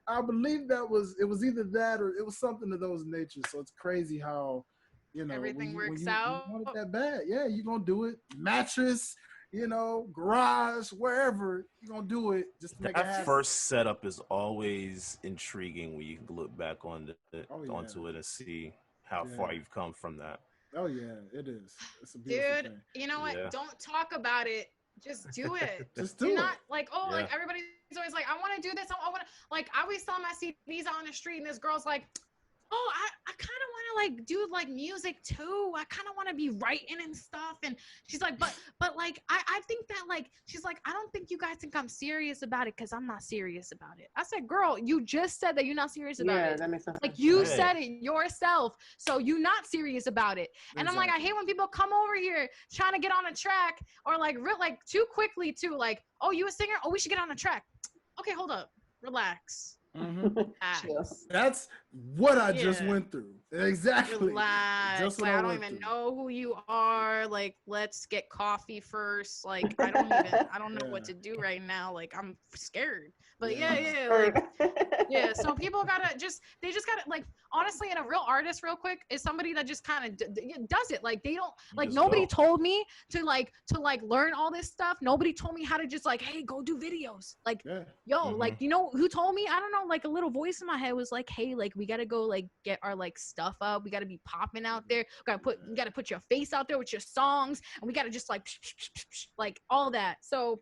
I believe it was either that or it was something of those natures. So it's crazy how, you know, everything works out. You want it that bad, yeah, you're gonna do it. Mattress, you know, garage, wherever, you're gonna do it just to make it happen. That first setup is always intriguing when you can look back onto it and see how far you've come from that. Oh yeah, it is. It's a beautiful thing. You know what? Yeah. Don't talk about it. Just do it. Just do it. Not like, like everybody's always like, I want to do this. I want to, like, I always sell my CDs out on the street, and this girl's like, oh, I kind of want to like do like music too. I kind of want to be writing and stuff. And she's like, but like, I think that like, she's like, I don't think you guys think I'm serious about it because I'm not serious about it. I said, girl, you just said that you're not serious about it. That makes sense. Like you said it yourself. So you're not serious about it. And I'm like, I hate when people come over here trying to get on a track or like too quickly too. Like, oh, you a singer? Oh, we should get on a track. Okay, hold up. Relax. Mm-hmm. That's what I just went through. Exactly. Just like, I don't even know who you are. Like, let's get coffee first. Like, I don't know what to do right now. Like, I'm scared. But so people they just gotta like, honestly, and a real artist real quick is somebody that just kind of does it. Like, they don't, like, nobody told me to learn all this stuff. Nobody told me how to just like, hey, go do videos. Like, like, you know who told me? I don't know, like a little voice in my head was like, hey, like, we gotta go like get our like stuff up. We gotta be popping out there. We gotta put your face out there with your songs, and we gotta just like all that. So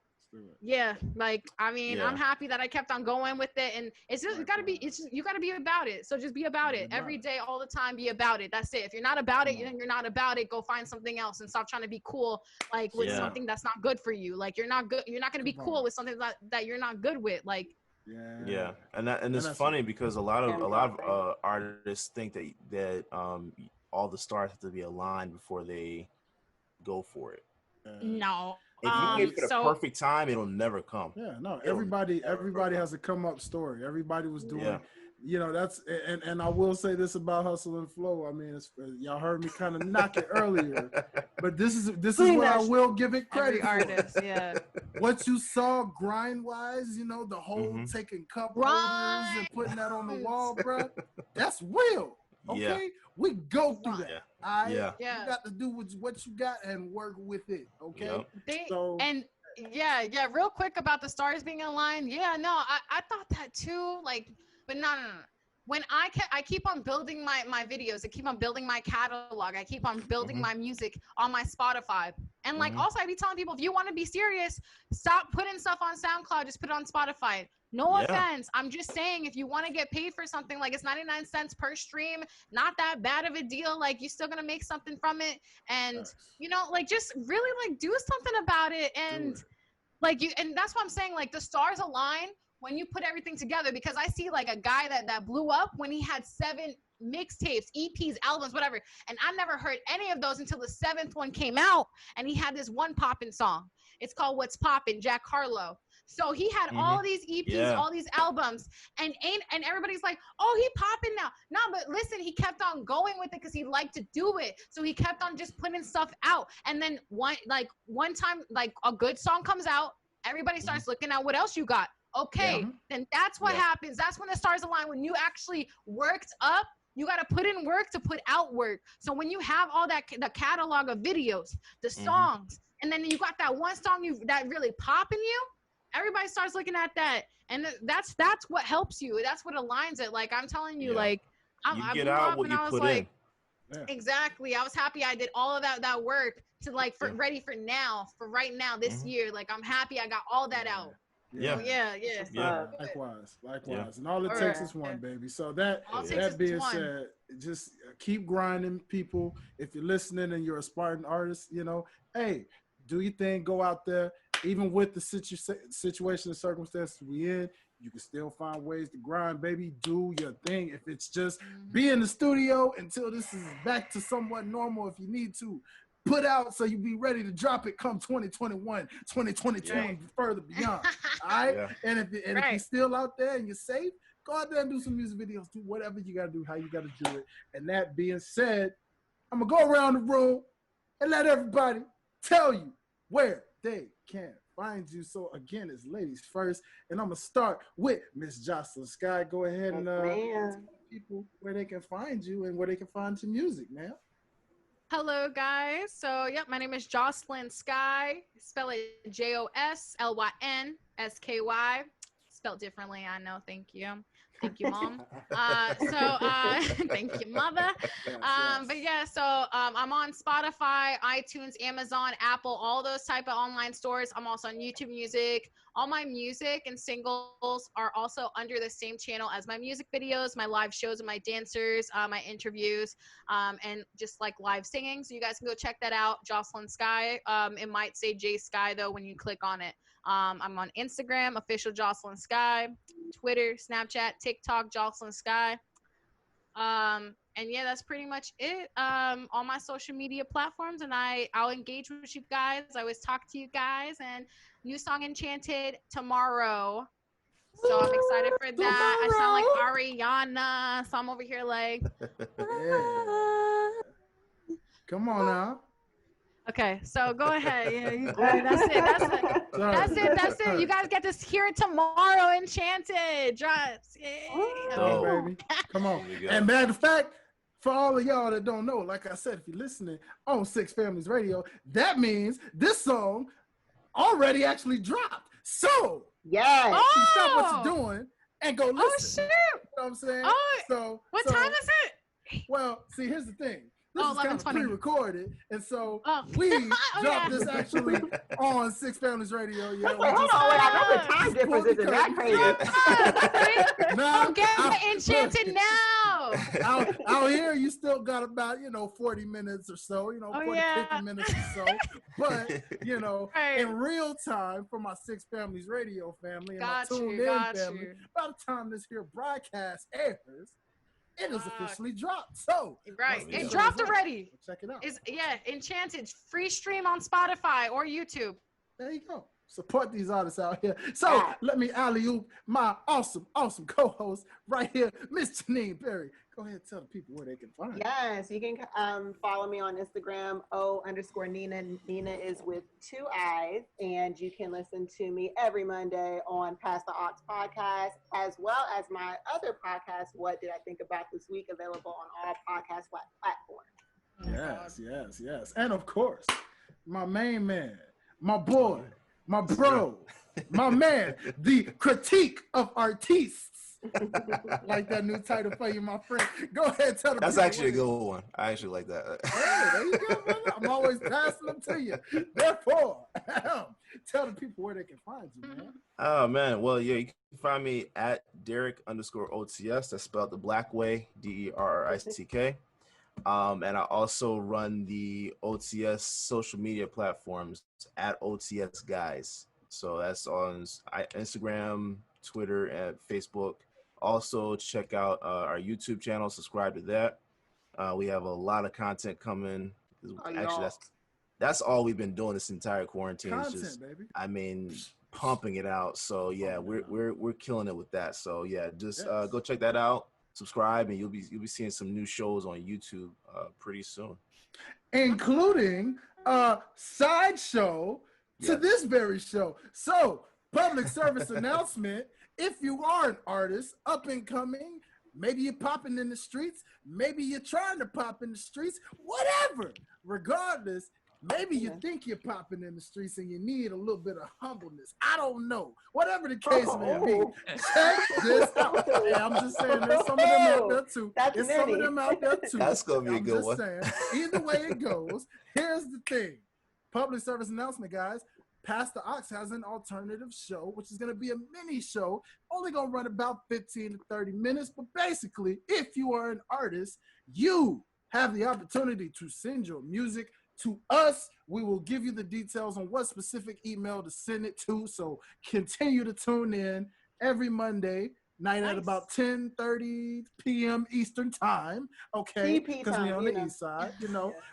like, I mean, I'm happy that I kept on going with it, and it's just you gotta be about it. So just be about it every day, all the time. Be about it. That's it. If you're not about it, then you're not about it. Go find something else and stop trying to be cool like with something that's not good for you. Like, you're not good. You're not gonna be cool with something that you're not good with. Like, and it's funny because a lot of artists think that all the stars have to be aligned before they go for it. No. If you wait for the perfect time, it'll never come. Everybody has a come up story. Everybody was doing, you know, that's, and I will say this about Hustle and Flow. I mean, y'all heard me kind of knock it earlier, but this is what I will give it credit for. Artist, What you saw grind wise, you know, the whole taking cup holders and putting that on the wall, bro. That's real. Okay, we go through that. You got to do what you got and work with it. Okay. Real quick about the stars being aligned. I thought that too. Like, but no. When I keep on building my videos, I keep on building my catalog, I keep on building my music on my Spotify. And like, also I be telling people, if you want to be serious, stop putting stuff on SoundCloud, just put it on Spotify. No offense. I'm just saying, if you want to get paid for something, like, it's 99 cents per stream, not that bad of a deal. Like, you're still going to make something from it. And, you know, like, just really like do something about it. And like and that's what I'm saying. Like, the stars align when you put everything together, because I see like a guy that blew up when he had 7 mixtapes, EPs, albums, whatever. And I never heard any of those until the 7th one came out. And he had this one poppin' song. It's called What's Poppin', Jack Harlow. So he had all these EPs, all these albums, and everybody's like, oh, he popping now. No, but listen, he kept on going with it because he liked to do it. So he kept on just putting stuff out. And then one time, like, a good song comes out, everybody starts looking at what else you got. Okay, then that's what happens. That's when the stars align. When you actually worked up, you got to put in work to put out work. So when you have all that, the catalog of videos, the songs, and then you got that one song that really popping you, everybody starts looking at that, and that's what helps you. That's what aligns it. Like, I'm telling you, like, I get out what you put in. Exactly. I was happy I did all of that work to like ready for right now this year. Like, I'm happy I got all that out. Likewise. And all it takes is one, baby. So that being said, just keep grinding, people. If you're listening and you're a aspiring artist, you know, hey, do your thing, go out there. Even with the situation and circumstances we in, you can still find ways to grind, baby. Do your thing. If it's just be in the studio until this is back to somewhat normal, if you need to, put out so you be ready to drop it come 2021, 2022, and further beyond. All right? Yeah. And if you're still out there and you're safe, go out there and do some music videos. Do whatever you got to do, how you got to do it. And that being said, I'm going to go around the room and let everybody tell you where they can find you. So again, it's ladies first. And I'm going to start with Miss Joslyn Sky. Go ahead and tell people where they can find you and where they can find your music, man. Hello, guys. So, my name is Joslyn Sky. Spell it JoslynSky. Spelled differently, I know. Thank you. Thank you, Mom. Thank you, Mother. But yeah, so I'm on Spotify, iTunes, Amazon, Apple, all those type of online stores. I'm also on YouTube Music. All my music and singles are also under the same channel as my music videos, my live shows of my dancers, my interviews, and just like live singing. So you guys can go check that out, Joslyn Sky. It might say J Sky though when you click on it. I'm on Instagram, official Joslyn Sky, Twitter, Snapchat, TikTok, Joslyn Sky. And yeah, that's pretty much it. All my social media platforms, and I'll engage with you guys. I always talk to you guys. And new song Enchanted tomorrow. So I'm excited for that. I sound like Ariana, so I'm over here like. Yeah. Come on now. Okay, so go ahead. Yeah, that's it. You guys get to hear it tomorrow. Enchanted drops. Oh, baby. Come on. And matter of fact, for all of y'all that don't know, like I said, if you're listening on Six Families Radio, that means this song already actually dropped. So stop what you're doing and go listen. Oh shoot! You know what I'm saying? Oh, what time is it? Well, see, here's the thing. This is kind of pre-recorded, and so we dropped this actually on Six Families Radio. Yeah, hold on, I know the time difference isn't that crazy. Get Enchanted now. Out here, you still got about 40 minutes or so, 50 minutes or so. But in real time for my Six Families Radio family and my tuned in family, by the time this here broadcast airs, it is officially dropped. So it dropped already. Check it out. Enchanted free stream on Spotify or YouTube. There you go. Support these artists out here. So let me alley-oop my awesome co-host right here, Miss Janine Berry. Go ahead and tell the people where they can find you. Yes, you can follow me on Instagram, O_Nina. Nina is with 2 I's. And you can listen to me every Monday on Pass the Aux podcast, as well as my other podcast, What Did I Think About This Week, available on all podcast platforms. Yes. And of course, my main man, my boy, my bro, my man, the critique of artists. Like that new title for you, my friend. Go ahead and tell them. That's actually a good one. I actually like that. Hey, there you go, brother. I'm always passing them to you. Therefore, tell the people where they can find you, man. Oh, man. Well, yeah, you can find me at Derrick_OTS. That's spelled the Black way, DERRICK. And I also run the OTS social media platforms at OTS Guys. So that's on Instagram, Twitter, and Facebook. Also, check out our YouTube channel. Subscribe to that. We have a lot of content coming. Actually, that's all we've been doing this entire quarantine. Content, baby. I mean, pumping it out. So yeah, we're killing it with that. So yeah, just go check that out. Subscribe, and you'll be seeing some new shows on YouTube pretty soon, including a side show to this very show. So, public service announcement: if you are an artist, up and coming, maybe you're popping in the streets, maybe you're trying to pop in the streets, whatever. Regardless, maybe you think you're popping in the streets and you need a little bit of humbleness. I don't know. Whatever the case may be, check this out. Yeah, I'm just saying, there's some of them out there too. There's some of them out there too. That's gonna be a good one. Saying, either way it goes, here's the thing. Public service announcement, guys. Pastor Ox has an alternative show, which is going to be a mini show, only going to run about 15 to 30 minutes. But basically, if you are an artist, you have the opportunity to send your music to us. We will give you the details on what specific email to send it to. So continue to tune in every Monday night at about 10:30 p.m. Eastern time. Okay, because we're on the east side.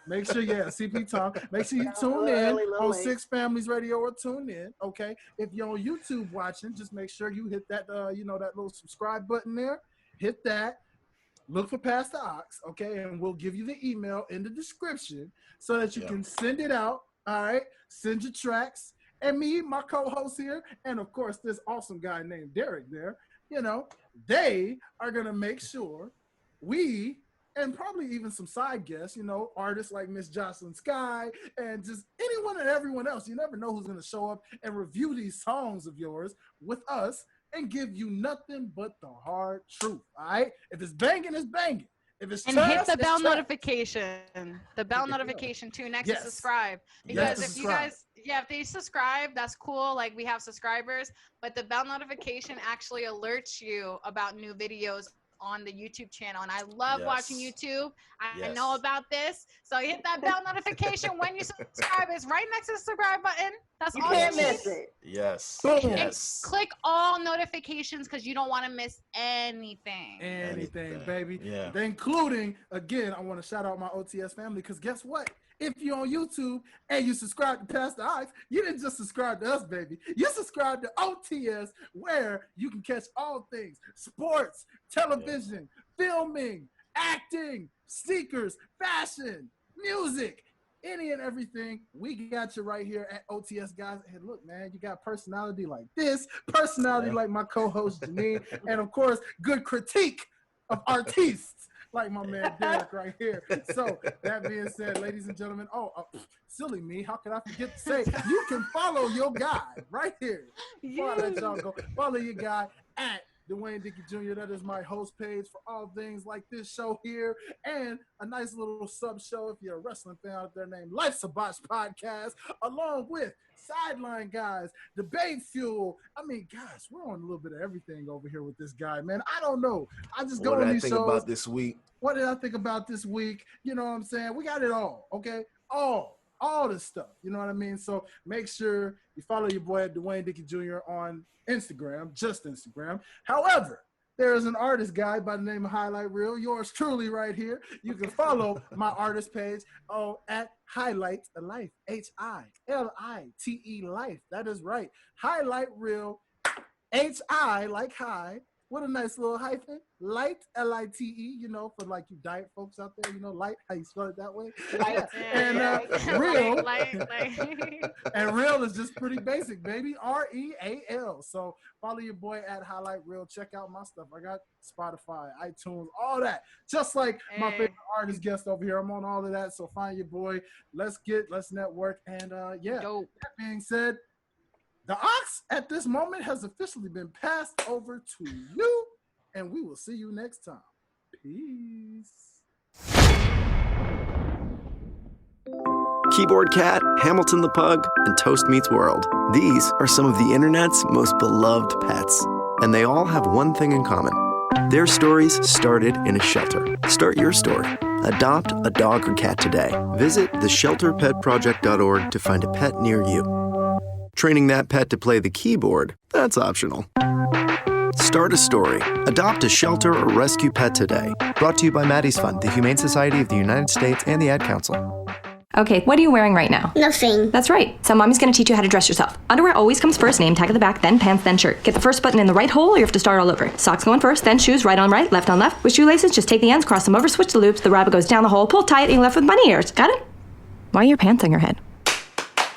Make sure, CP time. Make sure you tune in on Six Families Radio or tune in. Okay, if you're on YouTube watching, just make sure you hit that that little subscribe button there. Hit that. Look for Pastor Ox, okay, and we'll give you the email in the description so that you can send it out. All right, send your tracks. And me, my co-host here, and of course this awesome guy named Derek there, they are going to make sure we, and probably even some side guests, artists like Miss Joslyn Sky, and just anyone and everyone else. You never know who's going to show up and review these songs of yours with us and give you nothing but the hard truth, all right? If it's banging, it's banging. If it's and hit the bell notification. The bell notification too next to subscribe. Because if you guys, if they subscribe, that's cool. Like we have subscribers, but the bell notification actually alerts you about new videos on the YouTube channel. And I love watching YouTube. I know about this. So hit that bell notification when you subscribe. It's right next to the subscribe button. That's all you can't miss it. Yes. And click all notifications because you don't want to miss anything. Anything, baby. Yeah. Including, again, I want to shout out my OTS family because guess what? If you're on YouTube and you subscribe to Pastor Ox, you didn't just subscribe to us, baby. You subscribe to OTS, where you can catch all things: sports, television, filming, acting, sneakers, fashion, music, any and everything. We got you right here at OTS, guys. And look, man, you got personality like this, personality like my co-host Janean, and of course, good critique of artists like my man Derek right here. So that being said, ladies and gentlemen, silly me, how could I forget to say, you can follow your guy right here. Before I let y'all go, follow your guy at Dwayne Dickey Jr. That is my host page for all things like this show here, and a nice little sub show if you're a wrestling fan out there named Life's a Botch Podcast, along with Sideline Guys, Debate Fuel. I mean, gosh, we're on a little bit of everything over here with this guy, man. I don't know. I just go on these shows. What did I think about this week? What did I think about this week? You know what I'm saying? We got it all, okay? All this stuff. You know what I mean? So make sure you follow your boy at Dwayne Dickey Jr. on Instagram, just Instagram. However, there is an artist guy by the name of Highlight Reel, yours truly right here. You can follow my artist page at Highlight Life, Hilite Life. That is right. Highlight Reel, HI like high. What a nice little hyphen. Light, L-I-T-E, for like you diet folks out there, light, how you spell it that way. Light. And real. And real is just pretty basic, baby. R-E-A-L. So follow your boy at Highlight Reel. Check out my stuff. I got Spotify, iTunes, all that. Just like my favorite artist guest over here. I'm on all of that. So find your boy. Let's network. And Dope. That being said, the Ox at this moment has officially been passed over to you, and we will see you next time. Peace. Keyboard Cat, Hamilton the Pug, and Toast Meets World. These are some of the internet's most beloved pets, and they all have one thing in common. Their stories started in a shelter. Start your story. Adopt a dog or cat today. Visit theshelterpetproject.org to find a pet near you. Training that pet to play the keyboard, that's optional. Start a story. Adopt a shelter or rescue pet today. Brought to you by Maddie's Fund, the Humane Society of the United States, and the Ad Council. Okay, what are you wearing right now? Nothing. That's right. So mommy's gonna teach you how to dress yourself. Underwear always comes first, name tag at the back, then pants, then shirt. Get the first button in the right hole or you have to start all over. Socks going first, then shoes, right on right, left on left. With shoelaces, just take the ends, cross them over, switch the loops, the rabbit goes down the hole, pull tight, and you're left with bunny ears. Got it? Why are your pants on your head?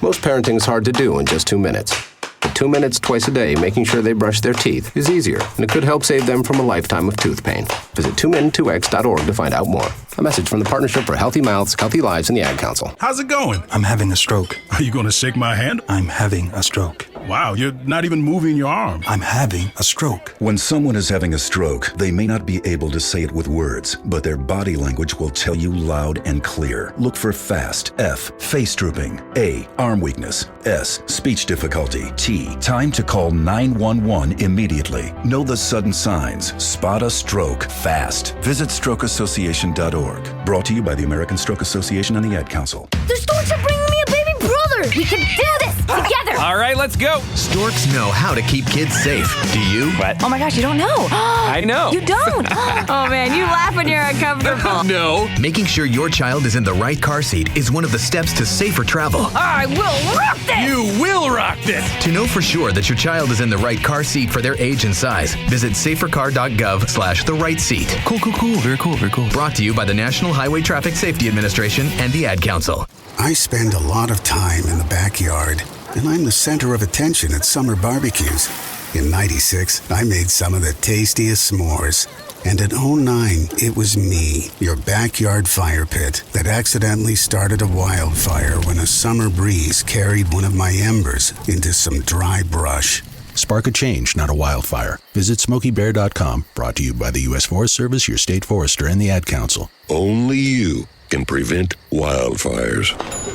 Most parenting is hard to do in just 2 minutes. But 2 minutes twice a day making sure they brush their teeth is easier, and it could help save them from a lifetime of tooth pain. Visit 2min2x.org to find out more. A message from the Partnership for Healthy Mouths, Healthy Lives, and the Ad Council. How's it going? I'm having a stroke. Are you going to shake my hand? I'm having a stroke. Wow, you're not even moving your arm. I'm having a stroke. When someone is having a stroke, they may not be able to say it with words, but their body language will tell you loud and clear. Look for FAST. F, face drooping. A, arm weakness. S, speech difficulty. T, time to call 911 immediately. Know the sudden signs. Spot a stroke fast. Visit strokeassociation.org. Brought to you by the American Stroke Association and the Ad Council. The storks are bringing me a baby brother! We can do this together. All right, let's go. Storks know how to keep kids safe. Do you? What? Oh my gosh, you don't know. I know. You don't. Oh man, you laugh when you're uncomfortable. No. Making sure your child is in the right car seat is one of the steps to safer travel. I will rock this. You will rock this. To know for sure that your child is in the right car seat for their age and size, visit safercar.gov/the-right-seat. Cool. Very cool. Brought to you by the National Highway Traffic Safety Administration and the Ad Council. I spend a lot of time in the backyard, and I'm the center of attention at summer barbecues. In '96, I made some of the tastiest s'mores. And in '09, it was me, your backyard fire pit, that accidentally started a wildfire when a summer breeze carried one of my embers into some dry brush. Spark a change, not a wildfire. Visit SmokeyBear.com, brought to you by the U.S. Forest Service, your state forester, and the Ad Council. Only you can prevent wildfires.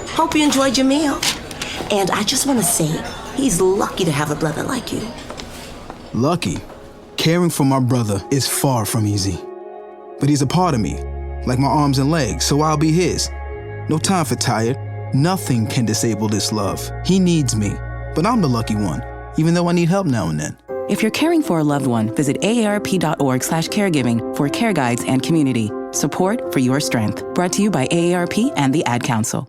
Hope you enjoyed your meal. And I just want to say, he's lucky to have a brother like you. Lucky? Caring for my brother is far from easy. But he's a part of me, like my arms and legs, so I'll be his. No time for tired. Nothing can disable this love. He needs me, but I'm the lucky one, even though I need help now and then. If you're caring for a loved one, visit aarp.org/caregiving for care guides and community. Support for your strength. Brought to you by AARP and the Ad Council.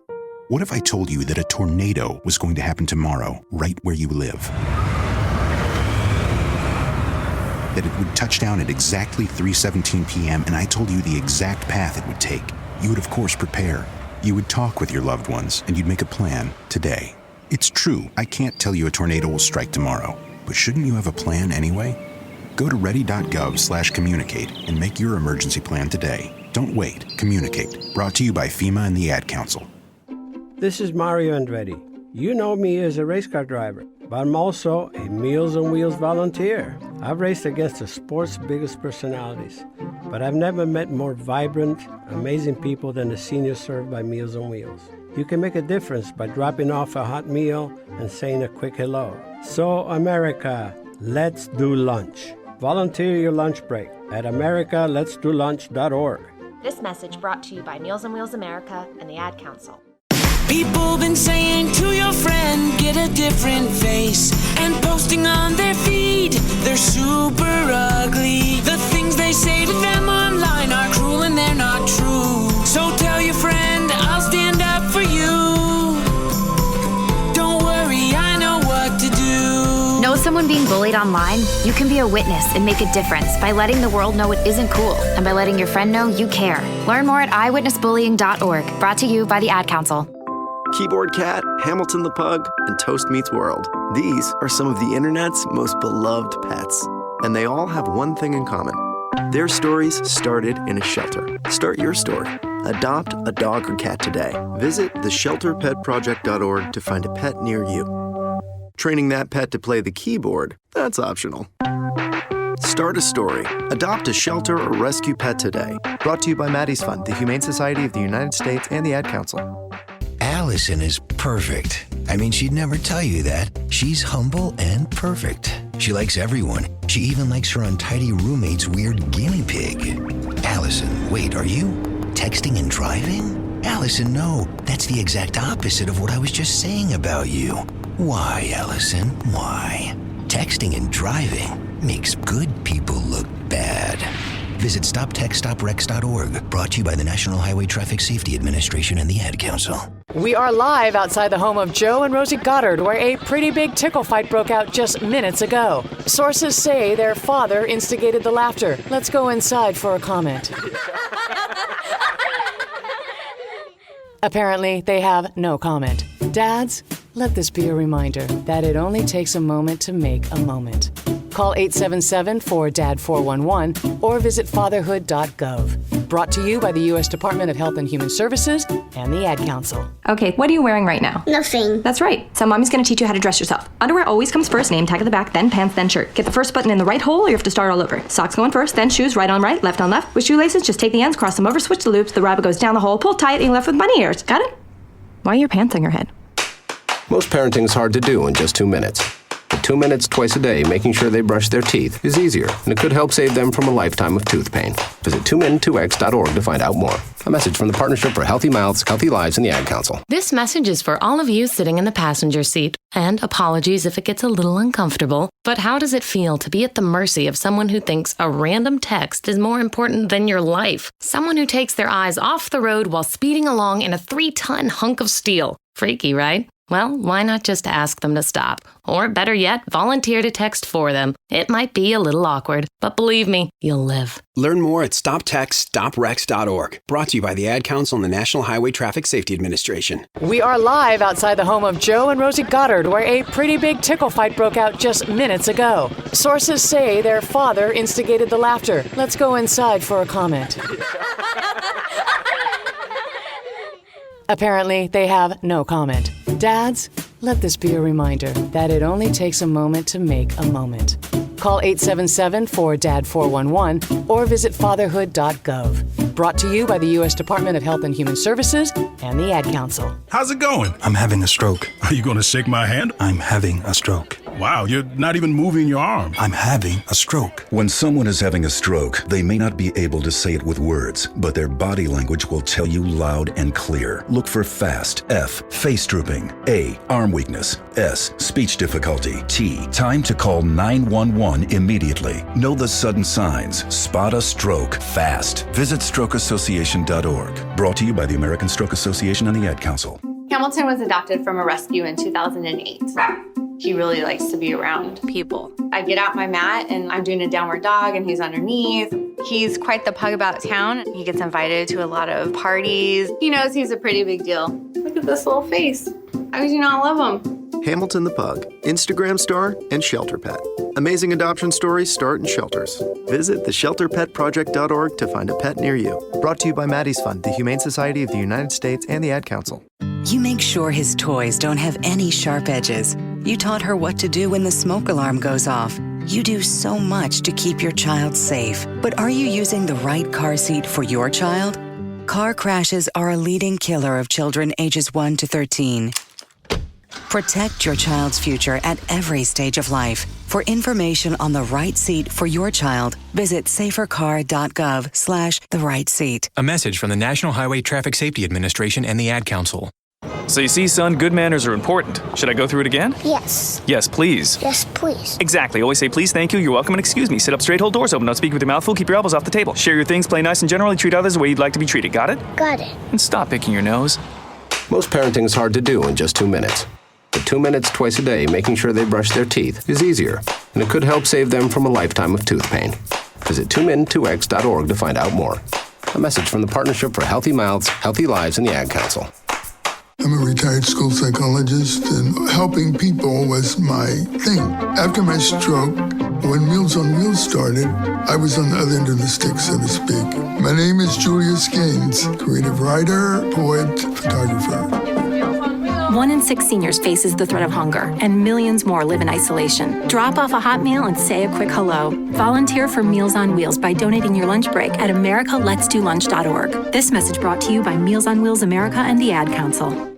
What if I told you that a tornado was going to happen tomorrow, right where you live? That it would touch down at exactly 3:17 p.m. and I told you the exact path it would take. You would, of course, prepare. You would talk with your loved ones, and you'd make a plan today. It's true, I can't tell you a tornado will strike tomorrow, but shouldn't you have a plan anyway? Go to ready.gov/communicate and make your emergency plan today. Don't wait. Communicate. Brought to you by FEMA and the Ad Council. This is Mario Andretti. You know me as a race car driver, but I'm also a Meals on Wheels volunteer. I've raced against the sport's biggest personalities, but I've never met more vibrant, amazing people than the seniors served by Meals on Wheels. You can make a difference by dropping off a hot meal and saying a quick hello. So, America, let's do lunch. Volunteer your lunch break at americaletsdolunch.org. This message brought to you by Meals on Wheels America and the Ad Council. People been saying to your friend, get a different face, and posting on their feed, they're super ugly. The things they say to them online are cruel and they're not true. So tell your friend, I'll stand up for you. Don't worry, I know what to do. Know someone being bullied online? You can be a witness and make a difference by letting the world know it isn't cool and by letting your friend know you care. Learn more at eyewitnessbullying.org. Brought to you by the Ad Council. Keyboard Cat, Hamilton the Pug, and Toast Meets World. These are some of the internet's most beloved pets. And they all have one thing in common. Their stories started in a shelter. Start your story. Adopt a dog or cat today. Visit theshelterpetproject.org to find a pet near you. Training that pet to play the keyboard, that's optional. Start a story. Adopt a shelter or rescue pet today. Brought to you by Maddie's Fund, the Humane Society of the United States, and the Ad Council. Allison is perfect. I mean, she'd never tell you that. She's humble and perfect. She likes everyone. She even likes her untidy roommate's weird guinea pig. Allison, wait, are you texting and driving? Allison, no. That's the exact opposite of what I was just saying about you. Why, Allison? Why? Texting and driving makes good people look bad. Visit StopTextStopWrecks.org. Brought to you by the National Highway Traffic Safety Administration and the Ad Council. We are live outside the home of Joe and Rosie Goddard, where a pretty big tickle fight broke out just minutes ago. Sources say their father instigated the laughter. Let's go inside for a comment. Apparently, they have no comment. Dads, let this be a reminder that it only takes a moment to make a moment. Call 877-4DAD-411 or visit fatherhood.gov. Brought to you by the U.S. Department of Health and Human Services and the Ad Council. Okay, what are you wearing right now? Nothing. That's right. So mommy's gonna teach you how to dress yourself. Underwear always comes first, name tag at the back, then pants, then shirt. Get the first button in the right hole or you have to start all over. Socks going first, then shoes, right on right, left on left. With shoelaces, just take the ends, cross them over, switch the loops, the rabbit goes down the hole, pull tight, and you're left with bunny ears. Got it? Why are your pants on your head? Most parenting's hard to do in just 2 minutes. Visit 2 minutes twice a day making sure they brush their teeth is easier, and it could help save them from a lifetime of tooth pain. Visit 2min2x.org to find out more. A message from the Partnership for Healthy Mouths, Healthy Lives, and the Ad Council. This message is for all of you sitting in the passenger seat. And apologies if it gets a little uncomfortable. But how does it feel to be at the mercy of someone who thinks a random text is more important than your life? Someone who takes their eyes off the road while speeding along in a 3-ton hunk of steel. Freaky, right? Well, why not just ask them to stop? Or better yet, volunteer to text for them. It might be a little awkward, but believe me, you'll live. Learn more at stoptextstoprex.org. Brought to you by the Ad Council and the National Highway Traffic Safety Administration. We are live outside the home of Joe and Rosie Goddard, where a pretty big tickle fight broke out just minutes ago. Sources say their father instigated the laughter. Let's go inside for a comment. Apparently, they have no comment. Dads, let this be a reminder that it only takes a moment to make a moment. Call 877-4DAD-411 or visit fatherhood.gov. Brought to you by the U.S. Department of Health and Human Services and the Ad Council. How's it going? I'm having a stroke. Are you going to shake my hand? I'm having a stroke. Wow, you're not even moving your arm. I'm having a stroke. When someone is having a stroke, they may not be able to say it with words, but their body language will tell you loud and clear. Look for FAST, F, face drooping, A, arm weakness, S, speech difficulty, T, time to call 911 immediately. Know the sudden signs. Spot a stroke fast. Visit strokeassociation.org. Brought to you by the American Stroke Association and the Ad Council. Hamilton was adopted from a rescue in 2008. He really likes to be around people. I get out my mat and I'm doing a downward dog and he's underneath. He's quite the pug about town. He gets invited to a lot of parties. He knows he's a pretty big deal. Look at this little face. How could you not love him? Hamilton the Pug, Instagram star and shelter pet. Amazing adoption stories start in shelters. Visit theshelterpetproject.org to find a pet near you. Brought to you by Maddie's Fund, the Humane Society of the United States, and the Ad Council. You make sure his toys don't have any sharp edges. You taught her what to do when the smoke alarm goes off. You do so much to keep your child safe. But are you using the right car seat for your child? Car crashes are a leading killer of children ages 1 to 13. Protect your child's future at every stage of life. For information on the right seat for your child, visit safercar.gov/the right seat. A message from the National Highway Traffic Safety Administration and the Ad Council. So you see, son, good manners are important. Should I go through it again? Yes. Yes, please. Yes, please. Exactly. Always say please, thank you, you're welcome, and excuse me. Sit up straight, hold doors open, don't speak with your mouth full, keep your elbows off the table. Share your things, play nice, and generally treat others the way you'd like to be treated. Got it? Got it. And stop picking your nose. Most parenting is hard to do in just 2 minutes. But 2 minutes twice a day making sure they brush their teeth is easier, and it could help save them from a lifetime of tooth pain. Visit 2min2x.org to find out more. A message from the Partnership for Healthy Mouths, Healthy Lives, and the Ad Council. I'm a retired school psychologist, and helping people was my thing. After my stroke, when Meals on Wheels started, I was on the other end of the stick, so to speak. My name is Julius Gaines, creative writer, poet, photographer. 1 in 6 seniors faces the threat of hunger, and millions more live in isolation. Drop off a hot meal and say a quick hello. Volunteer for Meals on Wheels by donating your lunch break at americaletsdolunch.org. This message brought to you by Meals on Wheels America and the Ad Council.